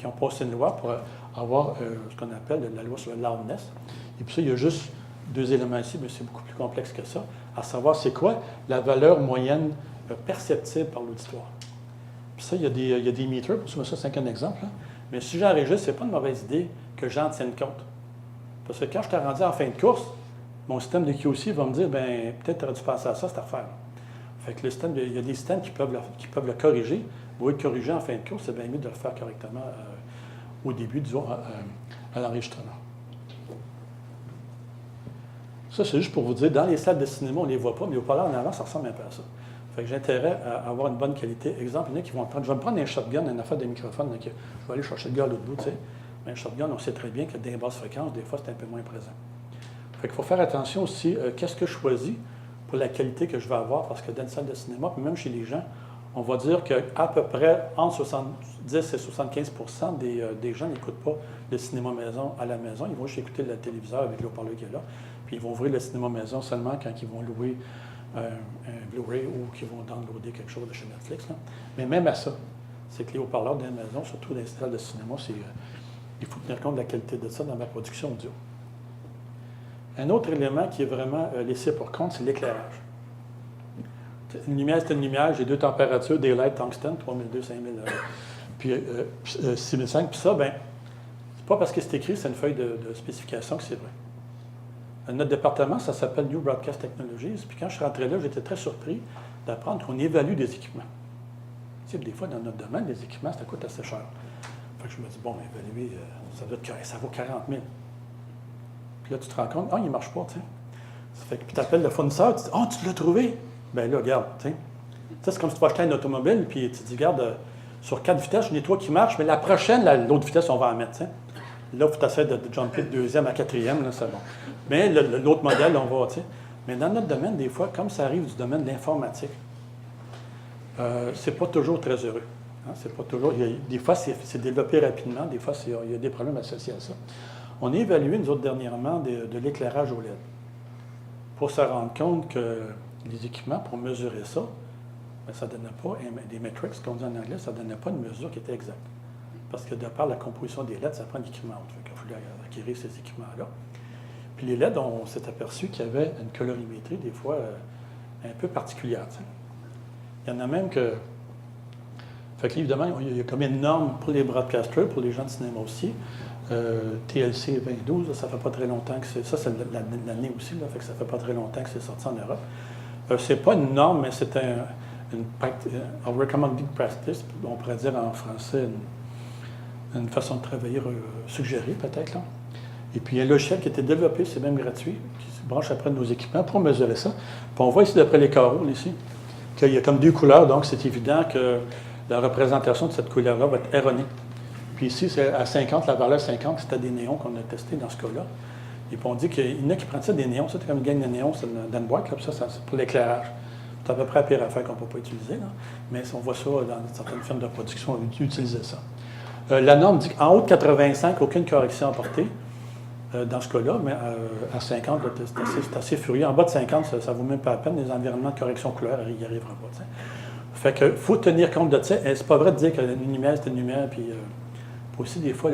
Ils ont passé une loi pour avoir ce qu'on appelle la loi sur le loudness. Et puis ça, il y a juste deux éléments ici, mais c'est beaucoup plus complexe que ça, à savoir c'est quoi la valeur moyenne perceptible par l'auditoire. Puis ça, il y a des meters, pour ça, c'est un exemple. Là. Mais si j'enregistre, ce n'est pas une mauvaise idée que j'en tienne compte. Parce que quand je t'ai rendu en fin de course, mon système de QC va me dire, bien, peut-être tu aurais dû penser à ça, cette affaire. Fait que le système, il y a des systèmes qui peuvent le corriger. Vous voulez le corriger en fin de course, c'est bien mieux de le faire correctement au début, disons, à l'enregistrement. Ça, c'est juste pour vous dire, dans les salles de cinéma, on ne les voit pas, mais au parleur en avant, ça ressemble un peu à ça. Fait que j'ai intérêt à avoir une bonne qualité. Exemple, il y en a qui vont prendre, je vais me prendre un shotgun, une affaire de microphone, donc je vais aller chercher le gars à l'autre bout, tu sais. Mais un shotgun, on sait très bien que dans les basses fréquences, des fois, c'est un peu moins présent. Fait qu'il faut faire attention aussi, qu'est-ce que je choisis pour la qualité que je vais avoir, parce que dans une salle de cinéma, puis même chez les gens, on va dire qu'à peu près entre 70 et 75 des gens n'écoutent pas le cinéma maison à la maison. Ils vont juste écouter le téléviseur avec le haut-parleur qui est là. Puis ils vont ouvrir le cinéma maison seulement quand ils vont louer un Blu-ray ou qu'ils vont downloader quelque chose de chez Netflix. Là. Mais même à ça, c'est que les haut-parleurs de la maison, surtout dans les salles de cinéma, il faut tenir compte de la qualité de ça dans ma production audio. Un autre élément qui est vraiment laissé pour compte, c'est l'éclairage. Une lumière, c'est une lumière. J'ai deux températures, daylight, tungsten, 3002, 5000, puis 6005. Puis ça, bien, c'est pas parce que c'est écrit, c'est une feuille de spécification que c'est vrai. Notre département, ça s'appelle New Broadcast Technologies. Puis quand je suis rentré là, j'étais très surpris d'apprendre qu'on évalue des équipements. Tu sais, des fois, dans notre domaine, les équipements, ça coûte assez cher. Fait que je me dis, bon, évaluer, ça vaut 40 000. Puis là, tu te rends compte, il ne marche pas, tu sais. Ça fait que puis tu appelles le fournisseur, tu dis, tu l'as trouvé. Bien là, regarde, tu sais. C'est comme si tu vas acheter une automobile, puis tu te dis, regarde, sur 4 vitesses, j'en ai 3 qui marchent, mais la prochaine, l'autre vitesse, on va en mettre, tu sais. Là, il faut essayer de jumper de deuxième à quatrième, là, c'est bon. Mais l'autre modèle, on va, tu sais. Mais dans notre domaine, des fois, comme ça arrive du domaine de l'informatique, c'est pas toujours très heureux. Hein, c'est pas toujours, des fois, c'est développé rapidement, des fois, il y a des problèmes associés à ça. On a évalué, nous autres, dernièrement, de l'éclairage au LED pour se rendre compte que les équipements, pour mesurer ça, bien, ça ne donnait pas des metrics, comme on dit en anglais, ça ne donnait pas une mesure qui était exacte. Parce que de par la composition des LED, ça prend un équipement. Donc, il fallait acquérir ces équipements-là. Puis les LED, on s'est aperçu qu'il y avait une colorimétrie, des fois, un peu particulière. T'sais. Il y en a même que... Fait que, évidemment, il y a comme une norme pour les broadcasters, pour les gens de cinéma aussi. TLC 2012, ça fait pas très longtemps que c'est... Ça, c'est l'année aussi, là, fait que ça fait pas très longtemps que c'est sorti en Europe. C'est pas une norme, mais c'est un recommended practice, on pourrait dire en français une façon de travailler suggérée, peut-être, là. Et puis, il y a un logiciel qui a été développé, c'est même gratuit, qui se branche après nos équipements pour mesurer ça. Puis on voit ici, d'après les carreaux, ici, qu'il y a comme deux couleurs, donc c'est évident que la représentation de cette couleur-là va être erronée. Puis ici, c'est à 50, la valeur 50, c'était des néons qu'on a testés dans ce cas-là. Et puis on dit qu'il y en a qui prennent ça des néons, ça c'est comme une gang de néons, c'est dans une boîte, là, puis ça c'est pour l'éclairage. C'est à peu près la pire affaire qu'on ne peut pas utiliser, là. Mais on voit ça dans certaines firmes de production, on utilise ça. La norme dit qu'en haut de 85, aucune correction apportée. Dans ce cas-là, mais à 50, c'est assez furieux. En bas de 50, ça ne vaut même pas la peine. Les environnements de correction couleur, il n'y arrivera pas. T'sais. Fait qu'il faut tenir compte de ça. C'est pas vrai de dire qu'une lumière, c'est une lumière. Puis aussi, des fois,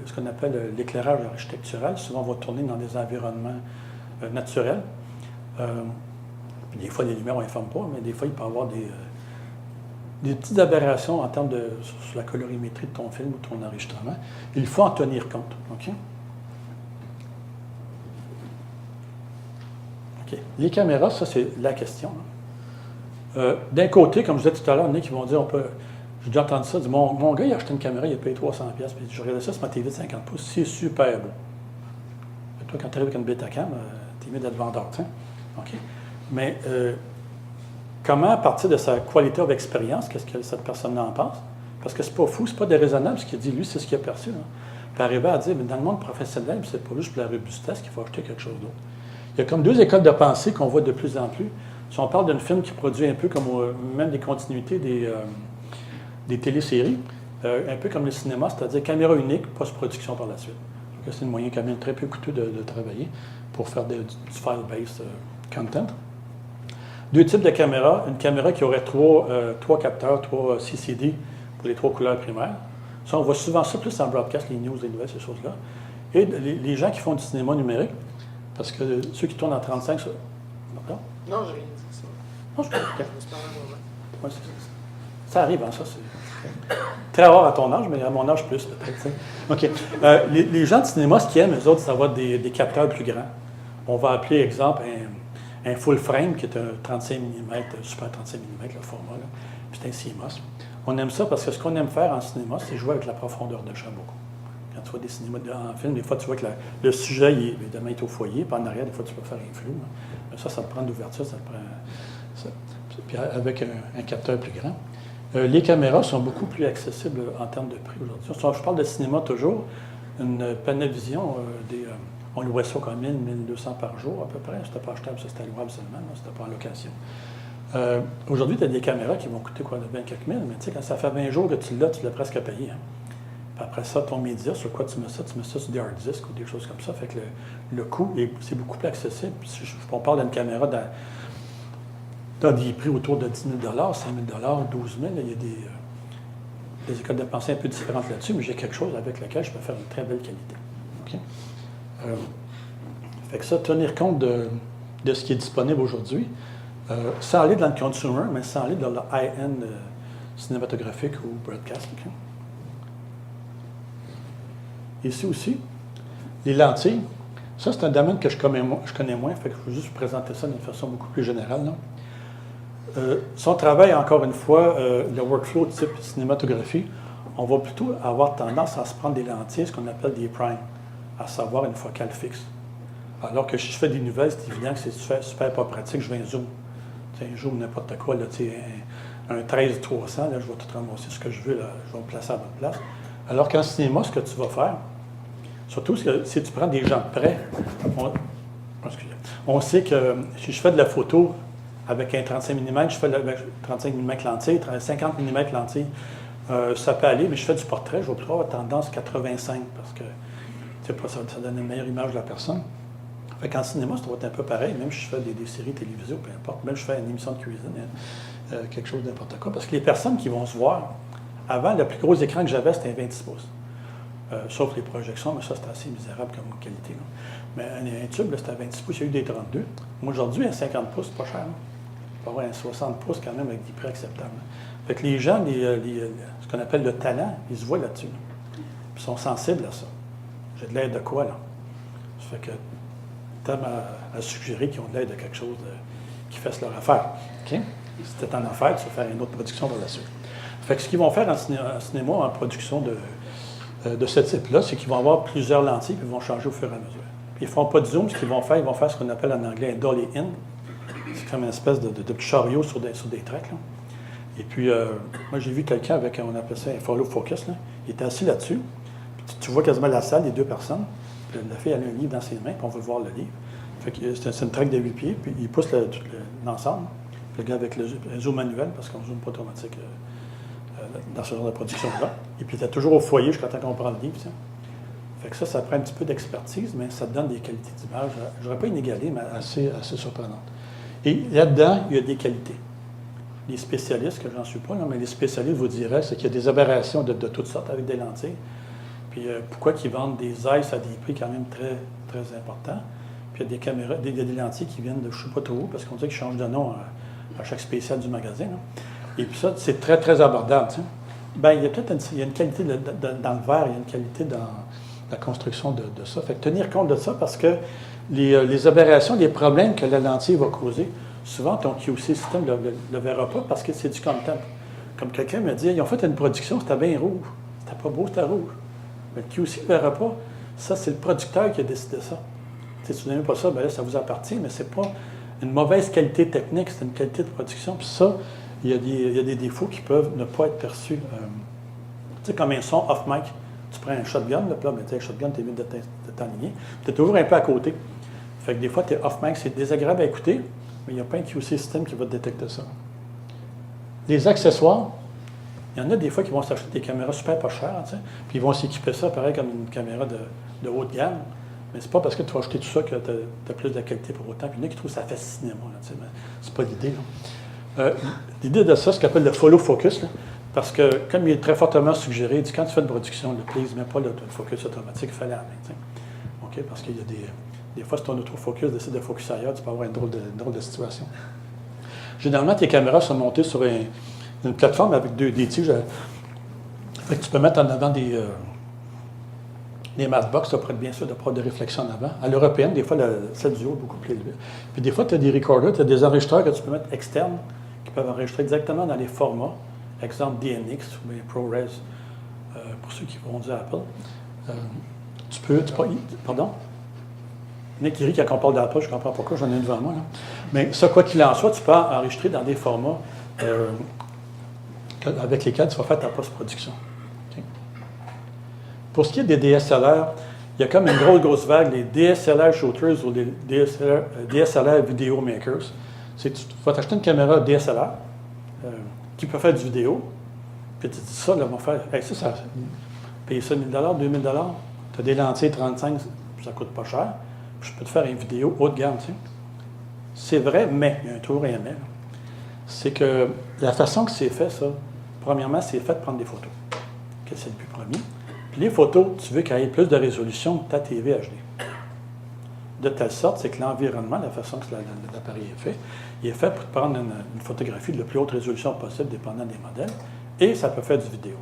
ce qu'on appelle l'éclairage architectural, souvent, on va tourner dans des environnements naturels. Puis des fois, les lumières, on ne les forme pas, mais des fois, il peut y avoir des petites aberrations en termes sur la colorimétrie de ton film ou de ton enregistrement. Il faut en tenir compte. OK? Okay. Les caméras, ça, c'est la question. D'un côté, comme je disais tout à l'heure, il y en a qui vont dire, j'ai déjà entendu ça, mon gars, il a acheté une caméra, il a payé 300$, puis je regardais ça sur ma TV de 50 pouces, c'est super beau. Et toi, quand tu arrives avec une Betacam, tu es mieux d'être vendeur, tu sais. OK? Mais comment, à partir de sa qualité of expérience, qu'est-ce que cette personne en pense? Parce que c'est pas fou, c'est pas déraisonnable ce qu'il dit, lui, c'est ce qu'il a perçu. Hein. Puis arriver à dire, mais dans le monde professionnel, c'est pas juste pour la robustesse qu'il faut acheter quelque chose d'autre. Il y a comme deux écoles de pensée qu'on voit de plus en plus. Si on parle d'un film qui produit un peu comme même des continuités des téléséries, un peu comme le cinéma, c'est-à-dire caméra unique, post-production par la suite. Donc, c'est un moyen quand même très peu coûteux de travailler pour faire du file-based content. Deux types de caméras. Une caméra qui aurait trois capteurs, 3 CCD pour les 3 couleurs primaires. Ça, on voit souvent ça plus en broadcast, les news, les nouvelles, ces choses-là. Et les gens qui font du cinéma numérique, parce que ceux qui tournent en 35... Pardon? Non, j'ai rien dit ça. Non, je comprends. Je me suis parlé à moi-même. Ouais, ça arrive, hein, ça. C'est très rare à ton âge, mais à mon âge plus, peut-être. OK. Les gens de cinéma, ce qu'ils aiment, eux autres, c'est avoir des capteurs plus grands. On va appeler, exemple, un full frame, qui est un 35 mm, super 35 mm, le format, là. Puis c'est un CMOS. On aime ça parce que ce qu'on aime faire en cinéma, c'est jouer avec la profondeur de champ beaucoup. Quand tu vois des cinémas en film, des fois, tu vois que le sujet, évidemment, est au foyer, puis en arrière, des fois, tu peux faire un flou. Hein. Mais ça te prend de l'ouverture, ça te prend... Ça. Puis avec un capteur plus grand. Les caméras sont beaucoup plus accessibles en termes de prix aujourd'hui. Je parle de cinéma toujours. Une Panavision, on louait ça comme 1000, 1200 par jour à peu près. C'était pas achetable, ça c'était louable seulement, c'était pas en location. Aujourd'hui, tu as des caméras qui vont coûter quoi, de 20 quelques mille, mais tu sais, quand ça fait 20 jours que tu l'as presque payé. Hein. Puis après ça, ton média, sur quoi tu mets ça? Tu mets ça sur des hard disks ou des choses comme ça. Fait que le coût, c'est beaucoup plus accessible. Si on parle d'une caméra dans des prix autour de 10 000 5 000 12 000 il y a des écoles de pensée un peu différentes là-dessus, mais j'ai quelque chose avec lequel je peux faire une très belle qualité. Okay? Fait que ça, tenir compte de ce qui est disponible aujourd'hui, sans aller dans le consumer, mais sans aller dans le high-end cinématographique ou broadcast. Okay? Ici aussi, les lentilles, ça c'est un domaine que je connais moins, fait que je vais juste vous présenter ça d'une façon beaucoup plus générale. Là. Si on travaille encore une fois le workflow type cinématographie, on va plutôt avoir tendance à se prendre des lentilles, ce qu'on appelle des primes, à savoir une focale fixe. Alors que si je fais des nouvelles, c'est évident que c'est super pas pratique, je vais un zoom. T'sais, un zoom, n'importe quoi, là, un 13-300, là, je vais tout ramasser ce que je veux, là, je vais me placer à la bonne place. Alors qu'en cinéma, ce que tu vas faire, surtout si tu prends des gens prêts, On sait que si je fais de la photo avec un 35 mm, je fais le 35 mm lentille, 50 mm lentille, ça peut aller, mais je fais du portrait, je vais plutôt avoir tendance 85 parce que ça donne une meilleure image de la personne. Fait qu'en cinéma, ça doit être un peu pareil, même si je fais des séries télévisées, peu importe, même si je fais une émission de cuisine, quelque chose n'importe quoi. Parce que les personnes qui vont se voir, avant, le plus gros écran que j'avais, c'était un 26 pouces. Sauf les projections, mais ça, c'était assez misérable comme qualité. Là. Mais un tube, c'était à 26 pouces, il y a eu des 32. Moi, aujourd'hui, un 50 pouces, c'est pas cher. Il faut avoir un 60 pouces quand même avec des prix acceptables. Fait que les gens, ce qu'on appelle le talent, ils se voient là-dessus. Puis ils sont sensibles à ça. J'ai de l'aide de quoi, là? Ça fait que à suggérer qu'ils ont de l'aide de quelque chose qui fasse leur affaire. OK? Si c'était en affaire, tu vas faire une autre production par la suite. Fait que ce qu'ils vont faire en cinéma, en production de ce type-là, c'est qu'ils vont avoir plusieurs lentilles puis ils vont changer au fur et à mesure. Puis ils ne font pas de zoom, ce qu'ils vont faire ce qu'on appelle en anglais un dolly in. C'est comme une espèce de petit chariot sur des tracks. Là. Et puis, moi, j'ai vu quelqu'un avec, on appelle ça un follow focus. Là. Il était assis là-dessus. Puis tu vois quasiment la salle, les deux personnes. Puis la fille, elle a un livre dans ses mains, puis on veut voir le livre. Fait que c'est une traque de 8 pieds, puis il pousse l'ensemble. Puis le gars avec le zoom manuel, parce qu'on ne zoome pas automatique dans ce genre de production-là. Et puis il était toujours au foyer jusqu'à temps qu'on prend le livre. Ça. Fait que ça prend un petit peu d'expertise, mais ça te donne des qualités d'image. Je n'aurais pas inégalé, mais assez surprenantes. Et là-dedans, il y a des qualités. Les spécialistes, que j'en suis pas, là, mais les spécialistes vous diraient, c'est qu'il y a des aberrations de toutes sortes avec des lentilles. Puis pourquoi qu'ils vendent des Zeiss à des prix quand même très, très importants. Puis il y a des caméras, des lentilles qui viennent de je ne sais pas trop où, parce qu'on dit qu'ils changent de nom à chaque spécial du magasin. Là. Et puis ça, c'est très, très abordable. Tu sais. Bien, il y a peut-être une qualité dans le verre, il y a une qualité dans la construction de ça. Fait que tenir compte de ça, parce que les aberrations, les problèmes que la lentille va causer, souvent ton QC système ne le verra pas parce que c'est du content. Comme quelqu'un me dit, ils ont fait une production, c'était bien rouge. C'était pas beau, c'était rouge. Mais le QC ne le verra pas. Ça, c'est le producteur qui a décidé ça. Si tu n'aimes pas ça, bien là, ça vous appartient, mais ce n'est pas une mauvaise qualité technique, c'est une qualité de production. Puis ça, il y a des défauts qui peuvent ne pas être perçus. Tu sais, comme un son off-mic. Tu prends un shotgun, là, ben, un shotgun, tu es mieux de t'enligner. Tu es toujours un peu à côté. Fait que des fois, tu es off-mic, c'est désagréable à écouter, mais il n'y a pas un QC système qui va détecter ça. Les accessoires, il y en a des fois qui vont s'acheter des caméras super pas chères, tu sais, puis ils vont s'équiper ça pareil comme une caméra de haut de gamme. Mais c'est pas parce que tu vas acheter tout ça que tu as plus de qualité pour autant. Puis il y en a qui trouvent que ça fait cinéma, là, tu sais, mais c'est pas l'idée. L'idée de ça, ce qu'on appelle le follow focus, là, parce que comme il est très fortement suggéré, il dit quand tu fais une production, le please, mais pas le focus automatique, fais-le à la main. Tu sais. OK? Parce qu'il y a des fois, si ton autofocus décide de focus ailleurs, tu peux avoir une drôle de situation. Généralement, tes caméras sont montées sur une plateforme avec des tiges. Fait que tu peux mettre en avant des maskbox, ça pourrait être bien sûr de pas de réflexion en avant. À l'européenne, des fois, celle du haut est beaucoup plus élevée. Puis des fois, tu as des recorders, tu as des enregistreurs que tu peux mettre externes qui peuvent enregistrer exactement dans les formats. Exemple DNX ou bien ProRes, pour ceux qui vont dire Apple. Pardon? Nick qui rit quand on parle d'Apple, je ne comprends pas pourquoi, j'en ai une devant moi. Là. Mais ça, quoi qu'il en soit, tu peux enregistrer dans des formats avec lesquels tu vas faire ta post-production. Okay? Pour ce qui est des DSLR, il y a comme une grosse vague, les DSLR shooters ou les DSLR video makers. Tu vas t'acheter une caméra DSLR qui peut faire du vidéo, puis tu dis ça, là, on va faire, hey, ça payer ça 1 000 2 000 tu as des lentilles 35, ça coûte pas cher, puis je peux te faire une vidéo haut de gamme, tu sais. C'est vrai, mais, il y a un tour et un mais. C'est que la façon que c'est fait, ça, premièrement, c'est fait de prendre des photos. Que c'est le plus premier. Puis les photos, tu veux qu'elles aient plus de résolution que ta TV HD. De telle sorte, c'est que l'environnement, la façon que l'appareil est fait, il est fait pour prendre une photographie de la plus haute résolution possible, dépendant des modèles, et ça peut faire du vidéo.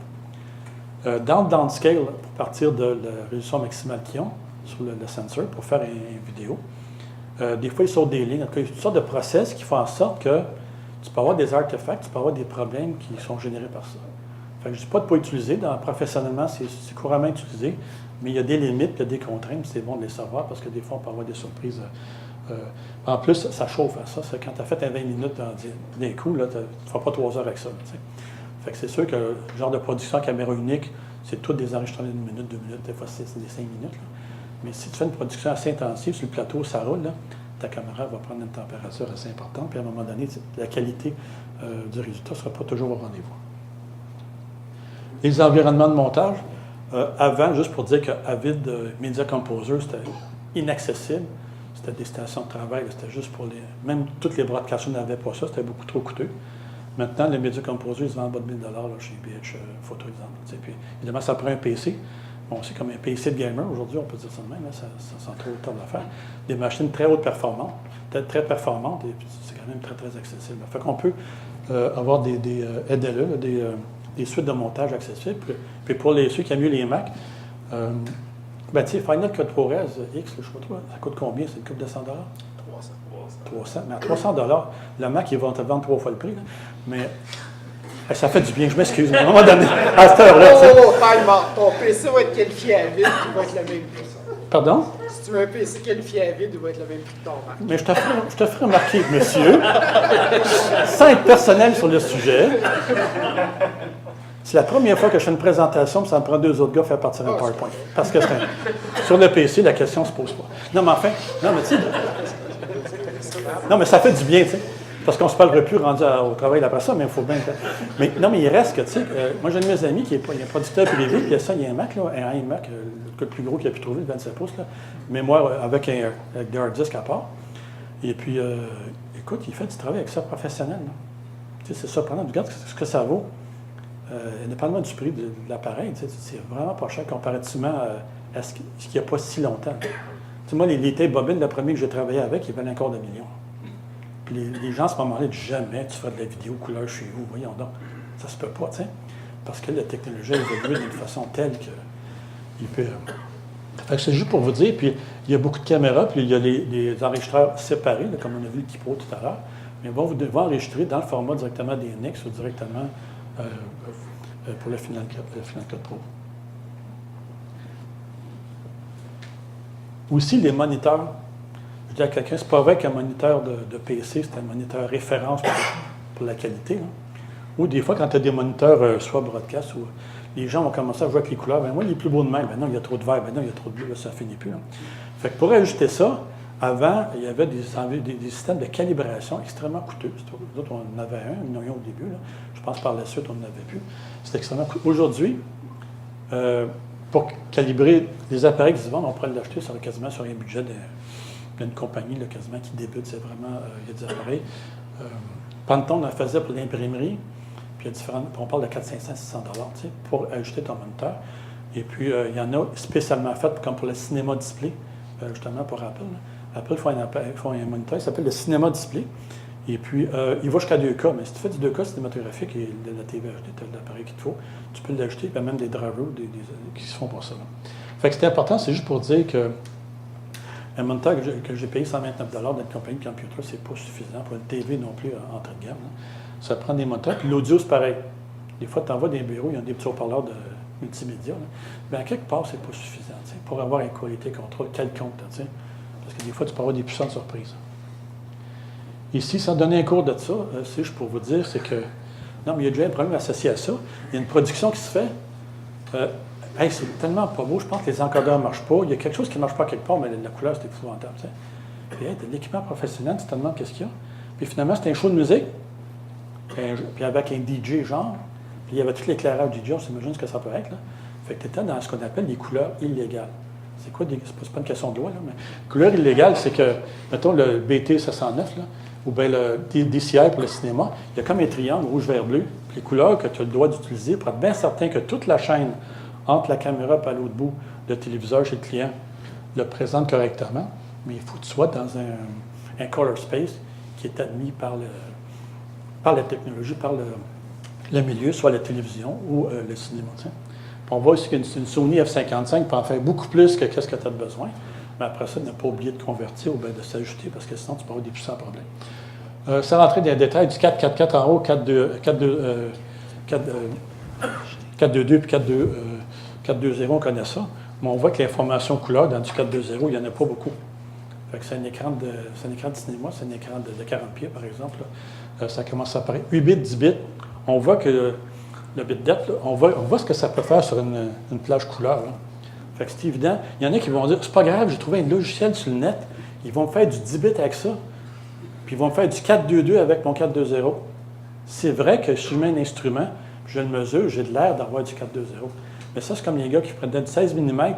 Dans le downscale, pour partir de la résolution maximale qu'ils ont sur le sensor, pour faire une vidéo, des fois, ils sortent des lignes. En tout cas, il y a toutes sortes de process qui font en sorte que tu peux avoir des artefacts, tu peux avoir des problèmes qui sont générés par ça. Fait que je ne dis pas de ne pas utiliser. Professionnellement, c'est couramment utilisé, mais il y a des limites, il y a des contraintes, c'est bon de les savoir parce que des fois, on peut avoir des surprises. En plus, ça chauffe. Hein, ça. C'est quand tu as fait un 20 minutes d'un coup, là, tu ne feras pas 3 heures avec ça. Là, fait que c'est sûr que le genre de production à caméra unique, c'est tout des enregistrements d'1 minute, 2 minutes, des fois c'est des 5 minutes. Là. Mais si tu fais une production assez intensive sur le plateau, ça roule, là, ta caméra va prendre une température assez importante, puis à un moment donné, la qualité du résultat ne sera pas toujours au rendez-vous. Les environnements de montage, avant, juste pour dire que Avid Media Composer, c'était inaccessible. C'était des stations de travail, c'était juste pour les... Même toutes les broadcasters n'avaient pas ça, c'était beaucoup trop coûteux. Maintenant, les Media Composer, ils se vendent en bas de 1000 $ chez BH Photo, exemple. Puis, évidemment, ça prend un PC. Bon, c'est comme un PC de gamer aujourd'hui, on peut dire ça de même, hein, ça sent trop le temps de faire. Des machines très haute performantes, très performantes, et puis c'est quand même très, très accessible. Fait qu'on peut avoir des EDLE, des suites de montage accessibles. Puis pour ceux qui aiment mieux les Mac, ben, tu sais, Final Cut ProRes X, je sais pas trop, ça coûte combien? C'est une coupe de 100 $? 300. Mais à 300 $, le Mac, ils vont te vendre 3 fois le prix. Là. Mais ça fait du bien, je m'excuse. À un moment donné, à cette heure-là. Time out. Ton PC va être qualifié à vide, il va être le même prix. Pardon? Si tu veux un PC qualifié à vide, il va être le même prix que ton Mac. Mais je te ferai remarquer, monsieur, sans être personnel sur le sujet, c'est la première fois que je fais une présentation, puis ça me prend 2 autres gars pour faire partir un PowerPoint. Parce que sur le PC, la question ne se pose pas. Non, mais enfin, non, mais tu sais, non, mais ça fait du bien, tu sais. Parce qu'on ne se parlera plus rendu au travail d'après ça, mais il faut bien faire. Mais non, mais il reste que, tu sais, moi j'ai un de mes amis qui est un producteur privé, puis il y a ça, il y a un Mac, là, un iMac, le plus gros qu'il a pu trouver, le 27 pouces, là, mémoire avec des hard disks à part. Et puis, écoute, il fait du travail avec ça professionnel. Tu sais, c'est surprenant. Regarde ce que ça vaut. Indépendamment du prix de l'appareil, tu sais, c'est vraiment pas cher comparativement à ce qu'il n'y a pas si longtemps. Tu sais, moi, les tapes bobines, le premier que j'ai travaillé avec, il valait encore des millions. Puis les gens, à ce moment-là, disent jamais tu feras de la vidéo couleur chez vous. Voyons donc. Ça se peut pas, tu sais. Parce que la technologie a évolué d'une façon telle qu'il peut. Fait que c'est juste pour vous dire, puis il y a beaucoup de caméras, puis il y a les enregistreurs séparés, là, comme on a vu le Kipro tout à l'heure. Mais vous devez enregistrer dans le format directement des NIX ou directement pour le Final Cut Pro. Aussi, les moniteurs. Je dis à quelqu'un, c'est pas vrai qu'un moniteur de PC, c'est un moniteur référence pour la qualité. Hein. Ou des fois, quand tu as des moniteurs, soit broadcast, ou les gens vont commencer à jouer avec les couleurs. Ben moi, il est plus beau de même. Ben non, il y a trop de vert. Ben non, il y a trop de bleu. Là, ça ne finit plus. Là. Fait que pour ajuster ça, avant, il y avait des systèmes de calibration extrêmement coûteux. Nous autres, on en avait un, nous en avions au début. Là. Je pense par la suite, on n'en avait plus. C'était extrêmement coûteux. Aujourd'hui, pour calibrer les appareils qui se vendent, on pourrait l'acheter quasiment sur un budget d'une compagnie là, quasiment qui débute. C'est vraiment, il y a des appareils. Pantone en faisait pour l'imprimerie. Puis il y a différentes, on parle de 400, 500, 600 $, pour ajuster ton moniteur. Et puis, il y en a spécialement fait comme pour le cinéma display, justement pour Apple. Là. Apple font un moniteur, il s'appelle le cinéma display. Et puis, il va jusqu'à 2K. Mais si tu fais du 2K cinématographique et de la TV HD, tu as l'appareil qu'il te faut, tu peux l'ajouter. Puis même des drivers qui se font pour ça. Là. Fait que c'était important, c'est juste pour dire que un moniteur que j'ai payé 129 $ d'une compagnie de computer, c'est pas suffisant pour une TV non plus entrée de gamme. Là. Ça prend des moniteurs. Puis l'audio, c'est pareil. Des fois, tu envoies des bureaux, il y a des petits haut-parleurs de multimédia. Là. Mais à quelque part, c'est pas suffisant pour avoir une qualité contrôle quelconque. Parce que des fois, tu peux avoir des puissantes surprises. Ici, sans donner un cours de ça, c'est juste pour vous dire, c'est que non, mais il y a déjà un problème associé à ça. Il y a une production qui se fait. Hey, c'est tellement pas beau, je pense que les encodeurs ne marchent pas. Il y a quelque chose qui ne marche pas quelque part, mais la couleur, c'est épouvantable. Puis, hey, de l'équipement professionnel, tu te demandes qu'est-ce qu'il y a. Puis finalement, c'était un show de musique, puis avec un DJ genre, puis il y avait tout l'éclairage DJ, on s'imagine ce que ça peut être. Là. Fait que tu étais dans ce qu'on appelle les couleurs illégales. C'est quoi? C'est pas une question de loi, là, mais couleur illégale, c'est que, mettons, le BT 709, là, ou bien le DCI pour le cinéma, il y a comme un triangle rouge, vert, bleu. Puis les couleurs que tu as le droit d'utiliser pour être bien certain que toute la chaîne entre la caméra et à l'autre bout, le téléviseur chez le client, le présente correctement, mais il faut que tu sois dans un color space qui est admis par la technologie, par le milieu, soit la télévision ou le cinéma. Puis on voit aussi qu'une Sony F55 peut en faire beaucoup plus que ce que tu as besoin, mais après ça, ne pas oublier de convertir ou bien de s'ajuster, parce que sinon, tu peux avoir des puissants problèmes. Sans rentrer dans les détails du 4.4.4 en haut, 4.2.2 puis 4.2.0, on connaît ça. Mais on voit que l'information couleur dans du 4.2.0, il n'y en a pas beaucoup. Fait que c'est un écran de cinéma, c'est un écran de 40 pieds, par exemple. Là. Ça commence à apparaître. 8 bits, 10 bits. On voit que le bit depth, là, on voit ce que ça peut faire sur une plage couleur. Là. Fait que c'est évident. Il y en a qui vont dire, c'est pas grave, j'ai trouvé un logiciel sur le net, Ils vont me faire du 10 bits avec ça, puis ils vont me faire du 422 avec mon 420. C'est vrai que si je mets un instrument, puis je le mesure, j'ai de l'air d'avoir du 420. Mais ça, c'est comme les gars qui prennent du 16 mm.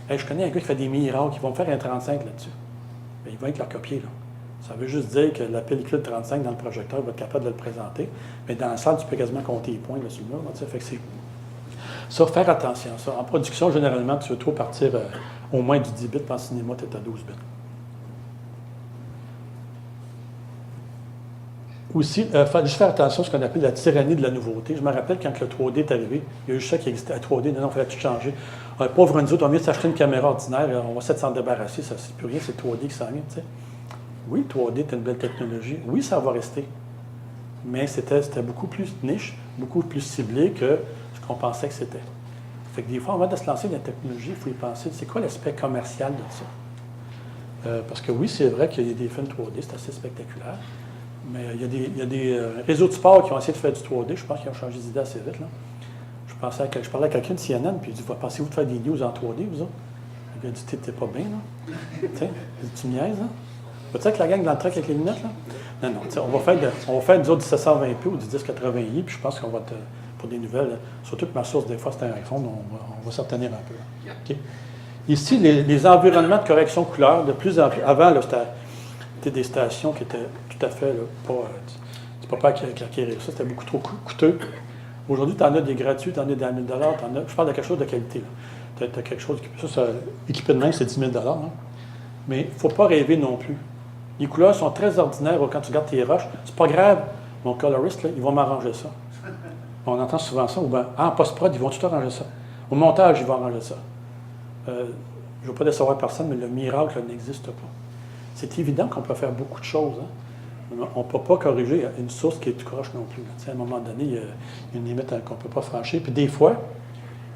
Je connais un gars qui fait des miracles, qui vont me faire un 35 là-dessus. Bien, ils vont être leur copier, là. Ça veut juste dire que la pellicule 35 dans le projecteur va être capable de le présenter. Mais dans la salle, tu peux quasiment compter les points là, sur le mur. Fait que c'est ça, faire attention. Ça. En production, généralement, tu veux trop partir au moins du 10 bits. En cinéma, tu es à 12 bits. Aussi, il faut juste faire attention à ce qu'on appelle la tyrannie de la nouveauté. Je me rappelle quand le 3D est arrivé, il y a eu ça qui existait à 3D. Non, il fallait tout changer. Pauvre nous autres, on vient de s'acheter une caméra ordinaire, on va essayer de s'en débarrasser, ça c'est plus rien, c'est le 3D qui s'en vient. T'sais. Oui, le 3D est une belle technologie. Oui, ça va rester. Mais c'était beaucoup plus niche, beaucoup plus ciblé que ce qu'on pensait que c'était. Fait que des fois, avant de se lancer dans la technologie, il faut y penser, c'est quoi l'aspect commercial de ça? Parce que oui, c'est vrai qu'il y a des films 3D, c'est assez spectaculaire. Mais il y a des réseaux de sport qui ont essayé de faire du 3D. Je pense qu'ils ont changé d'idée assez vite. Là. Je parlais à quelqu'un de CNN, puis il dit, pensez-vous de faire des news en 3D, vous autres? Il a dit, t'es pas bien, là. Tu me niaises, hein? Vas-tu avec la gang dans le truck avec les lunettes, là? Non, on va faire nous autres du 720p ou du 1080i, puis je pense qu'on va pour des nouvelles, là, surtout que ma source, des fois, c'est un iPhone, on va s'en tenir un peu. Là. Okay. Ici, les environnements de correction couleur, de plus en plus. Avant, là, c'était des stations qui étaient tout à fait là, pas. Tu ne peux pas acquérir ça, c'était beaucoup trop coûteux. Aujourd'hui, tu en as des gratuits, tu en as des 1 000 je parle de quelque chose de qualité. Tu as quelque chose ça, équipé de main, c'est 10 000 hein? Mais il ne faut pas rêver non plus. Les couleurs sont très ordinaires quand tu regardes tes roches. C'est pas grave, mon coloriste, là, ils vont m'arranger ça. On entend souvent ça, ou bien, en post-prod, ils vont tout arranger ça. Au montage, ils vont arranger ça. Je ne veux pas décevoir personne, mais le miracle n'existe pas. C'est évident qu'on peut faire beaucoup de choses. Hein? On ne peut pas corriger une source qui est tout croche non plus. À un moment donné, il y a une limite qu'on ne peut pas franchir. Puis des fois,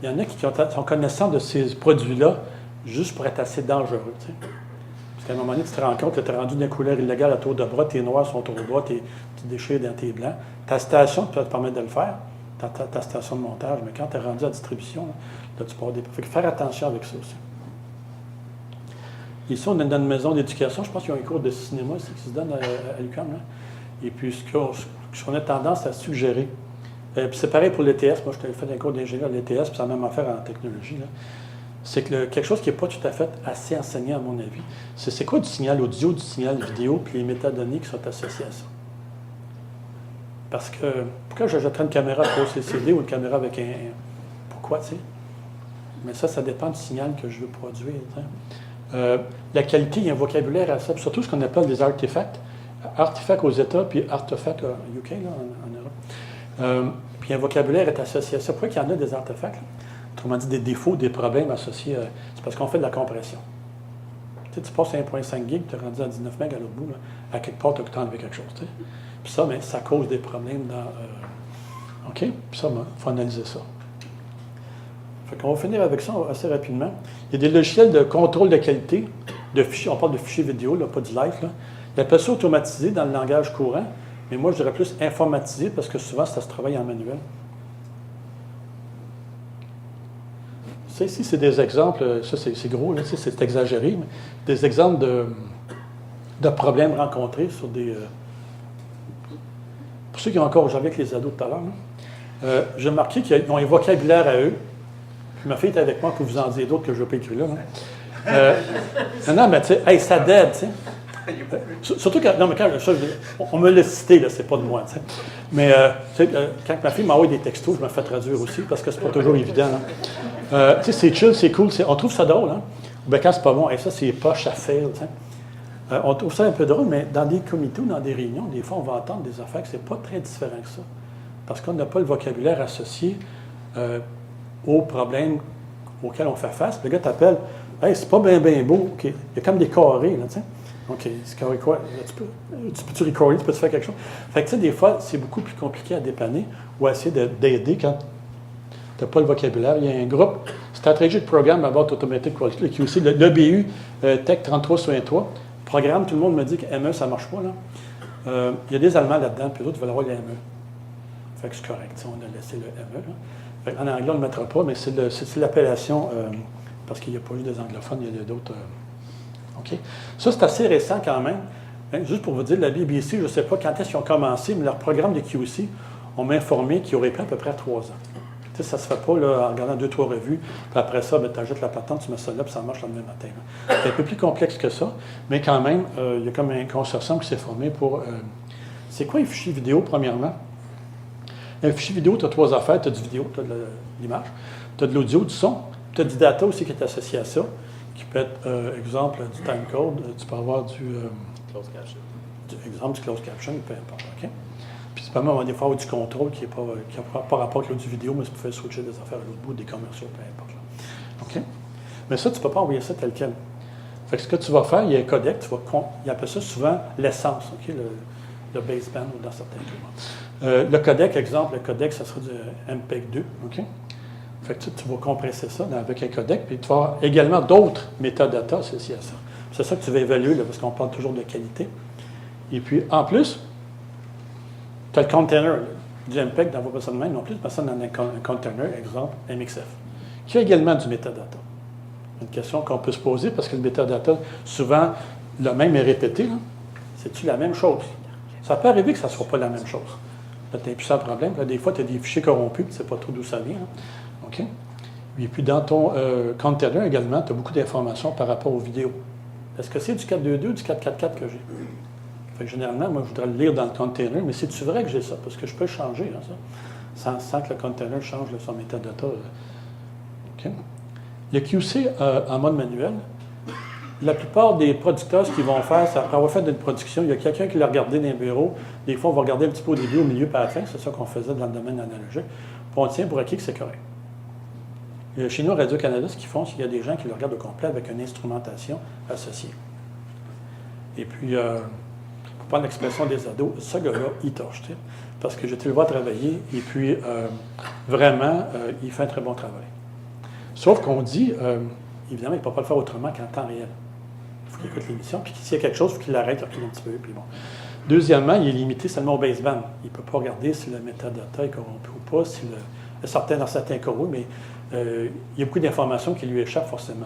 il y en a qui sont connaissants de ces produits-là juste pour être assez dangereux. T'sais. Parce qu'à un moment donné, tu te rends compte que tu es rendu d'une couleur illégale à tour de bras, tes noirs sont au bras, tu déchires dans tes blancs. Ta station peut te permettre de le faire, ta station de montage, mais quand tu es rendu à distribution, là, tu peux avoir des... Fait que faire attention avec ça aussi. Ici, on est dans une maison d'éducation. Je pense qu'il y a un cours de cinéma ici qui se donne à l'UQAM. Et puis, ce qu'on a tendance à suggérer, puis c'est pareil pour l'ETS. Moi, je t'avais fait un cours d'ingénieur à l'ETS, puis c'est la même affaire en technologie. C'est que quelque chose qui n'est pas tout à fait assez enseigné, à mon avis, c'est quoi du signal audio, du signal vidéo, puis les métadonnées qui sont associées à ça. Parce que, pourquoi j'achèterais une caméra pour OCCD ou une caméra avec un... Pourquoi, tu sais? Mais ça dépend du signal que je veux produire, tu sais. La qualité, il y a un vocabulaire à ça, puis surtout ce qu'on appelle des artefacts. Artefacts aux États, puis artefacts au UK, là, en Europe. Puis un vocabulaire est associé à ça. Pourquoi il y en a des artefacts? Là? Autrement dit, des défauts, des problèmes associés. C'est parce qu'on fait de la compression. Tu sais, tu passes à 1.5 gig, tu es rendu à 19 MB à l'autre bout. Là. À quelque part, tu as enlevé quelque chose. Tu sais. Puis ça, mais ça cause des problèmes dans... OK? Puis ça, il faut analyser ça. Fait qu'on va finir avec ça assez rapidement. Il y a des logiciels de contrôle de qualité, de fichiers, on parle de fichiers vidéo, là, pas du live. Là. Ils appellent ça automatisé dans le langage courant, mais moi je dirais plus informatisé parce que souvent ça se travaille en manuel. Ça ici, c'est des exemples, ça c'est gros, là, c'est exagéré, mais des exemples de problèmes rencontrés sur des... pour ceux qui ont encore joué avec les ados tout à l'heure, j'ai remarqué qu'ils ont un vocabulaire à eux. Ma fille est avec moi pour vous en dire d'autres que je n'ai pas écrit là. Non, mais tu sais, hey, ça dead, tu sais. Surtout quand, non, mais quand on me l'a cité, là, c'est pas de moi, tu sais. Mais quand ma fille m'envoie des textos, je me fais traduire aussi, parce que c'est pas toujours évident. Tu sais, c'est chill, c'est cool, on trouve ça drôle, hein. Ben, quand c'est pas bon, hey, ça, c'est poche à faire, tu sais. On trouve ça un peu drôle, mais dans des comités ou dans des réunions, des fois, on va entendre des affaires que c'est pas très différent que ça. Parce qu'on n'a pas le vocabulaire associé aux problèmes auxquels on fait face. Le gars t'appelle, « Hey, c'est pas bien beau. Okay. Il y a comme des carrés, là, tu sais. OK, c'est carré quoi? Tu peux-tu recorder? Tu peux-tu faire quelque chose? » Fait que, tu sais, des fois, c'est beaucoup plus compliqué à dépanner ou à essayer d'aider quand tu n'as pas le vocabulaire. Il y a un groupe, Strategic Program About Automatic Quality, qui est aussi l'EBU Tech 33/3. Programme, tout le monde me dit que ME, ça ne marche pas, là. Il y a des Allemands là-dedans, puis d'autres veulent avoir le ME. Fait que c'est correct, on a laissé le ME, là. En anglais, on ne le mettra pas, mais c'est l'appellation, parce qu'il n'y a pas eu des anglophones, il y a d'autres OK? Ça, c'est assez récent quand même. Hein, juste pour vous dire, la BBC, je ne sais pas quand est-ce qu'ils ont commencé, mais leur programme de QC, on m'a informé qu'il aurait pris à peu près 3 ans. Tu sais, ça ne se fait pas là, en regardant 2-3 revues, puis après ça, tu ajoutes la patente, tu mets ça là, puis ça marche le même matin. Là. C'est un peu plus complexe que ça, mais quand même, il y a comme un consortium qui s'est formé pour... c'est quoi un fichier vidéo, premièrement? Un fichier vidéo, tu as 3 affaires. Tu as du vidéo, tu as de l'image, tu as de l'audio, du son, tu as du data aussi qui est associé à ça, qui peut être, exemple, du timecode, tu peux avoir du... Closed caption. exemple, du closed caption, peu importe. OK? Puis c'est pas mal, des fois, du contrôle qui n'a pas rapport avec l'audio vidéo, mais tu peux switcher des affaires à l'autre bout, des commerciaux, peu importe. Là. OK? Mais ça, tu ne peux pas envoyer ça tel quel. Fait que ce que tu vas faire, il y a un codec, il appelle ça souvent l'essence, OK? Le baseband dans certains cas. Le codec, exemple, le codec, ça sera du MPEG-2, OK? Fait que tu vas compresser ça avec un codec, puis tu vas avoir également d'autres métadatas associés à ça. C'est ça que tu vas évaluer, là, parce qu'on parle toujours de qualité. Et puis, en plus, tu as le container du MPEG, n'envoie pas ça de même non plus, mais ça dans un container, exemple, MXF, qui a également du métadata. Une question qu'on peut se poser, parce que le métadata, souvent, le même est répété, là. C'est-tu la même chose? Ça peut arriver que ça ne soit pas la même chose. Là, tu as un puissant problème. Là, des fois, tu as des fichiers corrompus, tu ne sais pas trop d'où ça vient. Hein. OK? Et puis, dans ton container également, tu as beaucoup d'informations par rapport aux vidéos. Est-ce que c'est du 4.2.2 ou du 4.4.4 que j'ai? Fait que généralement, moi, je voudrais le lire dans le container, mais c'est-tu vrai que j'ai ça? Parce que je peux le changer, hein, ça, sans que le container change son métadata. OK? Le QC en mode manuel, la plupart des producteurs, ce qu'ils vont faire, c'est après avoir fait une production, il y a quelqu'un qui l'a regardé dans un bureau. Des fois, on va regarder un petit peu au début, au milieu, puis à la fin. C'est ça qu'on faisait dans le domaine analogique. Puis on tient pour acquis que c'est correct. Chez nous, à Radio-Canada, ce qu'ils font, c'est qu'il y a des gens qui le regardent au complet avec une instrumentation associée. Et puis, pour prendre l'expression des ados, ce gars-là, il torche, tu sais, parce que j'étais le voir travailler, et puis, vraiment, il fait un très bon travail. Sauf qu'on dit, évidemment, il ne peut pas le faire autrement qu'en temps réel. Il faut qu'il écoute l'émission, puis s'il y a quelque chose, il faut qu'il l'arrête, qu'il recule un petit peu, puis bon. Deuxièmement, il est limité seulement au baseband. Il ne peut pas regarder si le métadata est corrompu ou pas, si dans certains cas, oui, mais il y a beaucoup d'informations qui lui échappent forcément.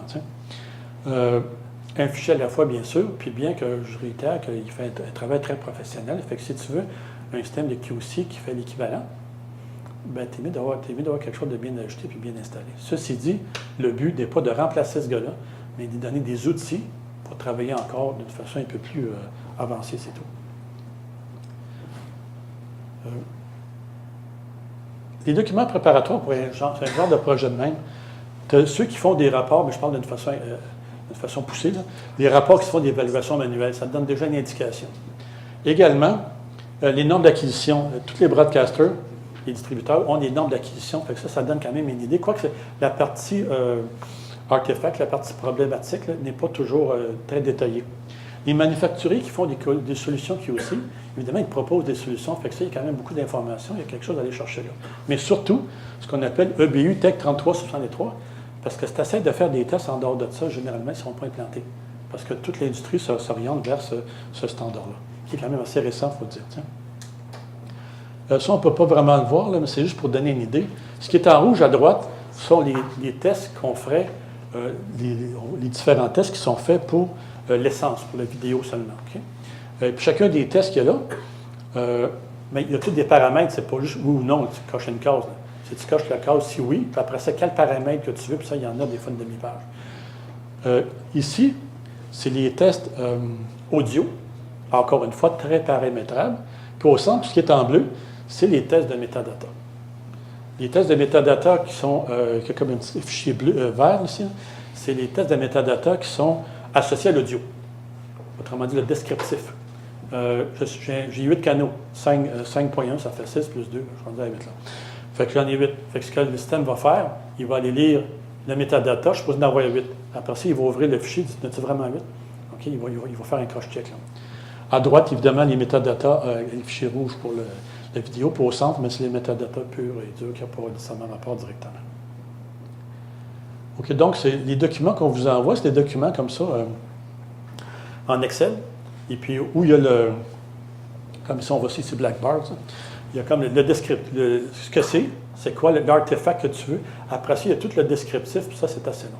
Un fichier à la fois, bien sûr, puis bien que je réitère qu'il fait un travail très professionnel. Fait que si tu veux un système de QC qui fait l'équivalent, ben, t'es mieux d'avoir quelque chose de bien ajusté puis bien installé. Ceci dit, le but n'est pas de remplacer ce gars-là, mais de donner des outils pour travailler encore d'une façon un peu plus avancée, c'est tout. Les documents préparatoires pour un genre de projet de même, tu as ceux qui font des rapports, mais je parle d'une façon poussée, là, des rapports qui se font d'évaluation manuelle, ça te donne déjà une indication. Également, les normes d'acquisition, tous les broadcasters, les distributeurs ont des normes d'acquisition, fait que ça donne quand même une idée. Quoique la partie artefact, la partie problématique, n'est pas toujours très détaillée. Les manufacturiers qui font des solutions qui aussi, évidemment, ils proposent des solutions, fait que ça, il y a quand même beaucoup d'informations, il y a quelque chose à aller chercher là. Mais surtout, ce qu'on appelle EBU Tech 3363, parce que si tu essaies de faire des tests en dehors de ça, généralement, ils ne seront pas implantés. Parce que toute l'industrie s'oriente vers ce standard-là, qui est quand même assez récent, il faut le dire. Tiens. Ça, on ne peut pas vraiment le voir, là, mais c'est juste pour donner une idée. Ce qui est en rouge à droite sont les tests qu'on ferait, les différents tests qui sont faits pour l'essence, pour la vidéo seulement. Okay? Puis chacun des tests qu'il y a là, mais il y a tous des paramètres, c'est pas juste oui ou non, tu coches une case. Là. Si tu coches la case, si oui, puis après ça, quel paramètre que tu veux, puis ça, il y en a des fois une demi-page. Ici, c'est les tests audio, encore une fois, très paramétrables. Puis au centre, ce qui est en bleu, c'est les tests de métadata. Les tests de métadata qui sont, comme un petit fichier bleu, vert ici, c'est les tests de métadata qui sont associés à l'audio. Autrement dit, le descriptif. J'ai 8 canaux. 5.1, ça fait 6 plus 2. Je suis rendu à 8 là. Fait que j'en ai 8. Fait que ce que le système va faire, il va aller lire le métadata. Je suppose en avoir 8. Après ça, il va ouvrir le fichier. Il dit, as-tu vraiment 8? OK, il va faire un cross-check. Là. À droite, évidemment, les métadatas, les fichiers rouges pour la vidéo. Puis au centre, mais c'est les métadatas purs et durs qui n'ont pas nécessairement rapport directement. OK, donc, les documents qu'on vous envoie, c'est des documents comme ça, en Excel. Et puis, où il y a comme ici, on voit ici, c'est Blackboard, ça. Il y a comme le descriptif. Ce que c'est quoi l'artefact que tu veux. Après ça, il y a tout le descriptif, puis ça, c'est assez long.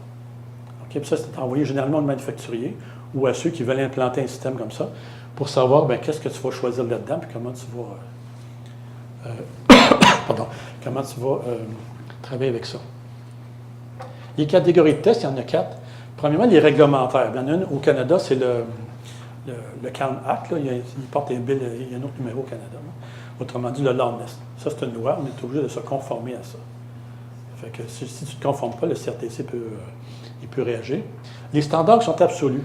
OK, puis ça, c'est envoyé généralement au manufacturier ou à ceux qui veulent implanter un système comme ça, pour savoir qu'est-ce que tu vas choisir là-dedans, puis comment tu vas, comment tu vas travailler avec ça. Les catégories de tests, il y en a 4. Premièrement, les réglementaires. Il y en a une au Canada, c'est le CAN Act. Là. Il porte un bill, il y a un autre numéro au Canada. Là. Autrement dit, le LAWNESS. Ça, c'est une loi. On est obligé de se conformer à ça. Fait que si tu ne te conformes pas, le CRTC peut réagir. Les standards sont absolus.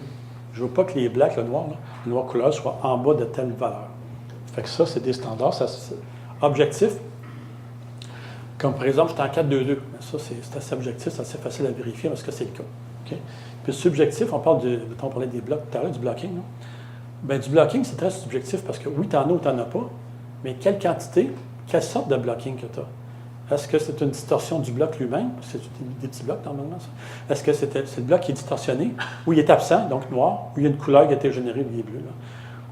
Je ne veux pas que les blacks, le noir couleur, soient en bas de telle valeur. Fait que ça, c'est des standards. Objectif, comme par exemple, j'étais en 4-2-2. Ça, c'est assez objectif, c'est assez facile à vérifier parce que c'est le cas. Okay? Puis subjectif, on parlait des blocs tout à l'heure, du blocking. Du blocking, c'est très subjectif parce que oui, tu en as ou tu n'en as pas, mais quelle quantité, quelle sorte de blocking que tu as? Est-ce que c'est une distorsion du bloc lui-même? C'est des petits blocs normalement, ça. Est-ce que c'est le bloc qui est distorsionné, ou il est absent, donc noir, ou il y a une couleur qui a été générée, il est bleu, là.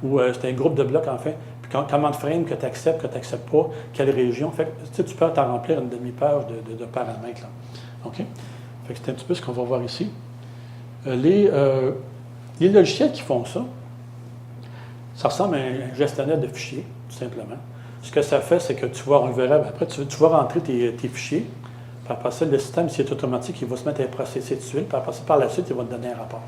Ou c'est un groupe de blocs, en fait. Puis comment de frame que tu acceptes, que tu n'acceptes pas, quelle région. Fait que, tu peux t'en remplir une demi-page de paramètres. Là. OK? Fait que c'est un petit peu ce qu'on va voir ici. Les logiciels qui font ça, ça ressemble à un gestionnaire de fichiers, tout simplement. Ce que ça fait, c'est que on le verra après, tu vas rentrer tes fichiers, puis après ça, le système, s'il est automatique, il va se mettre à processer tout de suite, puis après ça, par la suite, il va te donner un rapport.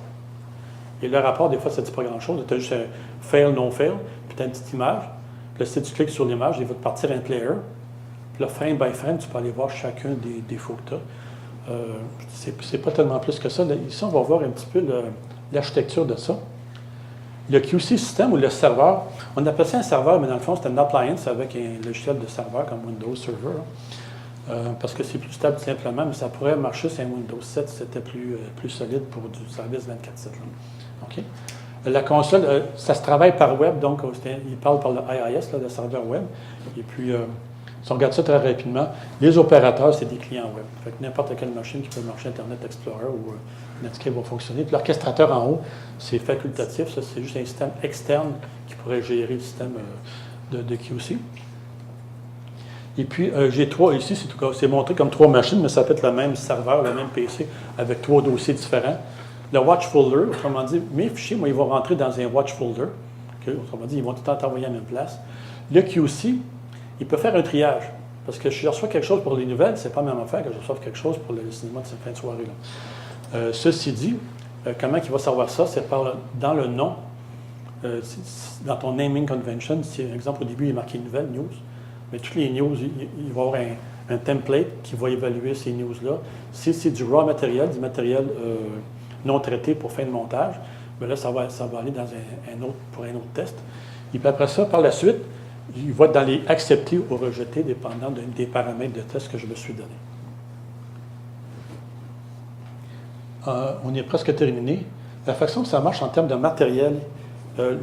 Et le rapport, des fois, ça ne dit pas grand-chose. Tu as juste un fail, non fail, puis tu as une petite image. Puis là, si tu cliques sur l'image, il va te partir un player. Puis là, frame by frame, tu peux aller voir chacun des défauts que tu as. C'est pas tellement plus que ça. Là, ici, on va voir un petit peu l'architecture de ça. Le QC système ou le serveur, on appelle ça un serveur, mais dans le fond, c'est un appliance avec un logiciel de serveur comme Windows Server. Parce que c'est plus stable tout simplement, mais ça pourrait marcher sur un Windows 7 si c'était plus solide pour du service 24/7. OK? La console, ça se travaille par web, donc il parle par le IIS, là, le serveur web. Et puis, si on regarde ça très rapidement, les opérateurs, c'est des clients web. Fait que n'importe quelle machine qui peut marcher Internet Explorer ou Netscape va fonctionner. Puis l'orchestrateur en haut, c'est facultatif. Ça, c'est juste un système externe qui pourrait gérer le système de QC. Et puis, j'ai ici, c'est montré comme 3 machines, mais ça peut être le même serveur, le même PC, avec 3 dossiers différents. Le watch folder, autrement dit, mes fichiers, moi, ils vont rentrer dans un watch folder. Okay? Autrement dit, ils vont tout le temps t'envoyer à la même place. Le QC, il peut faire un triage. Parce que si je reçois quelque chose pour les nouvelles, c'est pas la même affaire que je reçoive quelque chose pour le cinéma de cette fin de soirée-là. Ceci dit, comment il va savoir ça? C'est dans le nom, dans ton naming convention, si, par exemple, au début, il est marqué nouvelle, news, mais toutes les news, il va y avoir un template qui va évaluer ces news-là. Si c'est du raw matériel, du matériel non traité pour fin de montage, bien là, ça va aller dans pour un autre test. Et puis après ça, par la suite, il va être dans les acceptés ou rejetés, dépendant des paramètres de test que je me suis donné. On est presque terminé. La façon que ça marche en termes de matériel,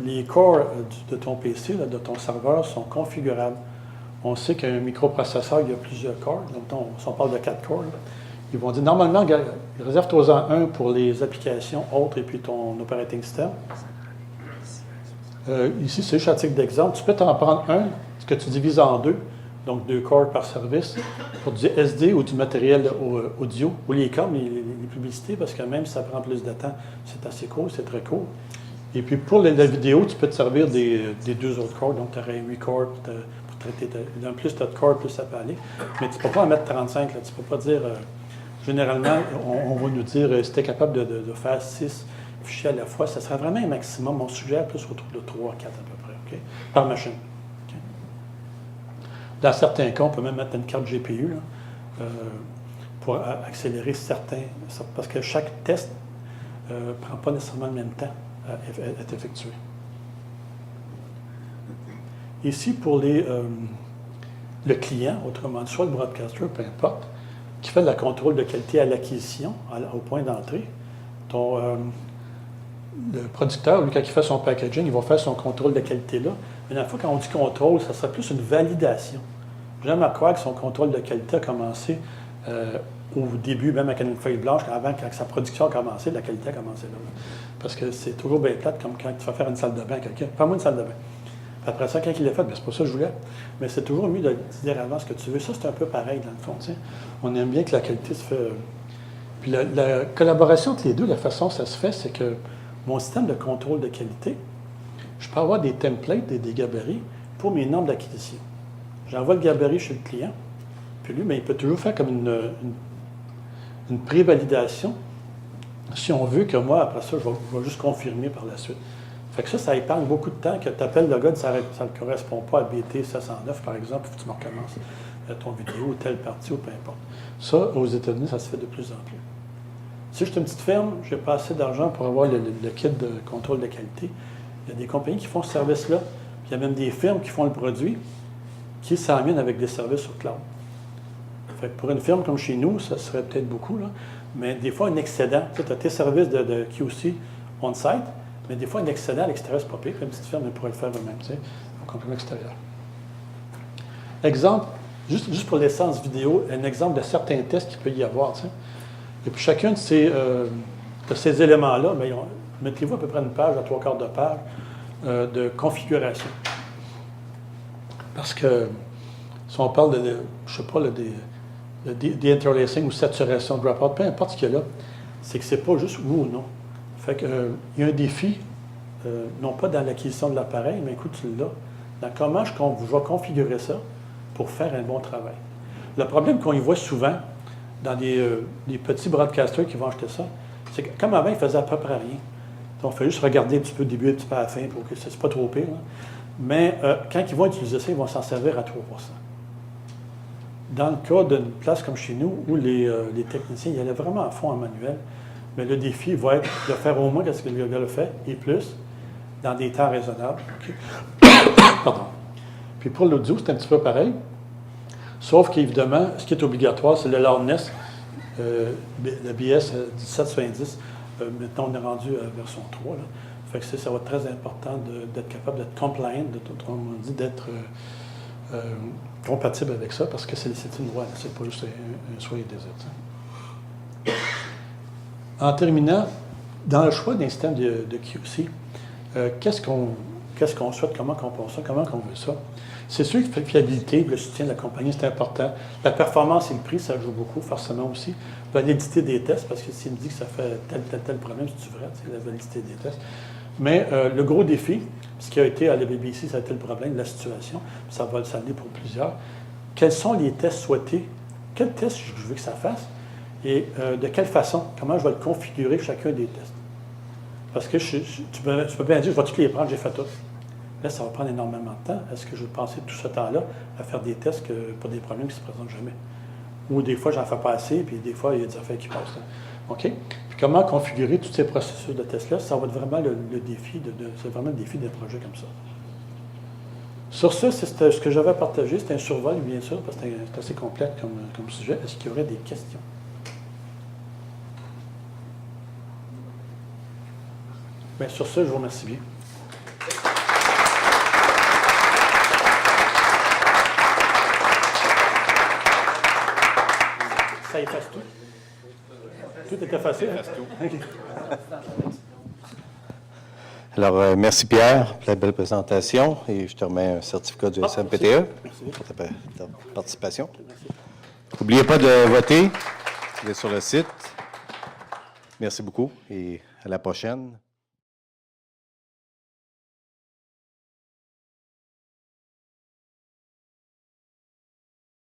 les cores de ton PC, là, de ton serveur, sont configurables. On sait qu'un microprocesseur, il y a plusieurs corps. Donc, si on parle de 4 corps, là, ils vont dire, normalement, réserve-toi-en un pour les applications autres et puis ton operating system. Ici, c'est juste un titre d'exemple. Tu peux t'en prendre un, ce que tu divises en 2, donc 2 corps par service, pour du SD ou du matériel audio, ou les coms, les publicités, parce que même si ça prend plus de temps, c'est assez court, c'est très court. Et puis, pour la vidéo, tu peux te servir des 2 autres corps, donc tu aurais 8 corps pour traiter. Plus tu as de corps, plus ça peut aller. Mais tu ne peux pas en mettre 35, là. Tu ne peux pas dire... généralement, on va nous dire, si tu es capable de faire 6 fichiers à la fois, ça serait vraiment un maximum. On suggère plus autour de 3 à 4 à peu près, okay? Par machine. Okay? Dans certains cas, on peut même mettre une carte GPU là, pour accélérer certains, parce que chaque test ne prend pas nécessairement le même temps à être effectué. Ici, pour le client, autrement dit, soit le broadcaster, peu importe, qui fait le contrôle de qualité à l'acquisition, au point d'entrée. Le producteur, lui, quand il fait son packaging, il va faire son contrôle de qualité-là. Mais la fois, quand on dit contrôle, ça serait plus une validation. J'aime à croire que son contrôle de qualité a commencé au début, même avec une feuille blanche, quand sa production a commencé, la qualité a commencé là. Parce que c'est toujours bien plate, comme quand tu vas faire une salle de bain à quelqu'un. Fais-moi une salle de bain. Après ça, quand il l'a fait, c'est pas ça que je voulais. Mais c'est toujours mieux de dire avant ce que tu veux. Ça, c'est un peu pareil, dans le fond. T'sais. On aime bien que la qualité se fait. Puis la collaboration entre les deux, la façon dont ça se fait, c'est que mon système de contrôle de qualité, je peux avoir des templates, des gabarits pour mes normes d'acquisition. J'envoie le gabarit chez le client, puis lui, bien, il peut toujours faire comme une pré-validation si on veut que moi, après ça, je vais juste confirmer par la suite. Fait que ça épargne beaucoup de temps que tu appelles le gars, ça ne correspond pas à BT 709, par exemple, puis tu me recommences ton vidéo ou telle partie ou peu importe. Ça, aux États-Unis, ça se fait de plus en plus. Si je suis une petite ferme, je n'ai pas assez d'argent pour avoir le kit de contrôle de qualité. Il y a des compagnies qui font ce service-là, puis il y a même des firmes qui font le produit, qui s'en viennent avec des services sur cloud. Fait que pour une firme comme chez nous, ça serait peut-être beaucoup, là, mais des fois, un excédent, tu as tes services de QC on-site, mais des fois, un excédent à l'extérieur, c'est pas pire. Une petite firme, elle pourrait le faire eux-mêmes, tu sais, au complément extérieur. Exemple, juste pour l'essence vidéo, un exemple de certains tests qu'il peut y avoir, tu sais. Et puis chacun de ces éléments-là, mettez-vous à peu près une page, à 3/4 de page, de configuration. Parce que si on parle je sais pas, des interlacing ou saturation, dropout, peu importe ce qu'il y a là, c'est que c'est pas juste oui ou non. Fait que, il y a un défi, non pas dans l'acquisition de l'appareil, mais écoute, tu l'as, dans comment je vais configurer ça pour faire un bon travail. Le problème qu'on y voit souvent dans des petits broadcasters qui vont acheter ça, c'est que comme avant, ils faisaient à peu près rien. On fait juste regarder un petit peu au début, un petit peu à la fin pour que ce n'est pas trop pire. Là. Mais quand ils vont utiliser ça, ils vont s'en servir à 3%. Dans le cas d'une place comme chez nous, où les techniciens y allaient vraiment à fond en manuel, mais le défi va être de faire au moins ce que le gars le fait, et plus, dans des temps raisonnables. Okay. Pardon. Puis pour l'audio, c'est un petit peu pareil. Sauf qu'évidemment, ce qui est obligatoire, c'est le loudness, le BS 1770. Maintenant, on est rendu à version 3. Là. Fait que ça va être très important d'être capable d'être compliant, d'être compatible avec ça, parce que c'est une loi, c'est pas juste un soyez désert. En terminant, dans le choix d'un système de QC, qu'est-ce qu'on souhaite, comment on pense ça, comment on veut ça? C'est sûr que la fiabilité, le soutien de la compagnie, c'est important. La performance et le prix, ça joue beaucoup, forcément aussi. La validité des tests, parce que s'il me dit que ça fait tel problème, c'est vrai, c'est la validité des tests. Mais le gros défi, ce qui a été à la BBC, ça a été le problème de la situation, ça va le s'amener pour plusieurs. Quels sont les tests souhaités? Quels tests je veux que ça fasse? Et de quelle façon? Comment je vais le configurer chacun des tests? Parce que tu peux bien dire, je vais tous les prendre, j'ai fait tout. Là, ça va prendre énormément de temps. Est-ce que je vais passer tout ce temps-là à faire des tests pour des problèmes qui ne se présentent jamais? Ou des fois, j'en fais pas assez, puis des fois, il y a des affaires qui passent. OK? Puis comment configurer tous ces processus de tests-là? Ça va être vraiment le défi, c'est vraiment le défi d'un projet comme ça. Sur ça, c'est ce que j'avais partagé. C'est un survol, bien sûr, parce que c'est assez complexe comme sujet. Est-ce qu'il y aurait des questions? Bien, sur ça, je vous remercie bien. Ça efface tout? Tout est effacé? Ça efface tout. Okay. Alors, merci Pierre pour la belle présentation et je te remets un certificat du SMPTE pour ta participation. N'oubliez pas de voter, vous êtes sur le site. Merci beaucoup et à la prochaine.